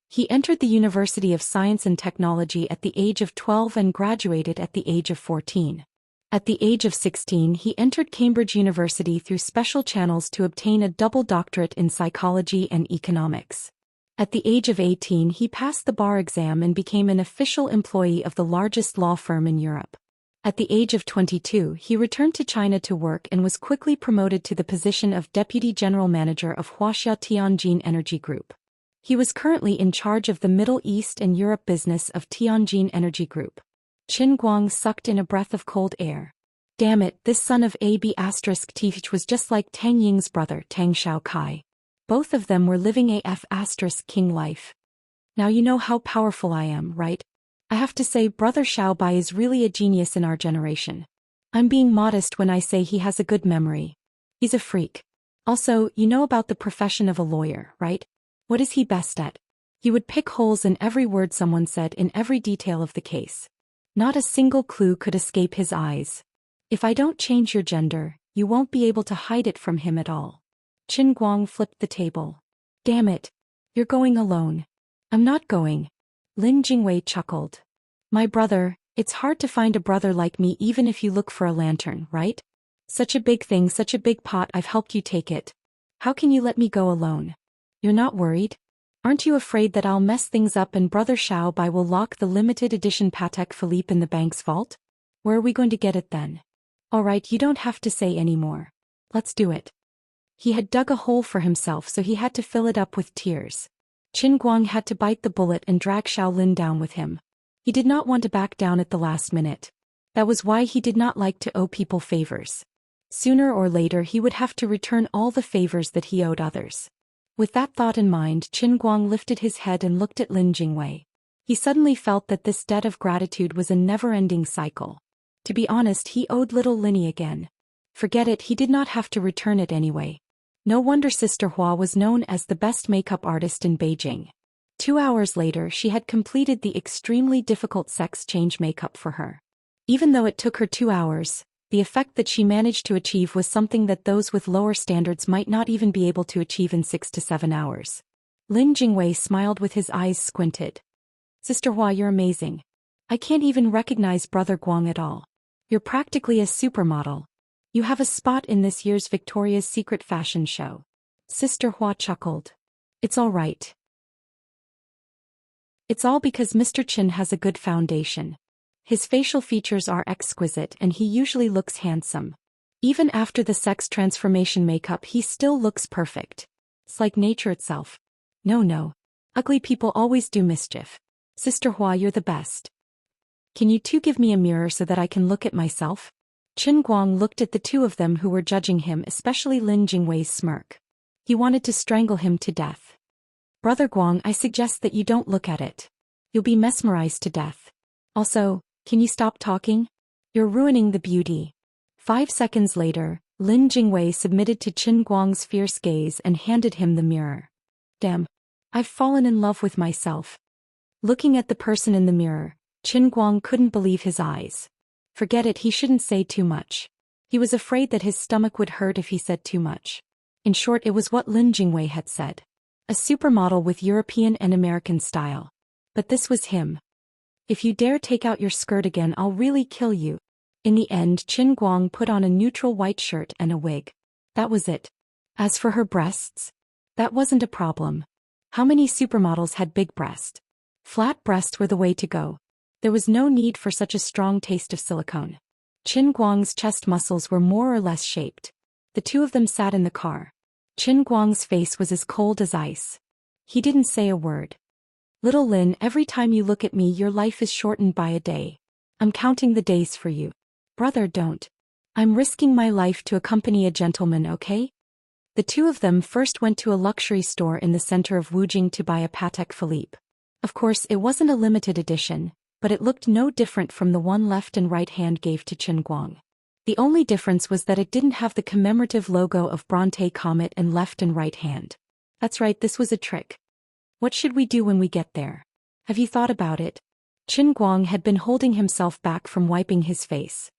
He entered the University of Science and Technology at the age of 12 and graduated at the age of 14. At the age of 16, he entered Cambridge University through special channels to obtain a double doctorate in psychology and economics. At the age of 18, he passed the bar exam and became an official employee of the largest law firm in Europe. At the age of 22, he returned to China to work and was quickly promoted to the position of Deputy General Manager of Wuxia Tianjin Energy Group. He was currently in charge of the Middle East and Europe business of Tianjin Energy Group. Qin Guang sucked in a breath of cold air. Damn it, this son of AB** Teach was just like Tang Ying's brother, Tang Shaokai. Both of them were living AF** king life. Now you know how powerful I am, right? I have to say, Brother Xiao Bai is really a genius in our generation. I'm being modest when I say he has a good memory. He's a freak. Also, you know about the profession of a lawyer, right? What is he best at? He would pick holes in every word someone said in every detail of the case. Not a single clue could escape his eyes. If I don't change your gender, you won't be able to hide it from him at all. Qin Guang flipped the table. Damn it. You're going alone. I'm not going. Lin Jingwei chuckled. My brother, it's hard to find a brother like me even if you look for a lantern, right? Such a big thing, such a big pot, I've helped you take it. How can you let me go alone? You're not worried? Aren't you afraid that I'll mess things up and Brother Xiao Bai will lock the limited edition Patek Philippe in the bank's vault? Where are we going to get it then? Alright, you don't have to say any more. Let's do it. He had dug a hole for himself, so he had to fill it up with tears. Qin Guang had to bite the bullet and drag Shaolin down with him. He did not want to back down at the last minute. That was why he did not like to owe people favors. Sooner or later he would have to return all the favors that he owed others. With that thought in mind, Qin Guang lifted his head and looked at Lin Jingwei. He suddenly felt that this debt of gratitude was a never-ending cycle. To be honest, he owed little Linny again. Forget it, he did not have to return it anyway. No wonder Sister Hua was known as the best makeup artist in Beijing. 2 hours later, she had completed the extremely difficult sex change makeup for her. Even though it took her 2 hours, the effect that she managed to achieve was something that those with lower standards might not even be able to achieve in 6 to 7 hours. Lin Jingwei smiled with his eyes squinted. Sister Hua, you're amazing. I can't even recognize Brother Guang at all. You're practically a supermodel. You have a spot in this year's Victoria's Secret fashion show. Sister Hua chuckled. It's all right. It's all because Mr. Qin has a good foundation. His facial features are exquisite and he usually looks handsome. Even after the sex transformation makeup, he still looks perfect. It's like nature itself. No. Ugly people always do mischief. Sister Hua, you're the best. Can you two give me a mirror so that I can look at myself? Qin Guang looked at the two of them who were judging him, especially Lin Jingwei's smirk. He wanted to strangle him to death. Brother Guang, I suggest that you don't look at it. You'll be mesmerized to death. Also, can you stop talking? You're ruining the beauty. 5 seconds later, Lin Jingwei submitted to Qin Guang's fierce gaze and handed him the mirror. Damn. I've fallen in love with myself. Looking at the person in the mirror, Qin Guang couldn't believe his eyes. Forget it, he shouldn't say too much. He was afraid that his stomach would hurt if he said too much. In short, it was what Lin Jingwei had said. A supermodel with European and American style. But this was him. If you dare take out your skirt again, I'll really kill you. In the end, Qin Guang put on a neutral white shirt and a wig. That was it. As for her breasts, that wasn't a problem. How many supermodels had big breasts? Flat breasts were the way to go. There was no need for such a strong taste of silicone. Qin Guang's chest muscles were more or less shaped. The two of them sat in the car. Qin Guang's face was as cold as ice. He didn't say a word. Little Lin, every time you look at me, your life is shortened by a day. I'm counting the days for you. Brother, don't. I'm risking my life to accompany a gentleman, okay? The two of them first went to a luxury store in the center of Wujing to buy a Patek Philippe. Of course, it wasn't a limited edition, but it looked no different from the one left and right hand gave to Qin Guang. The only difference was that it didn't have the commemorative logo of Bronte Comet and left and right hand. That's right, this was a trick. What should we do when we get there? Have you thought about it? Qin Guang had been holding himself back from wiping his face.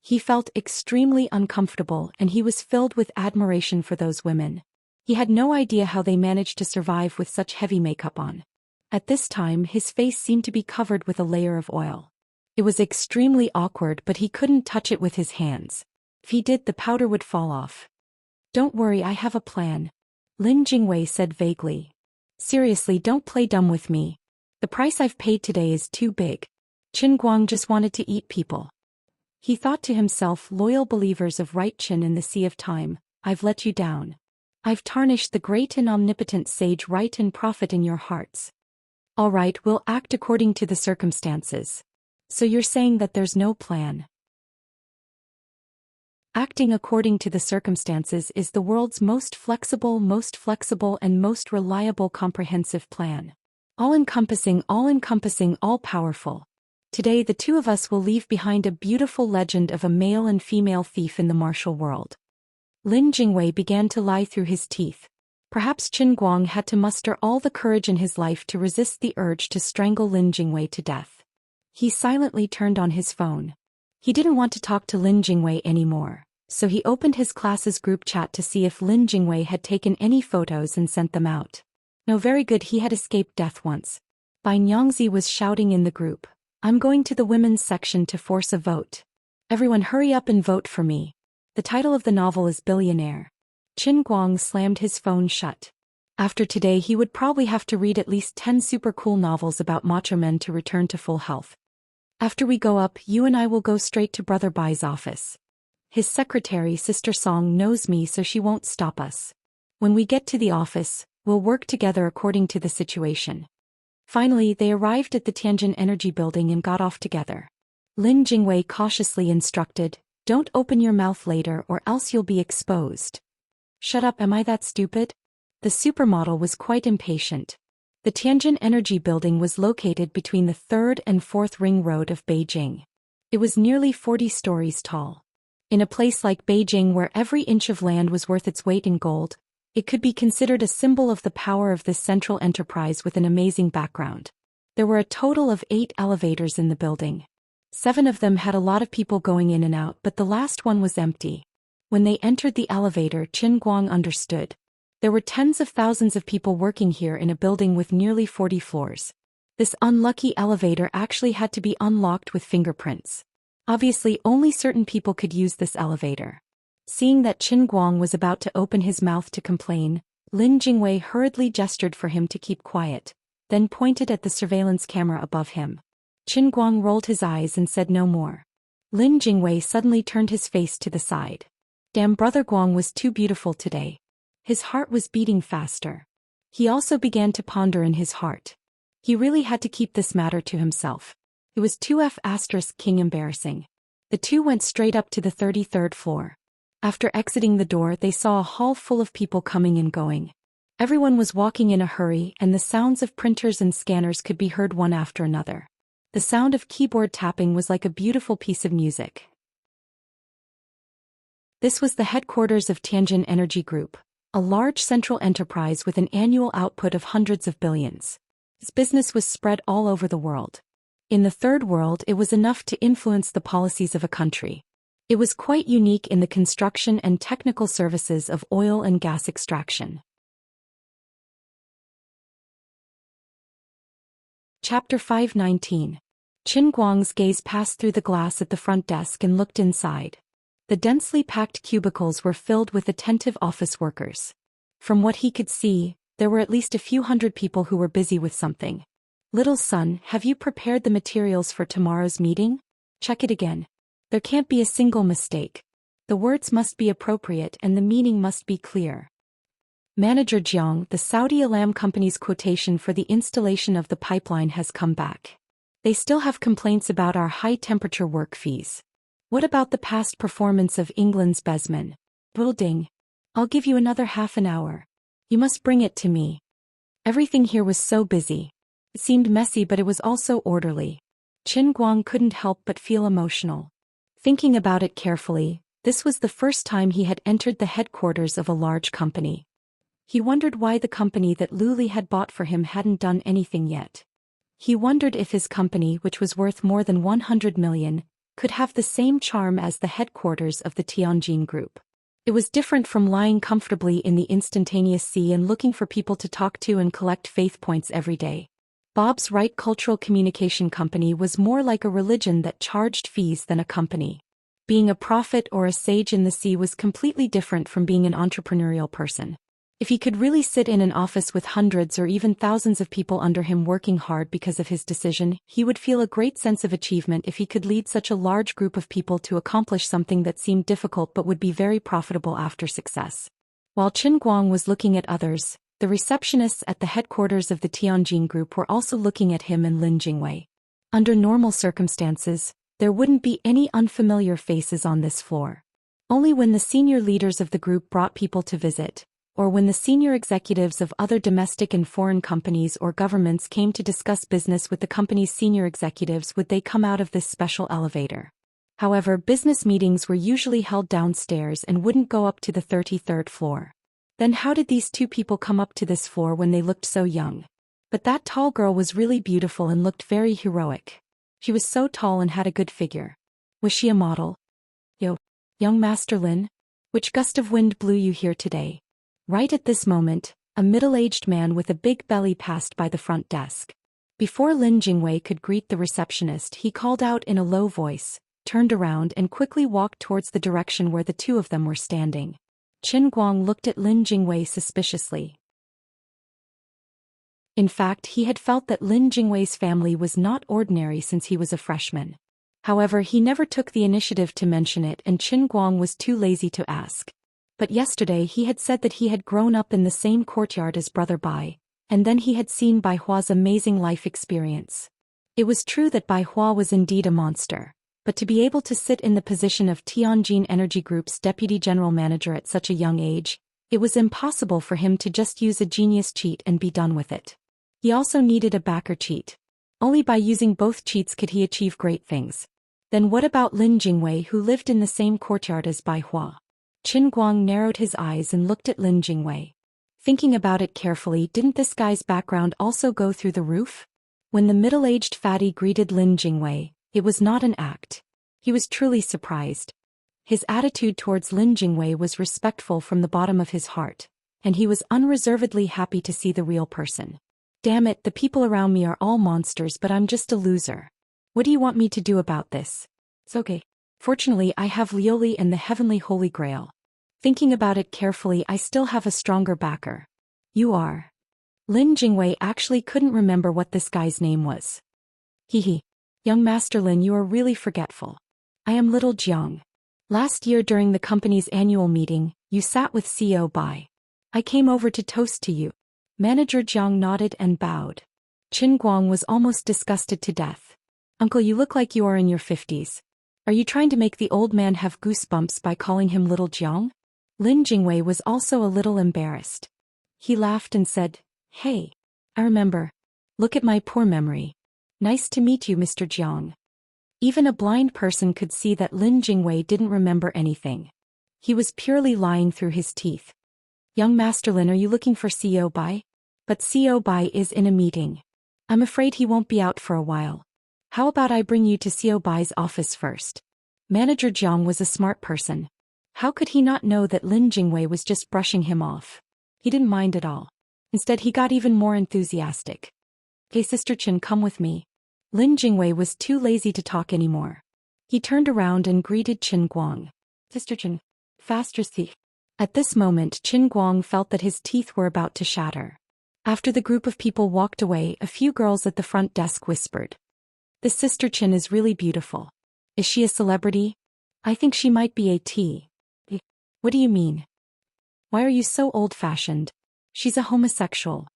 He felt extremely uncomfortable and he was filled with admiration for those women. He had no idea how they managed to survive with such heavy makeup on. At this time, his face seemed to be covered with a layer of oil. It was extremely awkward, but he couldn't touch it with his hands. If he did, the powder would fall off. Don't worry, I have a plan. Lin Jingwei said vaguely. Seriously, don't play dumb with me. The price I've paid today is too big. Qin Guang just wanted to eat people. He thought to himself, loyal believers of right Qin in the sea of time, I've let you down. I've tarnished the great and omnipotent sage right and prophet in your hearts. All right, we'll act according to the circumstances. So you're saying that there's no plan? Acting according to the circumstances is the world's most flexible and most reliable comprehensive plan. All-encompassing, all-powerful. Today the two of us will leave behind a beautiful legend of a male and female thief in the martial world. Lin Jingwei began to lie through his teeth. Perhaps Qin Guang had to muster all the courage in his life to resist the urge to strangle Lin Jingwei to death. He silently turned on his phone. He didn't want to talk to Lin Jingwei anymore, so he opened his class's group chat to see if Lin Jingwei had taken any photos and sent them out. No, very good, he had escaped death once. Bai Nyangzi was shouting in the group, I'm going to the women's section to force a vote. Everyone hurry up and vote for me. The title of the novel is Billionaire. Qin Guang slammed his phone shut. After today he would probably have to read at least 10 super cool novels about macho men to return to full health. After we go up, you and I will go straight to Brother Bai's office. His secretary, Sister Song, knows me, so she won't stop us. When we get to the office, we'll work together according to the situation. Finally, they arrived at the Tianjin Energy Building and got off together. Lin Jingwei cautiously instructed, don't open your mouth later or else you'll be exposed. Shut up, am I that stupid? The supermodel was quite impatient. The Tianjin Energy Building was located between the 3rd and 4th Ring Road of Beijing. It was nearly 40 stories tall. In a place like Beijing where every inch of land was worth its weight in gold, it could be considered a symbol of the power of this central enterprise with an amazing background. There were a total of 8 elevators in the building. 7 of them had a lot of people going in and out, but the last one was empty. When they entered the elevator, Qin Guang understood. There were tens of thousands of people working here in a building with nearly 40 floors. This unlucky elevator actually had to be unlocked with fingerprints. Obviously, only certain people could use this elevator. Seeing that Qin Guang was about to open his mouth to complain, Lin Jingwei hurriedly gestured for him to keep quiet, then pointed at the surveillance camera above him. Qin Guang rolled his eyes and said no more. Lin Jingwei suddenly turned his face to the side. Damn, brother Guang was too beautiful today. His heart was beating faster. He also began to ponder in his heart. He really had to keep this matter to himself. It was 2F*King embarrassing. The two went straight up to the 33rd floor. After exiting the door, they saw a hall full of people coming and going. Everyone was walking in a hurry, and the sounds of printers and scanners could be heard one after another. The sound of keyboard tapping was like a beautiful piece of music. This was the headquarters of Tianjin Energy Group, a large central enterprise with an annual output of hundreds of billions. Its business was spread all over the world. In the Third World, it was enough to influence the policies of a country. It was quite unique in the construction and technical services of oil and gas extraction. Chapter 519. Qin Guang's gaze passed through the glass at the front desk and looked inside. The densely packed cubicles were filled with attentive office workers. From what he could see, there were at least a few hundred people who were busy with something. Little son, have you prepared the materials for tomorrow's meeting? Check it again. There can't be a single mistake. The words must be appropriate and the meaning must be clear. Manager Jiang, the Saudi Alam Company's quotation for the installation of the pipeline has come back. They still have complaints about our high-temperature work fees. What about the past performance of England's Besman? Building. I'll give you another half an hour. You must bring it to me. Everything here was so busy. It seemed messy, but it was also orderly. Qin Guang couldn't help but feel emotional. Thinking about it carefully, this was the first time he had entered the headquarters of a large company. He wondered why the company that Luli had bought for him hadn't done anything yet. He wondered if his company, which was worth more than 100 million, could have the same charm as the headquarters of the Tianjin Group. It was different from lying comfortably in the instantaneous sea and looking for people to talk to and collect faith points every day. Bob's Right Cultural Communication Company was more like a religion that charged fees than a company. Being a prophet or a sage in the sea was completely different from being an entrepreneurial person. If he could really sit in an office with hundreds or even thousands of people under him working hard because of his decision, he would feel a great sense of achievement if he could lead such a large group of people to accomplish something that seemed difficult but would be very profitable after success. While Qin Guang was looking at others, the receptionists at the headquarters of the Tianjin Group were also looking at him and Lin Jingwei. Under normal circumstances, there wouldn't be any unfamiliar faces on this floor. Only when the senior leaders of the group brought people to visit, or when the senior executives of other domestic and foreign companies or governments came to discuss business with the company's senior executives, would they come out of this special elevator. However, business meetings were usually held downstairs and wouldn't go up to the 33rd floor. Then how did these two people come up to this floor when they looked so young? But that tall girl was really beautiful and looked very heroic. She was so tall and had a good figure. Was she a model? Yo, young Master Lin? Which gust of wind blew you here today? Right at this moment, a middle-aged man with a big belly passed by the front desk. Before Lin Jingwei could greet the receptionist, he called out in a low voice, turned around and quickly walked towards the direction where the two of them were standing. Qin Guang looked at Lin Jingwei suspiciously. In fact, he had felt that Lin Jingwei's family was not ordinary since he was a freshman. However, he never took the initiative to mention it, and Qin Guang was too lazy to ask. But yesterday he had said that he had grown up in the same courtyard as Brother Bai, and then he had seen Bai Hua's amazing life experience. It was true that Bai Hua was indeed a monster, but to be able to sit in the position of Tianjin Energy Group's deputy general manager at such a young age, It was impossible for him to just use a genius cheat and be done with it. He also needed a backer cheat. Only by using both cheats could he achieve great things. Then what about Lin Jingwei, who lived in the same courtyard as Bai Hua? Qin Guang narrowed his eyes and looked at Lin Jingwei. Thinking about it carefully, didn't this guy's background also go through the roof? When the middle-aged fatty greeted Lin Jingwei, it was not an act. He was truly surprised. His attitude towards Lin Jingwei was respectful from the bottom of his heart, and he was unreservedly happy to see the real person. Damn it, the people around me are all monsters, but I'm just a loser. What do you want me to do about this? It's okay. Fortunately, I have Lioli and the Heavenly Holy Grail. Thinking about it carefully, I still have a stronger backer. You are. Lin Jingwei actually couldn't remember what this guy's name was. Hehe. Young Master Lin, you are really forgetful. I am little Jiang. Last year during the company's annual meeting, you sat with CEO Bai. I came over to toast to you. Manager Jiang nodded and bowed. Qin Guang was almost disgusted to death. Uncle, you look like you are in your 50s. Are you trying to make the old man have goosebumps by calling him little Jiang? Lin Jingwei was also a little embarrassed. He laughed and said, Hey, I remember. Look at my poor memory. Nice to meet you, Mr. Jiang. Even a blind person could see that Lin Jingwei didn't remember anything. He was purely lying through his teeth. Young Master Lin, are you looking for CEO Bai? But CEO Bai is in a meeting. I'm afraid he won't be out for a while. How about I bring you to CEO Bai's office first? Manager Jiang was a smart person. How could he not know that Lin Jingwei was just brushing him off? He didn't mind at all. Instead, he got even more enthusiastic. Okay, Sister Qin, come with me. Lin Jingwei was too lazy to talk anymore. He turned around and greeted Qin Guang. Sister Qin, faster thief. At this moment, Qin Guang felt that his teeth were about to shatter. After the group of people walked away, a few girls at the front desk whispered. This Sister Qin is really beautiful. Is she a celebrity? I think she might be a T. What do you mean? Why are you so old-fashioned? She's a homosexual.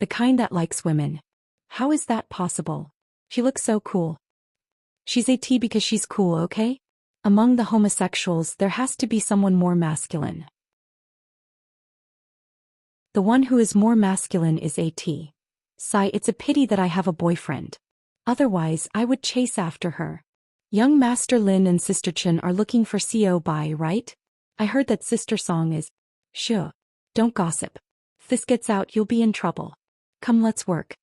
The kind that likes women. How is that possible? She looks so cool. She's a T because she's cool, okay? Among the homosexuals, there has to be someone more masculine. The one who is more masculine is a T. Sigh, it's a pity that I have a boyfriend. Otherwise, I would chase after her. Young Master Lin and Sister Qin are looking for CEO Bai, right? I heard that Sister Song is. Sure. Don't gossip. If this gets out, you'll be in trouble. Come, let's work.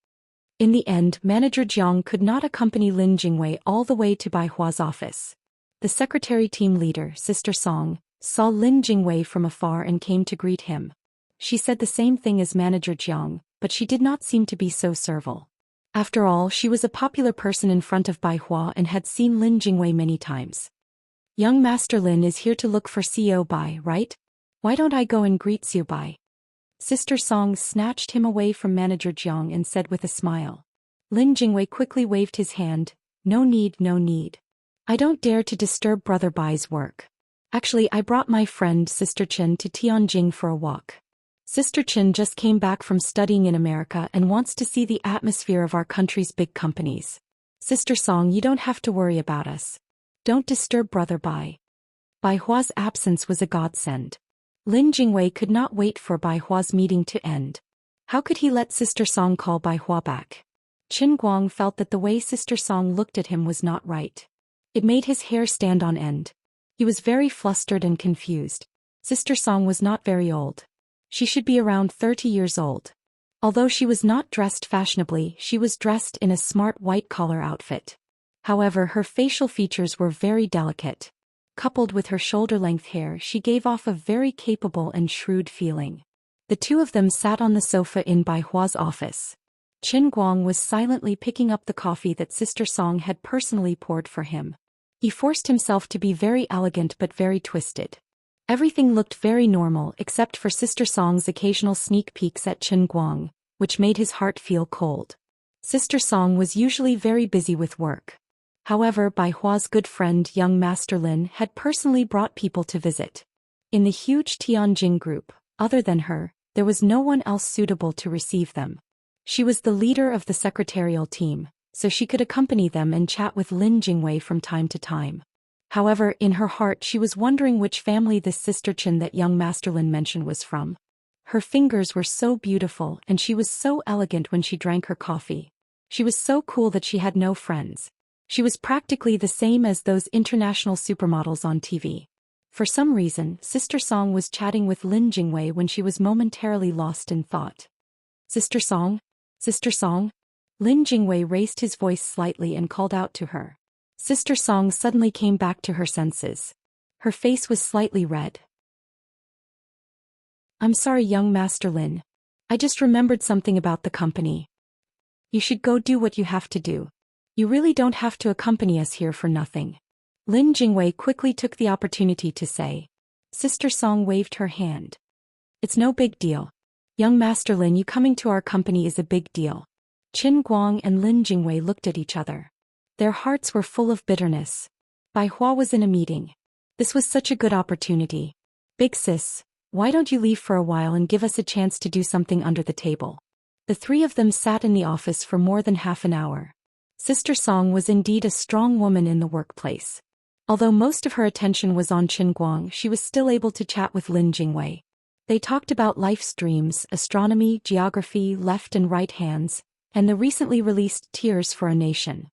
In the end, Manager Jiang could not accompany Lin Jingwei all the way to Bai Hua's office. The secretary team leader, Sister Song, saw Lin Jingwei from afar and came to greet him. She said the same thing as Manager Jiang, but she did not seem to be so servile. After all, she was a popular person in front of Bai Hua and had seen Lin Jingwei many times. Young Master Lin is here to look for CEO Bai, right? Why don't I go and greet CEO Bai? Sister Song snatched him away from Manager Jiang and said with a smile. Lin Jingwei quickly waved his hand. No need, no need. I don't dare to disturb Brother Bai's work. Actually, I brought my friend Sister Qin to Tianjin for a walk. Sister Qin just came back from studying in America and wants to see the atmosphere of our country's big companies. Sister Song, you don't have to worry about us. Don't disturb Brother Bai. Bai Hua's absence was a godsend. Lin Jingwei could not wait for Bai Hua's meeting to end. How could he let Sister Song call Bai Hua back? Qin Guang felt that the way Sister Song looked at him was not right. It made his hair stand on end. He was very flustered and confused. Sister Song was not very old. She should be around 30 years old. Although she was not dressed fashionably, she was dressed in a smart white-collar outfit. However, her facial features were very delicate. Coupled with her shoulder-length hair, she gave off a very capable and shrewd feeling. The two of them sat on the sofa in Bai Hua's office. Qin Guang was silently picking up the coffee that Sister Song had personally poured for him. He forced himself to be very elegant but very twisted. Everything looked very normal except for Sister Song's occasional sneak peeks at Qin Guang, which made his heart feel cold. Sister Song was usually very busy with work. However, Bai Hua's good friend young Master Lin had personally brought people to visit. In the huge Tianjin group, other than her, there was no one else suitable to receive them. She was the leader of the secretarial team, so she could accompany them and chat with Lin Jingwei from time to time. However, in her heart she was wondering which family this sister Chen that young Master Lin mentioned was from. Her fingers were so beautiful and she was so elegant when she drank her coffee. She was so cool that she had no friends. She was practically the same as those international supermodels on TV. For some reason, Sister Song was chatting with Lin Jingwei when she was momentarily lost in thought. Sister Song? Sister Song? Lin Jingwei raised his voice slightly and called out to her. Sister Song suddenly came back to her senses. Her face was slightly red. I'm sorry, young Master Lin. I just remembered something about the company. You should go do what you have to do. You really don't have to accompany us here for nothing. Lin Jingwei quickly took the opportunity to say. Sister Song waved her hand. It's no big deal. Young Master Lin, you coming to our company is a big deal. Qin Guang and Lin Jingwei looked at each other. Their hearts were full of bitterness. Bai Hua was in a meeting. This was such a good opportunity. Big sis, why don't you leave for a while and give us a chance to do something under the table? The three of them sat in the office for more than half an hour. Sister Song was indeed a strong woman in the workplace. Although most of her attention was on Qin Guang, she was still able to chat with Lin Jingwei. They talked about life streams, astronomy, geography, left and right hands, and the recently released Tears for a Nation.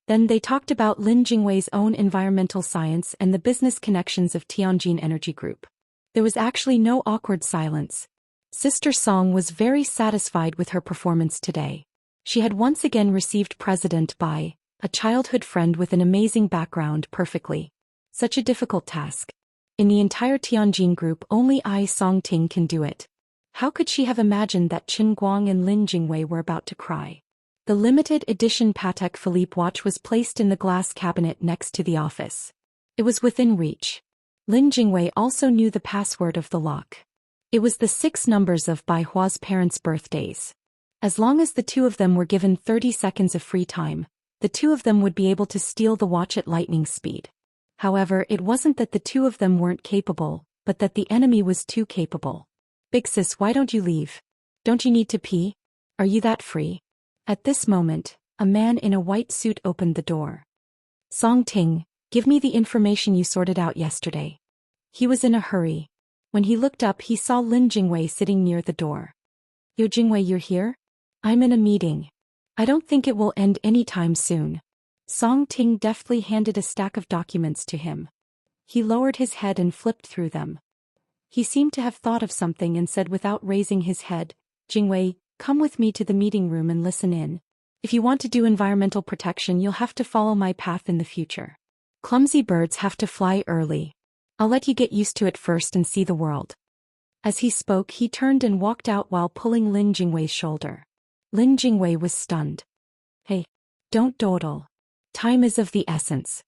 Then they talked about Lin Jingwei's own environmental science and the business connections of Tianjin Energy Group. There was actually no awkward silence. Sister Song was very satisfied with her performance today. She had once again received President Bai, a childhood friend with an amazing background, perfectly. Such a difficult task. In the entire Tianjin group, only I Song Ting can do it. How could she have imagined that Qin Guang and Lin Jingwei were about to cry? The limited edition Patek Philippe watch was placed in the glass cabinet next to the office. It was within reach. Lin Jingwei also knew the password of the lock. It was the 6 numbers of Bai Hua's parents' birthdays. As long as the two of them were given 30 seconds of free time, the two of them would be able to steal the watch at lightning speed. However, it wasn't that the two of them weren't capable, but that the enemy was too capable. Big sis, why don't you leave? Don't you need to pee? Are you that free? At this moment, a man in a white suit opened the door. Song Ting, give me the information you sorted out yesterday. He was in a hurry. When he looked up, he saw Lin Jingwei sitting near the door. Yo Jingwei, you're here? I'm in a meeting. I don't think it will end anytime soon. Song Ting deftly handed a stack of documents to him. He lowered his head and flipped through them. He seemed to have thought of something and said without raising his head, Jingwei, come with me to the meeting room and listen in. If you want to do environmental protection, you'll have to follow my path in the future. Clumsy birds have to fly early. I'll let you get used to it first and see the world. As he spoke, he turned and walked out while pulling Lin Jingwei's shoulder. Lin Jingwei was stunned. Hey, don't dawdle. Time is of the essence.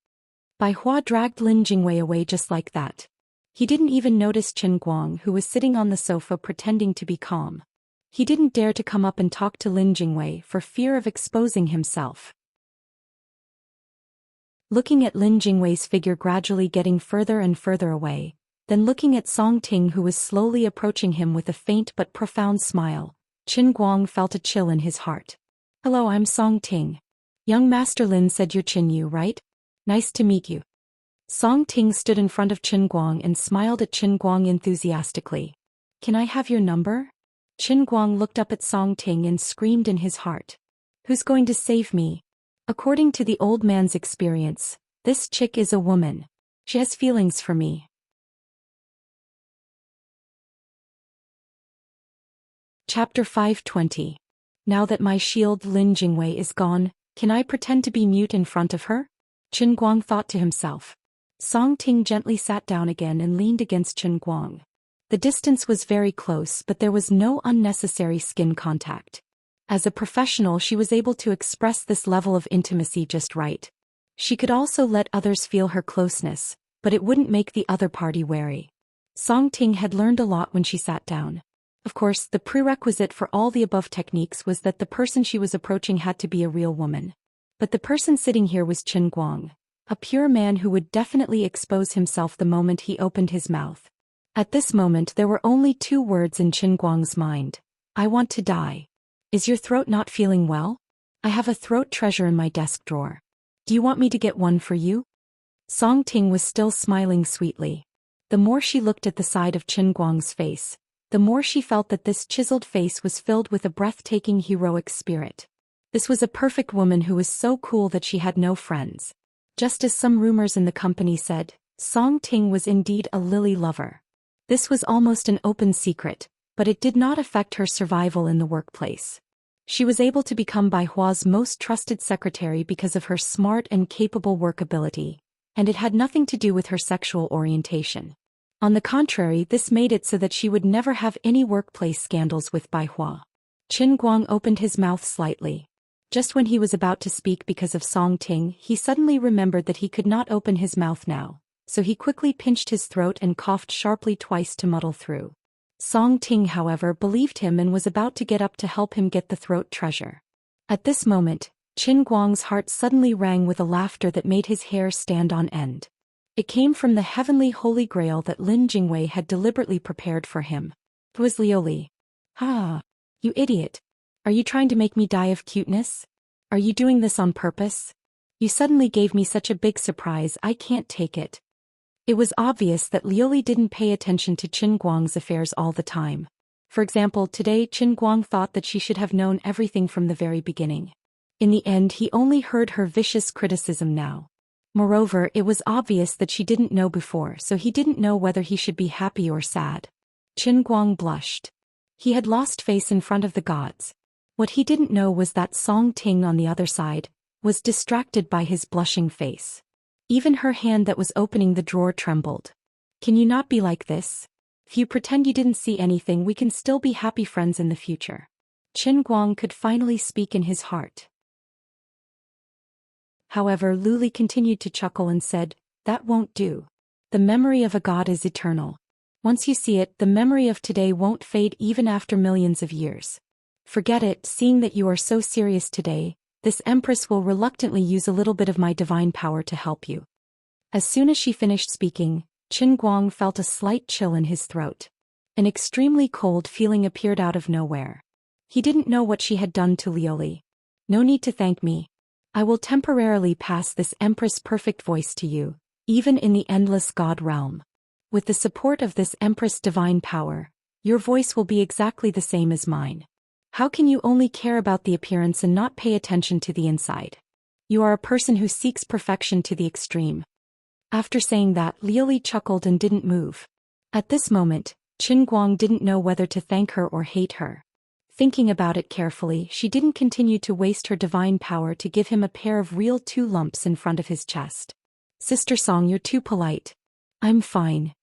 Bai Hua dragged Lin Jingwei away just like that. He didn't even notice Qin Guang, who was sitting on the sofa pretending to be calm. He didn't dare to come up and talk to Lin Jingwei for fear of exposing himself. Looking at Lin Jingwei's figure gradually getting further and further away, then looking at Song Ting who was slowly approaching him with a faint but profound smile, Qin Guang felt a chill in his heart. Hello, I'm Song Ting. Young Master Lin said you're Qin Yu, right? Nice to meet you. Song Ting stood in front of Qin Guang and smiled at Qin Guang enthusiastically. Can I have your number? Qin Guang looked up at Song Ting and screamed in his heart. Who's going to save me? According to the old man's experience, this chick is a woman. She has feelings for me. Chapter 520. Now that my shield Lin Jingwei is gone, can I pretend to be mute in front of her? Qin Guang thought to himself. Song Ting gently sat down again and leaned against Qin Guang. The distance was very close, but there was no unnecessary skin contact. As a professional, she was able to express this level of intimacy just right. She could also let others feel her closeness, but it wouldn't make the other party wary. Song Ting had learned a lot when she sat down. Of course, the prerequisite for all the above techniques was that the person she was approaching had to be a real woman. But the person sitting here was Qin Guang, a pure man who would definitely expose himself the moment he opened his mouth. At this moment there were only 2 words in Qin Guang's mind. I want to die. Is your throat not feeling well? I have a throat treasure in my desk drawer. Do you want me to get one for you? Song Ting was still smiling sweetly. The more she looked at the side of Qin Guang's face, the more she felt that this chiseled face was filled with a breathtaking heroic spirit. This was a perfect woman who was so cool that she had no friends. Just as some rumors in the company said, Song Ting was indeed a lily lover. This was almost an open secret, but it did not affect her survival in the workplace. She was able to become Bai Hua's most trusted secretary because of her smart and capable work ability, and it had nothing to do with her sexual orientation. On the contrary, this made it so that she would never have any workplace scandals with Bai Hua. Qin Guang opened his mouth slightly. Just when he was about to speak because of Song Ting, he suddenly remembered that he could not open his mouth now, so he quickly pinched his throat and coughed sharply twice to muddle through. Song Ting, however, believed him and was about to get up to help him get the throat treasure. At this moment, Qin Guang's heart suddenly rang with a laughter that made his hair stand on end. It came from the heavenly holy grail that Lin Jingwei had deliberately prepared for him. It was Liuli. Ah, you idiot. Are you trying to make me die of cuteness? Are you doing this on purpose? You suddenly gave me such a big surprise, I can't take it. It was obvious that Liuli didn't pay attention to Qin Guang's affairs all the time. For example, today Qin Guang thought that she should have known everything from the very beginning. In the end, he only heard her vicious criticism now. Moreover, it was obvious that she didn't know before, so he didn't know whether he should be happy or sad. Qin Guang blushed. He had lost face in front of the gods. What he didn't know was that Song Ting on the other side was distracted by his blushing face. Even her hand that was opening the drawer trembled. Can you not be like this? If you pretend you didn't see anything, we can still be happy friends in the future. Qin Guang could finally speak in his heart. However, Luli continued to chuckle and said, that won't do. The memory of a god is eternal. Once you see it, the memory of today won't fade even after millions of years. Forget it, seeing that you are so serious today, this empress will reluctantly use a little bit of my divine power to help you. As soon as she finished speaking, Qin Guang felt a slight chill in his throat. An extremely cold feeling appeared out of nowhere. He didn't know what she had done to Liuli. No need to thank me. I will temporarily pass this Empress' perfect voice to you, even in the endless God realm. With the support of this Empress' divine power, your voice will be exactly the same as mine. How can you only care about the appearance and not pay attention to the inside? You are a person who seeks perfection to the extreme. After saying that, Liuli chuckled and didn't move. At this moment, Qin Guang didn't know whether to thank her or hate her. Thinking about it carefully, she didn't continue to waste her divine power to give him a pair of real 2 lumps in front of his chest. Sister Song, you're too polite. I'm fine.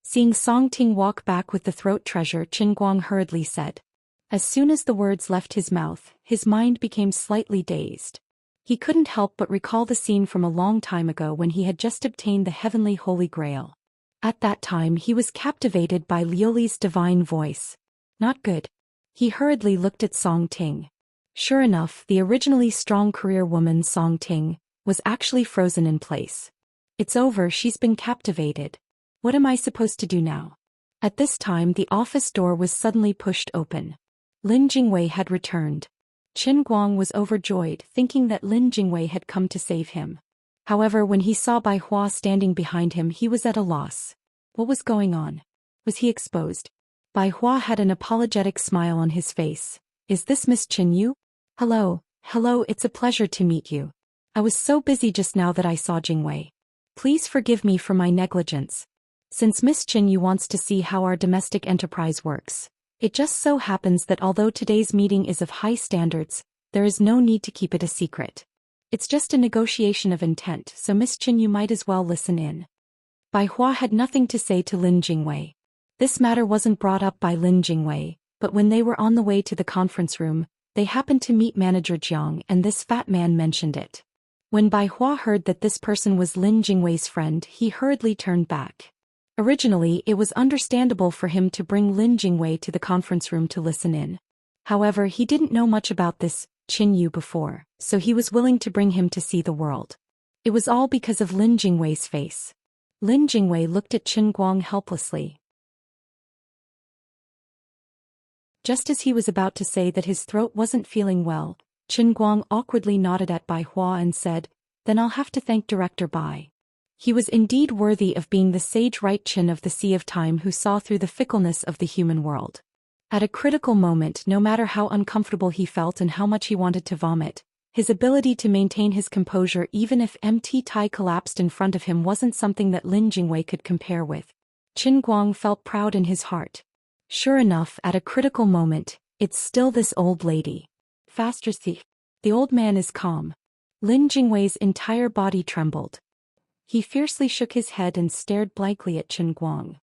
Seeing Song Ting walk back with the throat treasure, Qin Guang hurriedly said. As soon as the words left his mouth, his mind became slightly dazed. He couldn't help but recall the scene from a long time ago when he had just obtained the heavenly holy grail. At that time he was captivated by Liuli's divine voice. Not good. He hurriedly looked at Song Ting. Sure enough, the originally strong career woman Song Ting was actually frozen in place. It's over, she's been captivated. What am I supposed to do now? At this time the office door was suddenly pushed open. Lin Jingwei had returned. Qin Guang was overjoyed, thinking that Lin Jingwei had come to save him. However, when he saw Bai Hua standing behind him, he was at a loss. What was going on? Was he exposed? Bai Hua had an apologetic smile on his face. Is this Miss Qin Yu? Hello, it's a pleasure to meet you. I was so busy just now that I saw Jingwei. Please forgive me for my negligence. Since Miss Qin Yu wants to see how our domestic enterprise works, it just so happens that although today's meeting is of high standards, there is no need to keep it a secret. It's just a negotiation of intent, so Miss Qin Yu might as well listen in. Bai Hua had nothing to say to Lin Jingwei. This matter wasn't brought up by Lin Jingwei, but when they were on the way to the conference room, they happened to meet manager Jiang and this fat man mentioned it. When Bai Hua heard that this person was Lin Jingwei's friend, he hurriedly turned back. Originally, it was understandable for him to bring Lin Jingwei to the conference room to listen in. However, he didn't know much about this Qin Yu before, so he was willing to bring him to see the world. It was all because of Lin Jingwei's face. Lin Jingwei looked at Qin Guang helplessly. Just as he was about to say that his throat wasn't feeling well, Qin Guang awkwardly nodded at Bai Hua and said, Then I'll have to thank Director Bai. He was indeed worthy of being the sage right Qin of the Sea of Time who saw through the fickleness of the human world. At a critical moment, no matter how uncomfortable he felt and how much he wanted to vomit, his ability to maintain his composure even if MT Tai collapsed in front of him wasn't something that Lin Jingwei could compare with. Qin Guang felt proud in his heart. Sure enough, at a critical moment, it's still this old lady. Faster, see. The old man is calm. Lin Jingwei's entire body trembled. He fiercely shook his head and stared blankly at Qin Guang.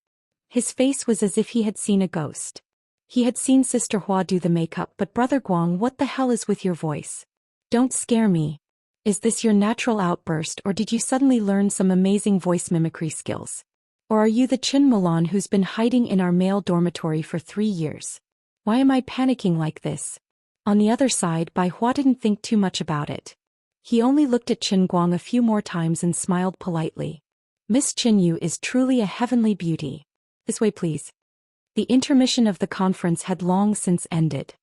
His face was as if he had seen a ghost. He had seen Sister Hua do the makeup, but Brother Guang, what the hell is with your voice? Don't scare me. Is this your natural outburst, or did you suddenly learn some amazing voice mimicry skills? Or are you the Qin Mulan who's been hiding in our male dormitory for 3 years? Why am I panicking like this? On the other side, Bai Hua didn't think too much about it. He only looked at Qin Guang a few more times and smiled politely. Miss Qin Yu is truly a heavenly beauty. This way, please. The intermission of the conference had long since ended.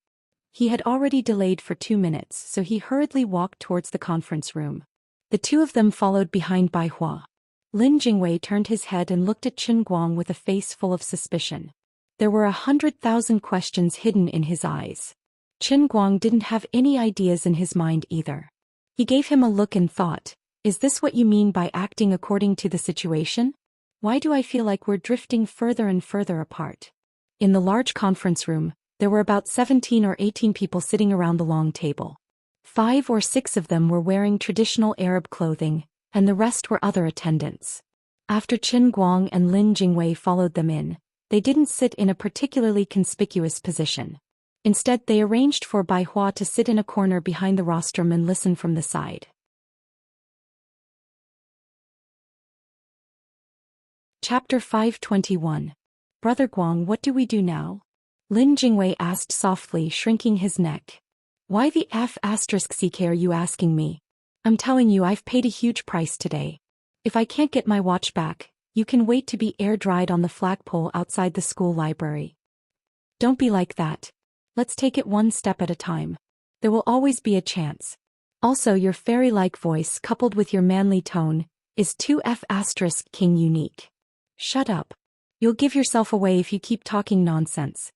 He had already delayed for 2 minutes, so he hurriedly walked towards the conference room. The two of them followed behind Bai Hua. Lin Jingwei turned his head and looked at Qin Guang with a face full of suspicion. There were 100,000 questions hidden in his eyes. Qin Guang didn't have any ideas in his mind either. He gave him a look and thought, is this what you mean by acting according to the situation? Why do I feel like we're drifting further and further apart? In the large conference room, there were about 17 or 18 people sitting around the long table. 5 or 6 of them were wearing traditional Arab clothing, and the rest were other attendants. After Qin Guang and Lin Jingwei followed them in, they didn't sit in a particularly conspicuous position. Instead, they arranged for Bai Hua to sit in a corner behind the rostrum and listen from the side. Chapter 521. Brother Guang, what do we do now? Lin Jingwei asked softly, shrinking his neck. Why the F*** are you asking me? I'm telling you, I've paid a huge price today. If I can't get my watch back, you can wait to be air-dried on the flagpole outside the school library. Don't be like that. Let's take it one step at a time. There will always be a chance. Also, your fairy-like voice, coupled with your manly tone, is too King unique. Shut up. You'll give yourself away if you keep talking nonsense.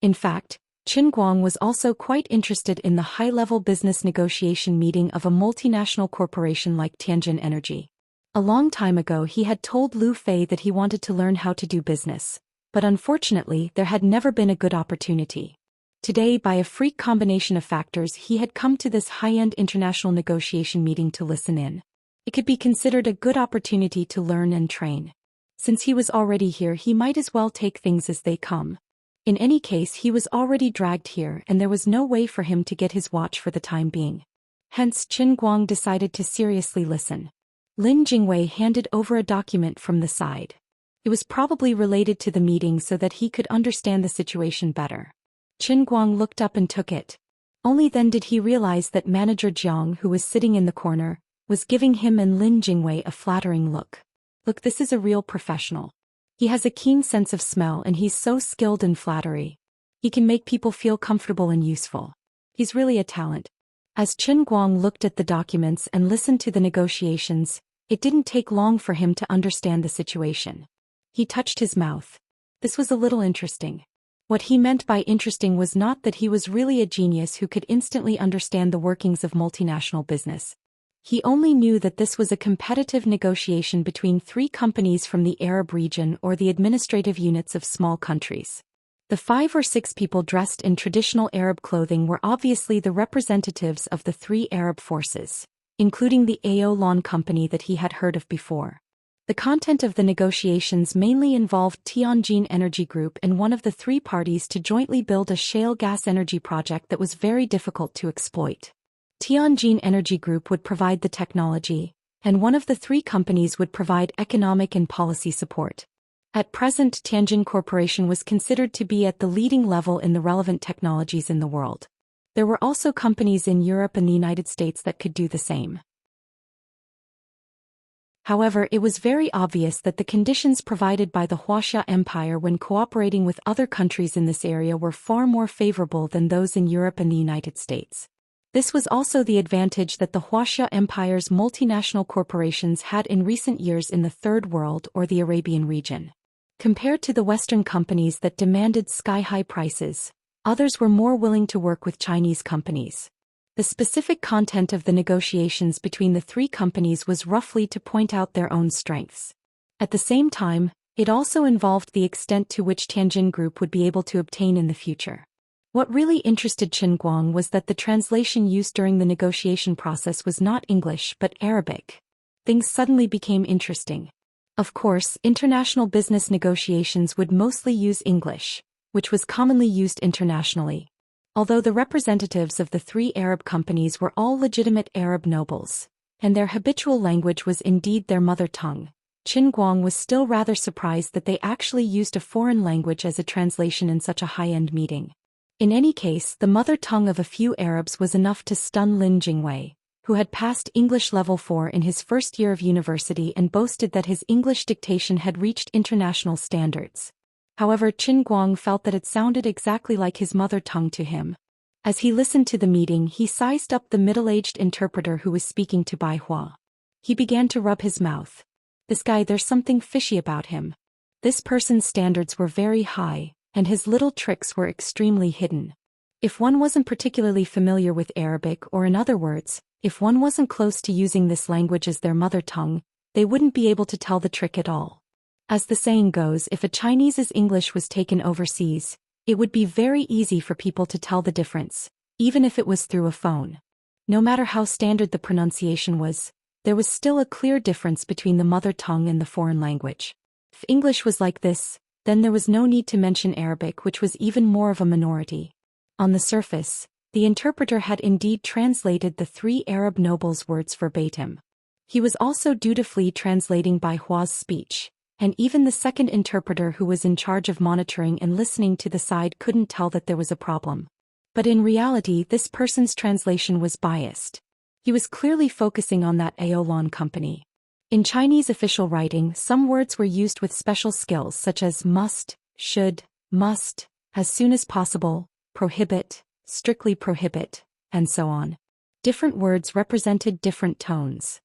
In fact, Qin Guang was also quite interested in the high-level business negotiation meeting of a multinational corporation like Tianjin Energy. A long time ago he had told Lu Fei that he wanted to learn how to do business, but unfortunately there had never been a good opportunity. Today, by a freak combination of factors, he had come to this high-end international negotiation meeting to listen in. It could be considered a good opportunity to learn and train. Since he was already here, he might as well take things as they come. In any case, he was already dragged here and there was no way for him to get his watch for the time being. Hence, Qin Guang decided to seriously listen. Lin Jingwei handed over a document from the side. It was probably related to the meeting so that he could understand the situation better. Qin Guang looked up and took it. Only then did he realize that Manager Jiang, who was sitting in the corner, was giving him and Lin Jingwei a flattering look. Look, this is a real professional. He has a keen sense of smell and he's so skilled in flattery. He can make people feel comfortable and useful. He's really a talent. As Qin Guang looked at the documents and listened to the negotiations, it didn't take long for him to understand the situation. He touched his mouth. This was a little interesting. What he meant by interesting was not that he was really a genius who could instantly understand the workings of multinational business. He only knew that this was a competitive negotiation between 3 companies from the Arab region or the administrative units of small countries. The 5 or 6 people dressed in traditional Arab clothing were obviously the representatives of the 3 Arab forces, including the AO Lon company that he had heard of before. The content of the negotiations mainly involved Tianjin Energy Group and one of the 3 parties to jointly build a shale gas energy project that was very difficult to exploit. Tianjin Energy Group would provide the technology, and one of the 3 companies would provide economic and policy support. At present, Tianjin Corporation was considered to be at the leading level in the relevant technologies in the world. There were also companies in Europe and the United States that could do the same. However, it was very obvious that the conditions provided by the Wuxia Empire when cooperating with other countries in this area were far more favorable than those in Europe and the United States. This was also the advantage that the Wuxia Empire's multinational corporations had in recent years in the Third World or the Arabian region. Compared to the Western companies that demanded sky-high prices, others were more willing to work with Chinese companies. The specific content of the negotiations between the three companies was roughly to point out their own strengths. At the same time, it also involved the extent to which Tianjin Group would be able to obtain in the future. What really interested Qin Guang was that the translation used during the negotiation process was not English but Arabic. Things suddenly became interesting. Of course, international business negotiations would mostly use English, which was commonly used internationally. Although the representatives of the three Arab companies were all legitimate Arab nobles, and their habitual language was indeed their mother tongue, Qin Guang was still rather surprised that they actually used a foreign language as a translation in such a high-end meeting. In any case, the mother tongue of a few Arabs was enough to stun Lin Jingwei, who had passed English Level 4 in his first year of university and boasted that his English dictation had reached international standards. However, Qin Guang felt that it sounded exactly like his mother tongue to him. As he listened to the meeting, he sized up the middle-aged interpreter who was speaking to Bai Hua. He began to rub his mouth. This guy, there's something fishy about him. This person's standards were very high, and his little tricks were extremely hidden. If one wasn't particularly familiar with Arabic, or in other words, if one wasn't close to using this language as their mother tongue, they wouldn't be able to tell the trick at all. As the saying goes, if a Chinese's English was taken overseas, it would be very easy for people to tell the difference, even if it was through a phone. No matter how standard the pronunciation was, there was still a clear difference between the mother tongue and the foreign language. If English was like this, then there was no need to mention Arabic, which was even more of a minority. On the surface, the interpreter had indeed translated the three Arab nobles' words verbatim. He was also dutifully translating Bai Hua's speech, and even the second interpreter who was in charge of monitoring and listening to the side couldn't tell that there was a problem. But in reality, this person's translation was biased. He was clearly focusing on that Aolan company. In Chinese official writing, some words were used with special skills such as must, should, must, as soon as possible, prohibit, strictly prohibit, and so on. Different words represented different tones.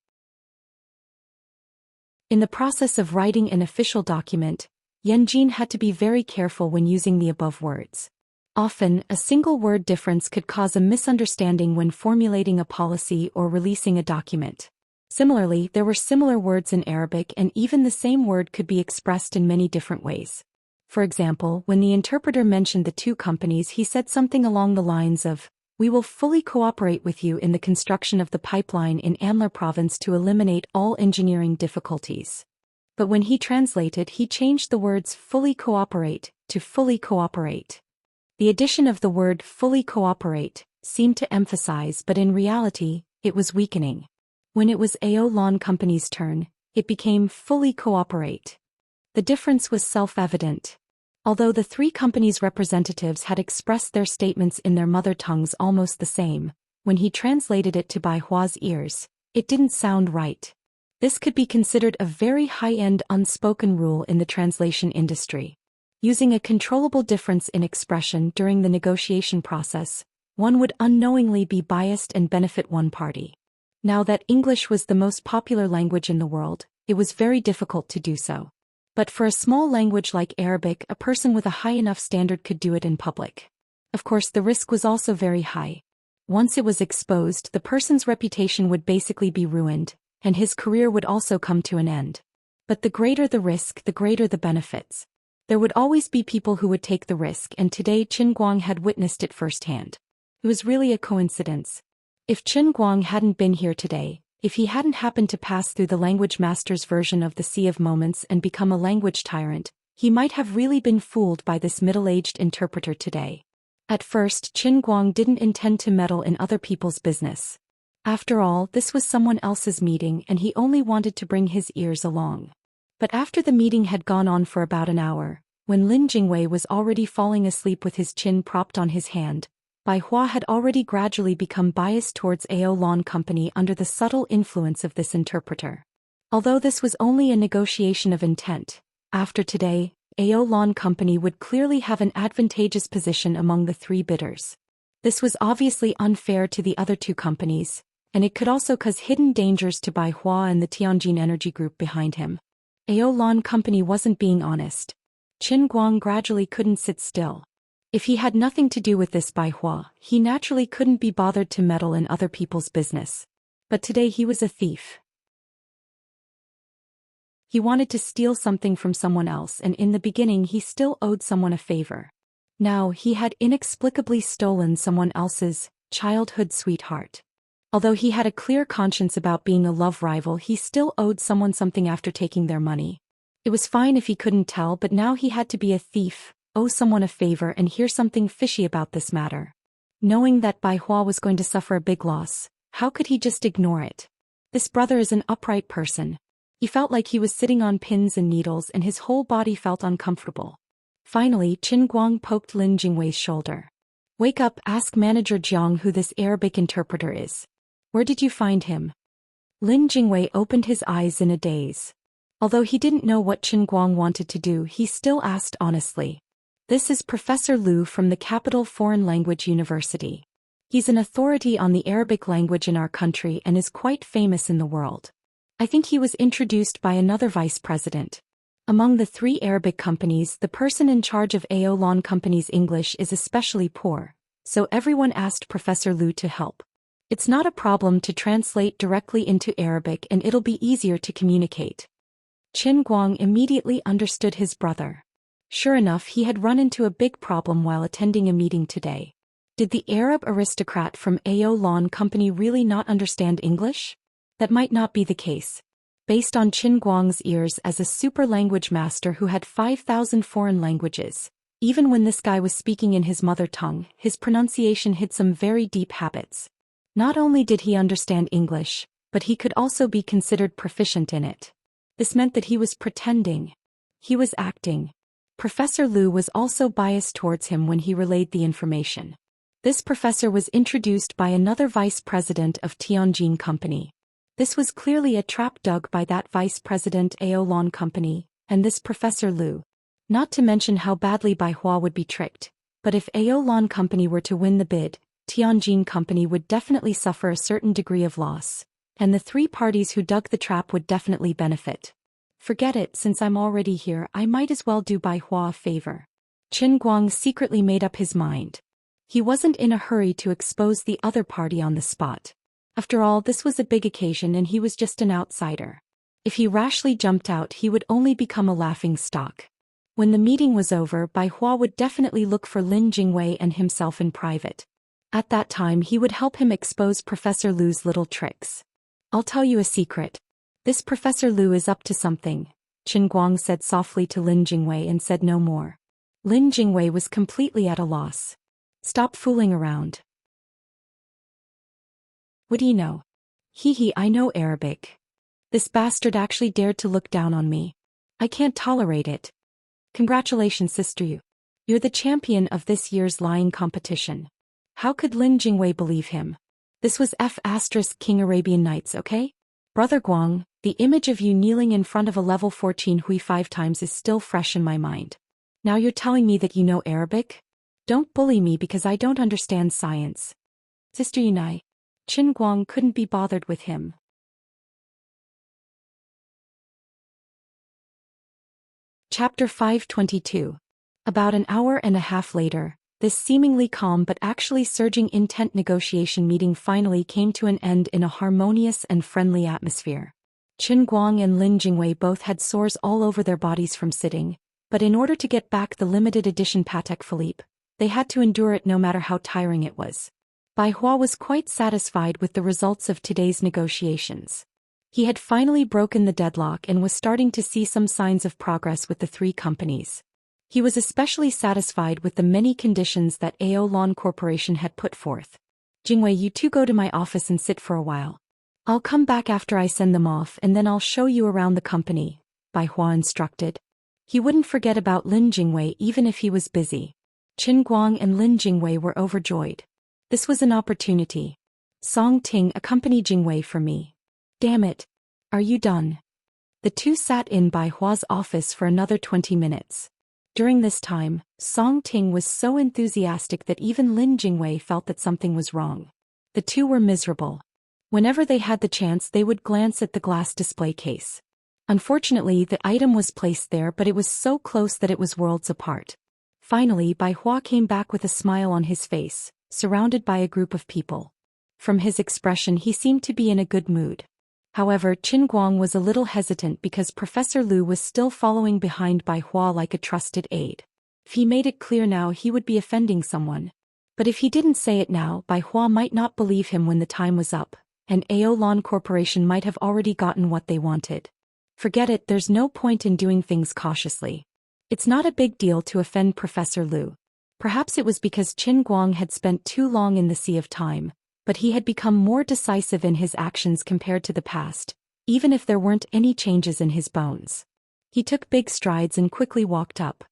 In the process of writing an official document, Yanjin had to be very careful when using the above words. Often, a single word difference could cause a misunderstanding when formulating a policy or releasing a document. Similarly, there were similar words in Arabic, and even the same word could be expressed in many different ways. For example, when the interpreter mentioned the two companies, he said something along the lines of, "We will fully cooperate with you in the construction of the pipeline in Anlar province to eliminate all engineering difficulties." But when he translated, he changed the words fully cooperate to fully cooperate. The addition of the word fully cooperate seemed to emphasize, but in reality, it was weakening. When it was Aolan Company's turn, it became fully cooperate. The difference was self-evident. Although the three companies' representatives had expressed their statements in their mother tongues almost the same, when he translated it to Bai Hua's ears, it didn't sound right. This could be considered a very high-end unspoken rule in the translation industry. Using a controllable difference in expression during the negotiation process, one would unknowingly be biased and benefit one party. Now that English was the most popular language in the world, it was very difficult to do so. But for a small language like Arabic, a person with a high enough standard could do it in public. Of course, the risk was also very high. Once it was exposed, the person's reputation would basically be ruined, and his career would also come to an end. But the greater the risk, the greater the benefits. There would always be people who would take the risk, and today Qin Guang had witnessed it firsthand. It was really a coincidence. If Qin Guang hadn't been here today, if he hadn't happened to pass through the language master's version of the Sea of Moments and become a language tyrant, he might have really been fooled by this middle-aged interpreter today. At first, Qin Guang didn't intend to meddle in other people's business. After all, this was someone else's meeting and he only wanted to bring his ears along. But after the meeting had gone on for about an hour, when Lin Jingwei was already falling asleep with his chin propped on his hand, Bai Hua had already gradually become biased towards Aolan Company under the subtle influence of this interpreter. Although this was only a negotiation of intent, after today, Aolan Company would clearly have an advantageous position among the three bidders. This was obviously unfair to the other two companies, and it could also cause hidden dangers to Bai Hua and the Tianjin Energy Group behind him. Aolan Company wasn't being honest. Qin Guang gradually couldn't sit still. If he had nothing to do with this Bai Hua, he naturally couldn't be bothered to meddle in other people's business. But today he was a thief. He wanted to steal something from someone else, and in the beginning he still owed someone a favor. Now he had inexplicably stolen someone else's childhood sweetheart. Although he had a clear conscience about being a love rival, he still owed someone something after taking their money. It was fine if he couldn't tell, but now he had to be a thief, owe someone a favor, and hear something fishy about this matter. Knowing that Bai Hua was going to suffer a big loss, how could he just ignore it? This brother is an upright person. He felt like he was sitting on pins and needles, and his whole body felt uncomfortable. Finally, Qin Guang poked Lin Jingwei's shoulder. "Wake up, ask Manager Jiang who this Arabic interpreter is. Where did you find him?" Lin Jingwei opened his eyes in a daze. Although he didn't know what Qin Guang wanted to do, he still asked honestly. "This is Professor Liu from the Capital Foreign Language University. He's an authority on the Arabic language in our country and is quite famous in the world. I think he was introduced by another vice president. Among the 3 Arabic companies, the person in charge of Aolan Company's English is especially poor, so everyone asked Professor Liu to help. It's not a problem to translate directly into Arabic, and it'll be easier to communicate." Qin Guang immediately understood his brother. Sure enough, he had run into a big problem while attending a meeting today. Did the Arab aristocrat from Aolan Company really not understand English? That might not be the case. Based on Qin Guang's ears as a super language master who had 5,000 foreign languages, even when this guy was speaking in his mother tongue, his pronunciation hid some very deep habits. Not only did he understand English, but he could also be considered proficient in it. This meant that he was pretending. He was acting. Professor Liu was also biased towards him when he relayed the information. This professor was introduced by another vice president of Tianjin Company. This was clearly a trap dug by that vice president Aolan Company, and this Professor Liu. Not to mention how badly Bai Hua would be tricked, but if Aolan Company were to win the bid, Tianjin Company would definitely suffer a certain degree of loss, and the 3 parties who dug the trap would definitely benefit. Forget it, since I'm already here, I might as well do Bai Hua a favor. Qin Guang secretly made up his mind. He wasn't in a hurry to expose the other party on the spot. After all, this was a big occasion and he was just an outsider. If he rashly jumped out, he would only become a laughing stock. When the meeting was over, Bai Hua would definitely look for Lin Jingwei and himself in private. At that time, he would help him expose Professor Liu's little tricks. "I'll tell you a secret. This Professor Liu is up to something," Qin Guang said softly to Lin Jingwei and said no more. Lin Jingwei was completely at a loss. "Stop fooling around. What do you know?" "Hee, I know Arabic. This bastard actually dared to look down on me. I can't tolerate it." "Congratulations, sister. You're the champion of this year's lying competition." How could Lin Jingwei believe him? This was King Arabian Nights, okay? "Brother Guang, the image of you kneeling in front of a level 14 Hui 5 times is still fresh in my mind. Now you're telling me that you know Arabic? Don't bully me because I don't understand science." "Sister Yunai." Qin Guang couldn't be bothered with him. Chapter 522. About an hour and a half later, this seemingly calm but actually surging intent negotiation meeting finally came to an end in a harmonious and friendly atmosphere. Qin Guang and Lin Jingwei both had sores all over their bodies from sitting, but in order to get back the limited edition Patek Philippe, they had to endure it no matter how tiring it was. Bai Hua was quite satisfied with the results of today's negotiations. He had finally broken the deadlock and was starting to see some signs of progress with the 3 companies. He was especially satisfied with the many conditions that Aolan Corporation had put forth. "Jingwei, you 2 go to my office and sit for a while. I'll come back after I send them off and then I'll show you around the company," Bai Hua instructed. He wouldn't forget about Lin Jingwei even if he was busy. Qin Guang and Lin Jingwei were overjoyed. This was an opportunity. "Song Ting, accompany Jingwei for me." "Damn it. Are you done?" The 2 sat in Bai Hua's office for another 20 minutes. During this time, Song Ting was so enthusiastic that even Lin Jingwei felt that something was wrong. The two were miserable. Whenever they had the chance, they would glance at the glass display case. Unfortunately, the item was placed there, but it was so close that it was worlds apart. Finally, Bai Hua came back with a smile on his face, surrounded by a group of people. From his expression, he seemed to be in a good mood. However, Qin Guang was a little hesitant because Professor Lu was still following behind Bai Hua like a trusted aide. If he made it clear now, he would be offending someone. But if he didn't say it now, Bai Hua might not believe him when the time was up, and Aolon Corporation might have already gotten what they wanted. Forget it, there's no point in doing things cautiously. It's not a big deal to offend Professor Lu. Perhaps it was because Qin Guang had spent too long in the Sea of Time, but he had become more decisive in his actions compared to the past, even if there weren't any changes in his bones. He took big strides and quickly walked up.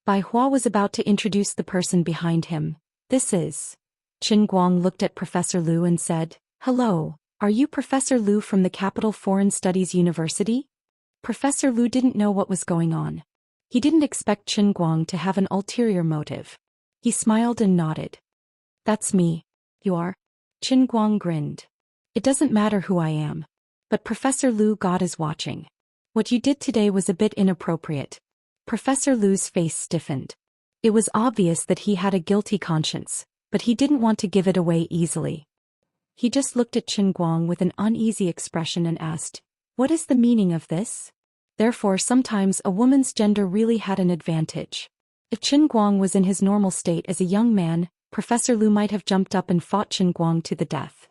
Bai Hua was about to introduce the person behind him. This is... Qin Guang looked at Professor Lu and said, "Hello, are you Professor Lu from the Capital Foreign Studies University?" Professor Lu didn't know what was going on. He didn't expect Qin Guang to have an ulterior motive. He smiled and nodded. "That's me." "You are?" Qin Guang grinned. "It doesn't matter who I am. But Professor Lu, God is watching. What you did today was a bit inappropriate." Professor Lu's face stiffened. It was obvious that he had a guilty conscience, but he didn't want to give it away easily. He just looked at Qin Guang with an uneasy expression and asked, "What is the meaning of this?" Therefore, sometimes a woman's gender really had an advantage. If Qin Guang was in his normal state as a young man, Professor Lu might have jumped up and fought Qin Guang to the death.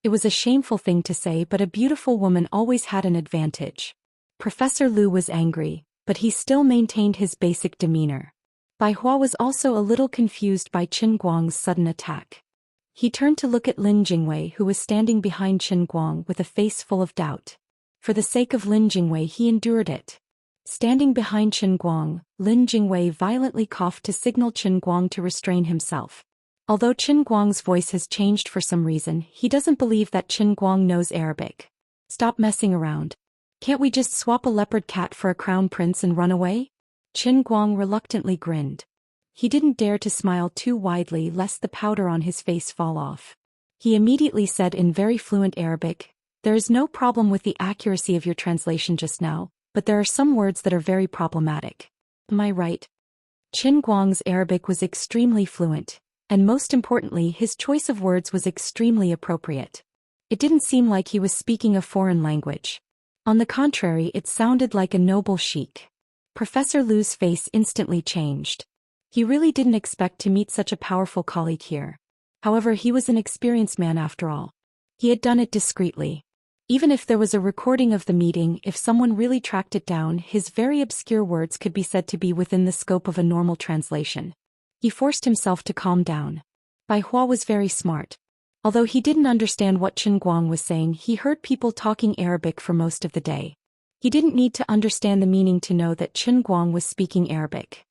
It was a shameful thing to say, but a beautiful woman always had an advantage. Professor Lu was angry, but he still maintained his basic demeanor. Bai Hua was also a little confused by Qin Guang's sudden attack. He turned to look at Lin Jingwei, who was standing behind Qin Guang with a face full of doubt. For the sake of Lin Jingwei, he endured it. Standing behind Qin Guang, Lin Jingwei violently coughed to signal Qin Guang to restrain himself. Although Qin Guang's voice has changed for some reason, he doesn't believe that Qin Guang knows Arabic. "Stop messing around. Can't we just swap a leopard cat for a crown prince and run away?" Qin Guang reluctantly grinned. He didn't dare to smile too widely lest the powder on his face fall off. He immediately said in very fluent Arabic, "There is no problem with the accuracy of your translation just now, but there are some words that are very problematic. Am I right?" Qin Guang's Arabic was extremely fluent, and most importantly, his choice of words was extremely appropriate. It didn't seem like he was speaking a foreign language. On the contrary, it sounded like a noble sheik. Professor Lu's face instantly changed. He really didn't expect to meet such a powerful colleague here. However, he was an experienced man after all. He had done it discreetly. Even if there was a recording of the meeting, if someone really tracked it down, his very obscure words could be said to be within the scope of a normal translation. He forced himself to calm down. Bai Hua was very smart. Although he didn't understand what Qin Guang was saying, he heard people talking Arabic for most of the day. He didn't need to understand the meaning to know that Qin Guang was speaking Arabic.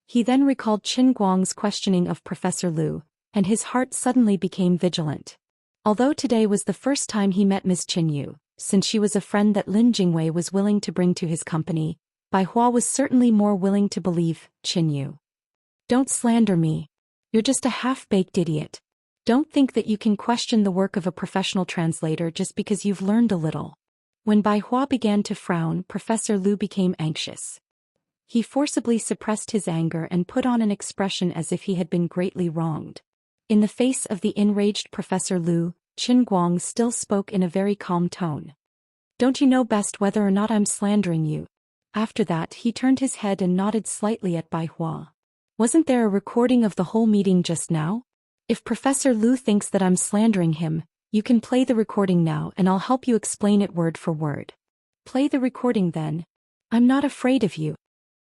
He then recalled Qin Guang's questioning of Professor Lu, and his heart suddenly became vigilant. Although today was the first time he met Ms. Qin Yu, since she was a friend that Lin Jingwei was willing to bring to his company, Bai Hua was certainly more willing to believe Qin Yu. "Don't slander me. You're just a half-baked idiot. Don't think that you can question the work of a professional translator just because you've learned a little." When Bai Hua began to frown, Professor Lu became anxious. He forcibly suppressed his anger and put on an expression as if he had been greatly wronged. In the face of the enraged Professor Lu, Qin Guang still spoke in a very calm tone. "Don't you know best whether or not I'm slandering you?" After that, he turned his head and nodded slightly at Bai Hua. "Wasn't there a recording of the whole meeting just now? If Professor Lu thinks that I'm slandering him, you can play the recording now and I'll help you explain it word for word." "Play the recording then. I'm not afraid of you."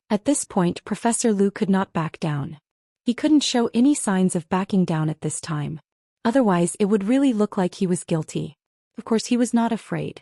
At this point, Professor Lu could not back down. He couldn't show any signs of backing down at this time. Otherwise, it would really look like he was guilty. Of course, he was not afraid.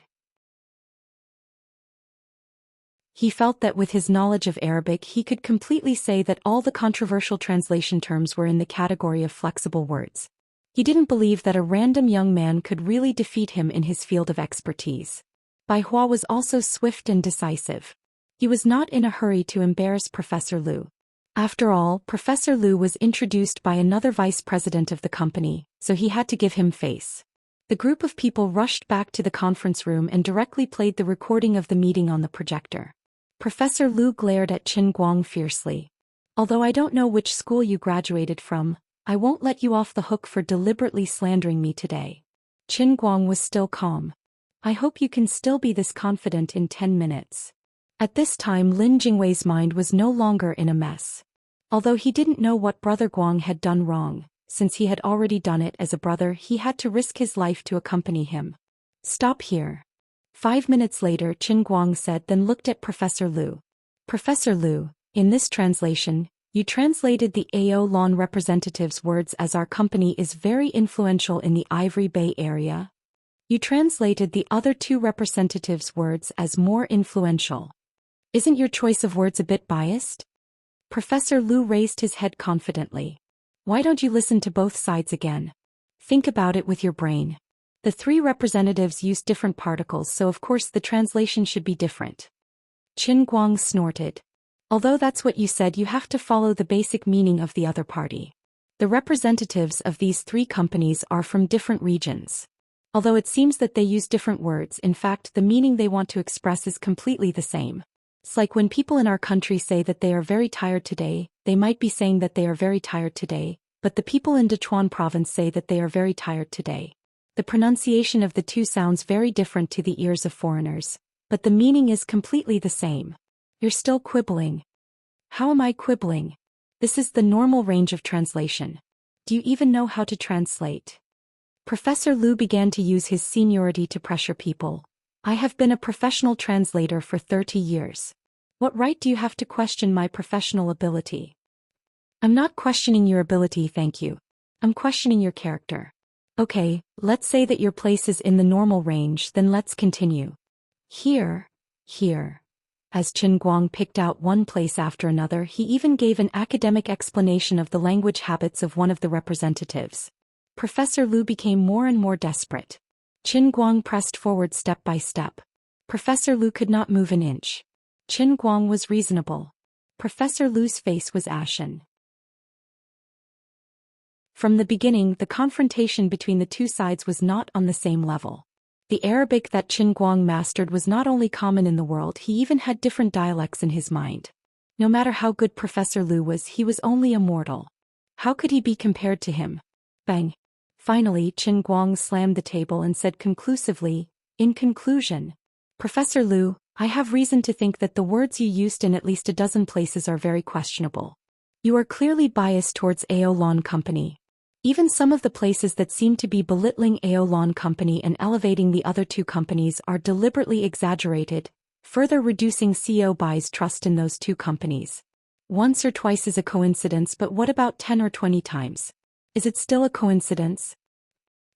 He felt that with his knowledge of Arabic, he could completely say that all the controversial translation terms were in the category of flexible words. He didn't believe that a random young man could really defeat him in his field of expertise. Bai Hua was also swift and decisive. He was not in a hurry to embarrass Professor Lu. After all, Professor Lu was introduced by another vice president of the company, so he had to give him face. The group of people rushed back to the conference room and directly played the recording of the meeting on the projector. Professor Lu glared at Qin Guang fiercely. Although I don't know which school you graduated from, I won't let you off the hook for deliberately slandering me today. Qin Guang was still calm. I hope you can still be this confident in 10 minutes. At this time Lin Jingwei's mind was no longer in a mess. Although he didn't know what Brother Guang had done wrong, since he had already done it as a brother, he had to risk his life to accompany him. Stop here. 5 minutes later Qin Guang said, then looked at Professor Lu. Professor Lu, in this translation, you translated the Ao Lan representative's words as our company is very influential in the Ivory Bay area. You translated the other two representatives' words as more influential. Isn't your choice of words a bit biased? Professor Lu raised his head confidently. Why don't you listen to both sides again? Think about it with your brain. The three representatives used different particles, so of course the translation should be different. Qin Guang snorted. Although that's what you said, you have to follow the basic meaning of the other party. The representatives of these three companies are from different regions. Although it seems that they use different words, in fact the meaning they want to express is completely the same. It's like when people in our country say that they are very tired today, they might be saying that they are very tired today, but the people in Sichuan province say that they are very tired today. The pronunciation of the two sounds very different to the ears of foreigners, but the meaning is completely the same. You're still quibbling. How am I quibbling? This is the normal range of translation. Do you even know how to translate? Professor Lu began to use his seniority to pressure people. I have been a professional translator for 30 years. What right do you have to question my professional ability? I'm not questioning your ability, thank you. I'm questioning your character. Okay, let's say that your place is in the normal range, then let's continue. Here. As Qin Guang picked out one place after another, he even gave an academic explanation of the language habits of one of the representatives. Professor Lu became more and more desperate. Qin Guang pressed forward step by step. Professor Lu could not move an inch. Qin Guang was reasonable. Professor Lu's face was ashen. From the beginning, the confrontation between the two sides was not on the same level. The Arabic that Qin Guang mastered was not only common in the world, he even had different dialects in his mind. No matter how good Professor Lu was, he was only a mortal. How could he be compared to him? Bang! Finally, Qin Guang slammed the table and said conclusively, in conclusion, Professor Lu, I have reason to think that the words you used in at least a dozen places are very questionable. You are clearly biased towards Ao Lan Company. Even some of the places that seem to be belittling Ao Lan Company and elevating the other two companies are deliberately exaggerated, further reducing Xiao Bai's trust in those two companies. Once or twice is a coincidence, but what about 10 or 20 times? Is it still a coincidence?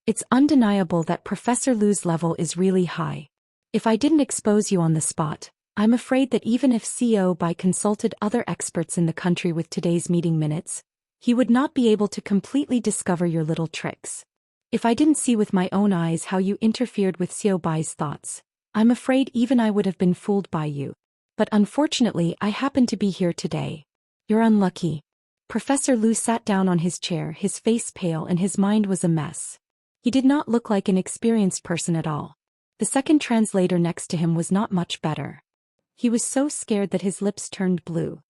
It's undeniable that Professor Lu's level is really high. If I didn't expose you on the spot, I'm afraid that even if Xiao Bai consulted other experts in the country with today's meeting minutes, he would not be able to completely discover your little tricks. If I didn't see with my own eyes how you interfered with Xiao Bai's thoughts, I'm afraid even I would have been fooled by you. But unfortunately I happen to be here today. You're unlucky. Professor Lu sat down on his chair, his face pale and his mind was a mess. He did not look like an experienced person at all. The second translator next to him was not much better. He was so scared that his lips turned blue.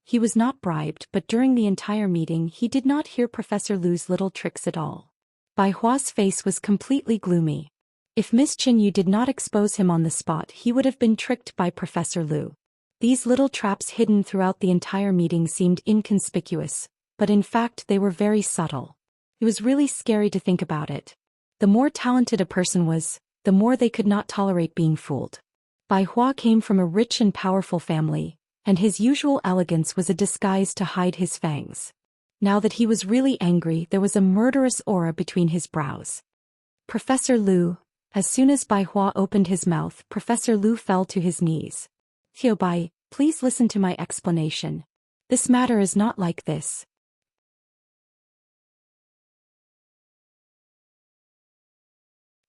He was not bribed, but during the entire meeting he did not hear Professor Lu's little tricks at all. Bai Hua's face was completely gloomy. If Miss Qin Yu did not expose him on the spot, he would have been tricked by Professor Lu. These little traps hidden throughout the entire meeting seemed inconspicuous, but in fact they were very subtle. It was really scary to think about it. The more talented a person was, the more they could not tolerate being fooled. Bai Hua came from a rich and powerful family, and his usual elegance was a disguise to hide his fangs. Now that he was really angry, there was a murderous aura between his brows. Professor Lu, as soon as Bai Hua opened his mouth, Professor Lu fell to his knees. Xiao Bai, please listen to my explanation. This matter is not like this.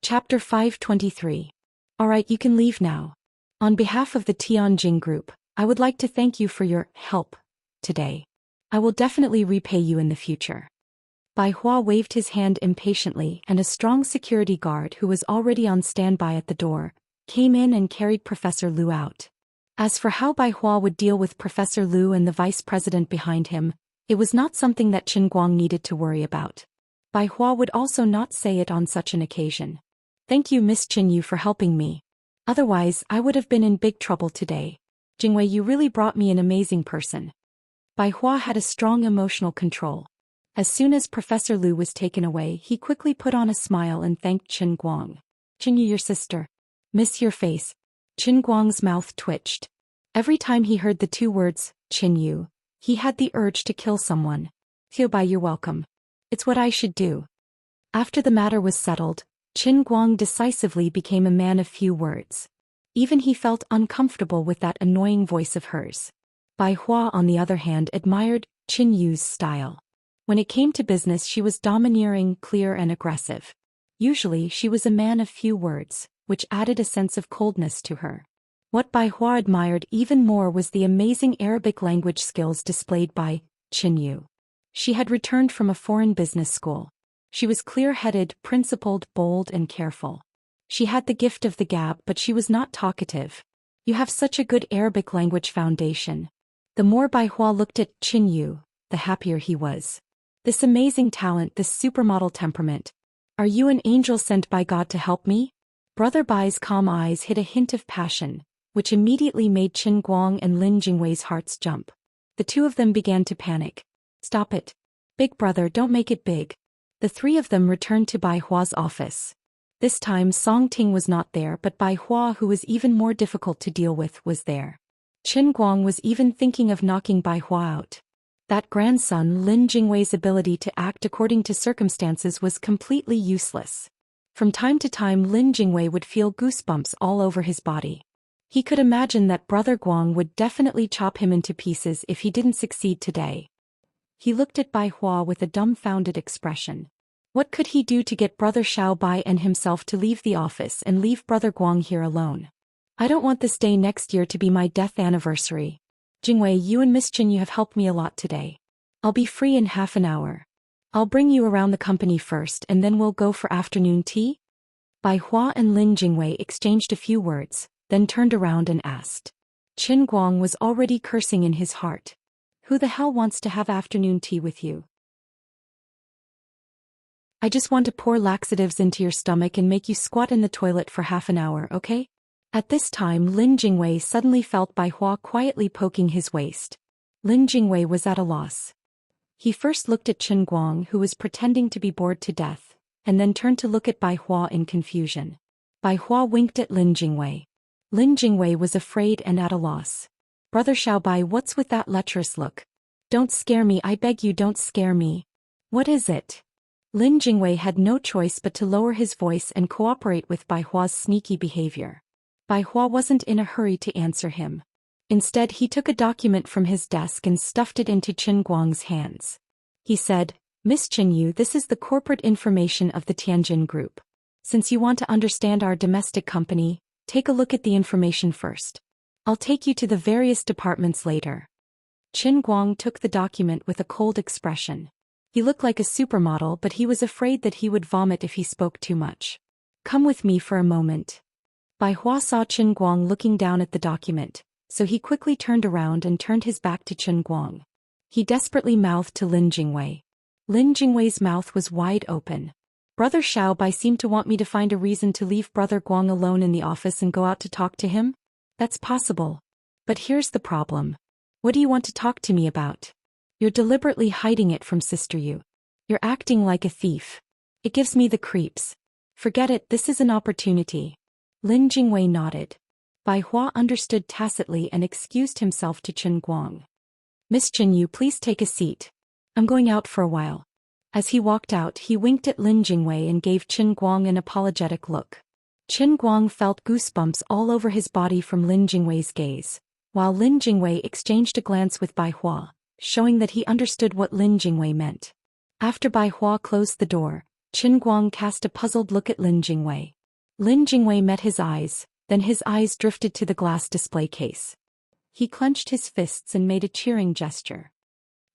Chapter 523. Alright, you can leave now. On behalf of the Tianjin Group, I would like to thank you for your help today. I will definitely repay you in the future. Bai Hua waved his hand impatiently, and a strong security guard who was already on standby at the door came in and carried Professor Lu out. As for how Bai Hua would deal with Professor Lu and the vice president behind him, it was not something that Qin Guang needed to worry about. Bai Hua would also not say it on such an occasion. Thank you, Miss Qin Yu, for helping me. Otherwise, I would have been in big trouble today. Jingwei, you really brought me an amazing person. Bai Hua had a strong emotional control. As soon as Professor Lu was taken away, he quickly put on a smile and thanked Qin Guang. Qin Yu, your sister. Miss your face. Qin Guang's mouth twitched. Every time he heard the two words, Qin Yu, he had the urge to kill someone. Xiao Bai, you're welcome. It's what I should do. After the matter was settled, Qin Guang decisively became a man of few words. Even he felt uncomfortable with that annoying voice of hers. Bai Hua, on the other hand, admired Qin Yu's style. When it came to business, she was domineering, clear, and aggressive. Usually, she was a man of few words, which added a sense of coldness to her. What Bai Hua admired even more was the amazing Arabic language skills displayed by Qin Yu. She had returned from a foreign business school. She was clear-headed, principled, bold, and careful. She had the gift of the gab, but she was not talkative. You have such a good Arabic language foundation. The more Bai Hua looked at Qin Yu, the happier he was. This amazing talent, this supermodel temperament. Are you an angel sent by God to help me? Brother Bai's calm eyes hid a hint of passion, which immediately made Qin Guang and Lin Jingwei's hearts jump. The two of them began to panic. Stop it. Big brother, don't make it big. The three of them returned to Bai Hua's office. This time Song Ting was not there, but Bai Hua, who was even more difficult to deal with, was there. Qin Guang was even thinking of knocking Bai Hua out. That grandson Lin Jingwei's ability to act according to circumstances was completely useless. From time to time Lin Jingwei would feel goosebumps all over his body. He could imagine that Brother Guang would definitely chop him into pieces if he didn't succeed today. He looked at Bai Hua with a dumbfounded expression. What could he do to get Brother Xiao Bai and himself to leave the office and leave Brother Guang here alone? I don't want this day next year to be my death anniversary. Jingwei, you and Miss Qin, you have helped me a lot today. I'll be free in half an hour. I'll bring you around the company first and then we'll go for afternoon tea? Bai Hua and Lin Jingwei exchanged a few words, then turned around and asked. Qin Guang was already cursing in his heart. Who the hell wants to have afternoon tea with you? I just want to pour laxatives into your stomach and make you squat in the toilet for half an hour, okay? At this time Lin Jingwei suddenly felt Bai Hua quietly poking his waist. Lin Jingwei was at a loss. He first looked at Qin Guang, who was pretending to be bored to death, and then turned to look at Bai Hua in confusion. Bai Hua winked at Lin Jingwei. Lin Jingwei was afraid and at a loss. Brother Xiao Bai, what's with that lecherous look? Don't scare me, I beg you, don't scare me. What is it? Lin Jingwei had no choice but to lower his voice and cooperate with Bai Hua's sneaky behavior. Bai Hua wasn't in a hurry to answer him. Instead, he took a document from his desk and stuffed it into Qin Guang's hands. He said, Miss Qin Yu, this is the corporate information of the Tianjin Group. Since you want to understand our domestic company, take a look at the information first. I'll take you to the various departments later. Qin Guang took the document with a cold expression. He looked like a supermodel, but he was afraid that he would vomit if he spoke too much. Come with me for a moment. Bai Hua saw Qin Guang looking down at the document, so he quickly turned around and turned his back to Qin Guang. He desperately mouthed to Lin Jingwei. Lin Jingwei's mouth was wide open. Brother Xiao Bai seemed to want me to find a reason to leave Brother Guang alone in the office and go out to talk to him? That's possible. But here's the problem. What do you want to talk to me about? You're deliberately hiding it from Sister Yu. You're acting like a thief. It gives me the creeps. Forget it, this is an opportunity. Lin Jingwei nodded. Bai Hua understood tacitly and excused himself to Qin Guang. Miss Qin Yu, please take a seat. I'm going out for a while. As he walked out, he winked at Lin Jingwei and gave Qin Guang an apologetic look. Qin Guang felt goosebumps all over his body from Lin Jingwei's gaze, while Lin Jingwei exchanged a glance with Bai Hua, showing that he understood what Lin Jingwei meant. After Bai Hua closed the door, Qin Guang cast a puzzled look at Lin Jingwei. Lin Jingwei met his eyes, then his eyes drifted to the glass display case. He clenched his fists and made a cheering gesture.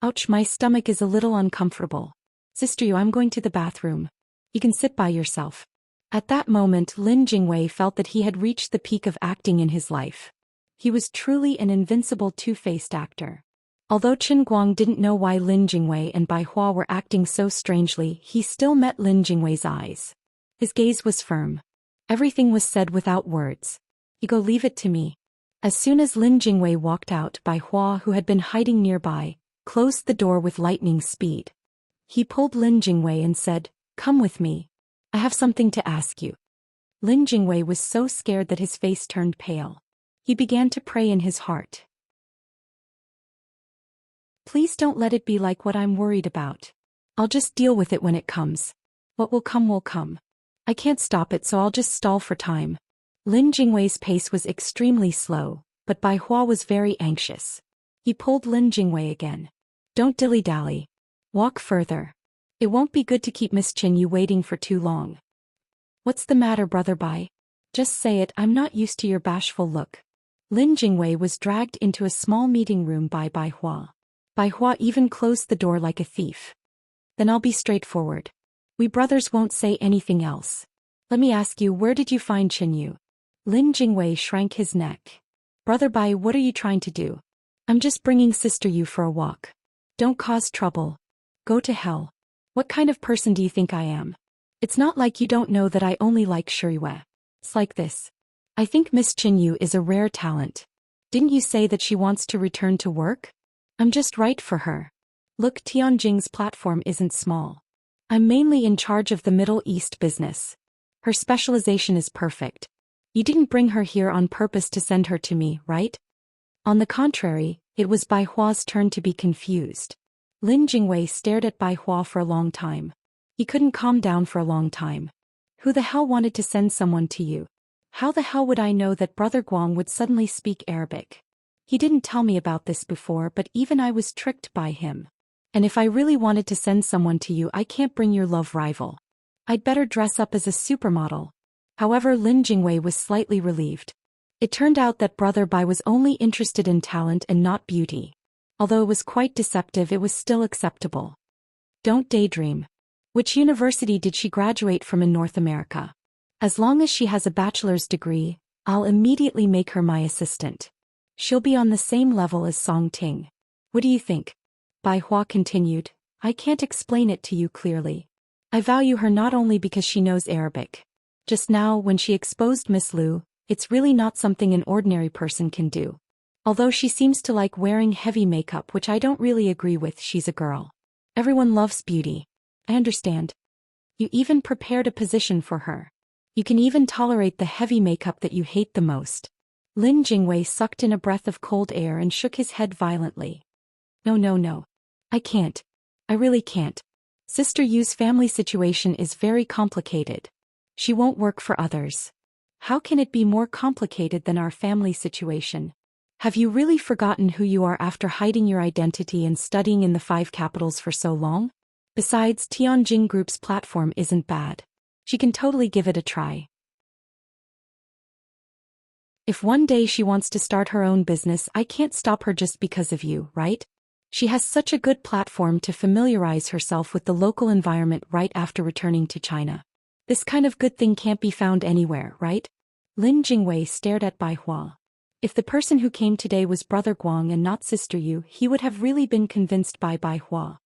Ouch, my stomach is a little uncomfortable. Sister Yu, I'm going to the bathroom. You can sit by yourself. At that moment, Lin Jingwei felt that he had reached the peak of acting in his life. He was truly an invincible two-faced actor. Although Qin Guang didn't know why Lin Jingwei and Bai Hua were acting so strangely, he still met Lin Jingwei's eyes. His gaze was firm. Everything was said without words. You go, leave it to me. As soon as Lin Jingwei walked out, Bai Hua, who had been hiding nearby, closed the door with lightning speed. He pulled Lin Jingwei and said, "Come with me. I have something to ask you." Lin Jingwei was so scared that his face turned pale. He began to pray in his heart. Please don't let it be like what I'm worried about. I'll just deal with it when it comes. What will come will come. I can't stop it, so I'll just stall for time. Lin Jingwei's pace was extremely slow, but Bai Hua was very anxious. He pulled Lin Jingwei again. Don't dilly-dally. Walk further. It won't be good to keep Miss Qin Yu waiting for too long. What's the matter, Brother Bai? Just say it, I'm not used to your bashful look. Lin Jingwei was dragged into a small meeting room by Bai Hua. Bai Hua even closed the door like a thief. Then I'll be straightforward. We brothers won't say anything else. Let me ask you, where did you find Qin Yu? Lin Jingwei shrank his neck. Brother Bai, what are you trying to do? I'm just bringing Sister Yu for a walk. Don't cause trouble. Go to hell. What kind of person do you think I am? It's not like you don't know that I only like Shiyue. It's like this. I think Miss Qin Yu is a rare talent. Didn't you say that she wants to return to work? I'm just right for her. Look, Tianjing's platform isn't small. I'm mainly in charge of the Middle East business. Her specialization is perfect. You didn't bring her here on purpose to send her to me, right? On the contrary, it was Bai Hua's turn to be confused. Lin Jingwei stared at Bai Hua for a long time. He couldn't calm down for a long time. Who the hell wanted to send someone to you? How the hell would I know that Brother Guang would suddenly speak Arabic? He didn't tell me about this before, but even I was tricked by him. And if I really wanted to send someone to you, I can't bring your love rival. I'd better dress up as a supermodel. However, Lin Jingwei was slightly relieved. It turned out that Brother Bai was only interested in talent and not beauty. Although it was quite deceptive, it was still acceptable. Don't daydream. Which university did she graduate from in North America? As long as she has a bachelor's degree, I'll immediately make her my assistant. She'll be on the same level as Song Ting. What do you think? Bai Hua continued, I can't explain it to you clearly. I value her not only because she knows Arabic. Just now, when she exposed Miss Liu, it's really not something an ordinary person can do. Although she seems to like wearing heavy makeup, which I don't really agree with, she's a girl. Everyone loves beauty. I understand. You even prepared a position for her. You can even tolerate the heavy makeup that you hate the most. Lin Jingwei sucked in a breath of cold air and shook his head violently. No. I can't. I really can't. Sister Yu's family situation is very complicated. She won't work for others. How can it be more complicated than our family situation? Have you really forgotten who you are after hiding your identity and studying in the 5 capitals for so long? Besides, Tianjin Group's platform isn't bad. She can totally give it a try. If one day she wants to start her own business, I can't stop her just because of you, right? She has such a good platform to familiarize herself with the local environment right after returning to China. This kind of good thing can't be found anywhere, right? Lin Jingwei stared at Bai Hua. If the person who came today was Brother Guang and not Sister Yu, he would have really been convinced by Bai Hua.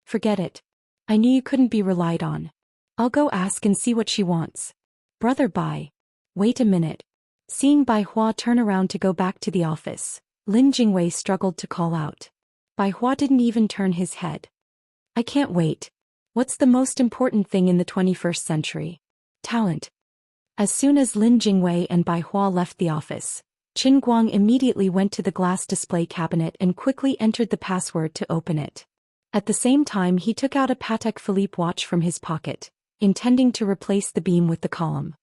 Forget it. I knew you couldn't be relied on. I'll go ask and see what she wants. Brother Bai. Wait a minute. Seeing Bai Hua turn around to go back to the office, Lin Jingwei struggled to call out. Bai Hua didn't even turn his head. I can't wait. What's the most important thing in the 21st century? Talent. As soon as Lin Jingwei and Bai Hua left the office, Qin Guang immediately went to the glass display cabinet and quickly entered the password to open it. At the same time, he took out a Patek Philippe watch from his pocket, intending to replace the beam with the column.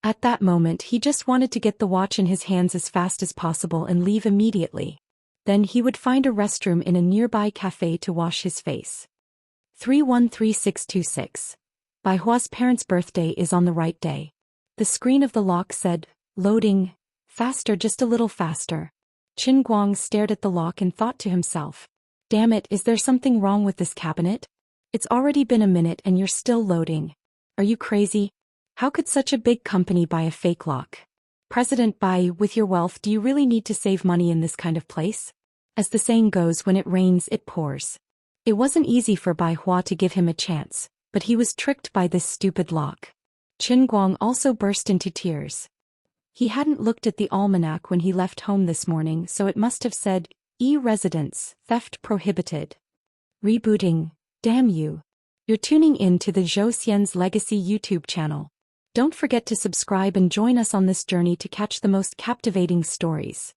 At that moment, he just wanted to get the watch in his hands as fast as possible and leave immediately. Then he would find a restroom in a nearby cafe to wash his face. 313626. Bai Hua's parents' birthday is on the right day. The screen of the lock said, loading, faster, just a little faster. Qin Guang stared at the lock and thought to himself. Damn it, is there something wrong with this cabinet? It's already been a minute and you're still loading. Are you crazy? How could such a big company buy a fake lock? President Bai, with your wealth, do you really need to save money in this kind of place? As the saying goes, when it rains, it pours. It wasn't easy for Bai Hua to give him a chance, but he was tricked by this stupid lock. Qin Guang also burst into tears. He hadn't looked at the almanac when he left home this morning, so it must have said, E-residence, theft prohibited. Rebooting, damn you. You're tuning in to the Zhou Xian's Legacy YouTube channel. Don't forget to subscribe and join us on this journey to catch the most captivating stories.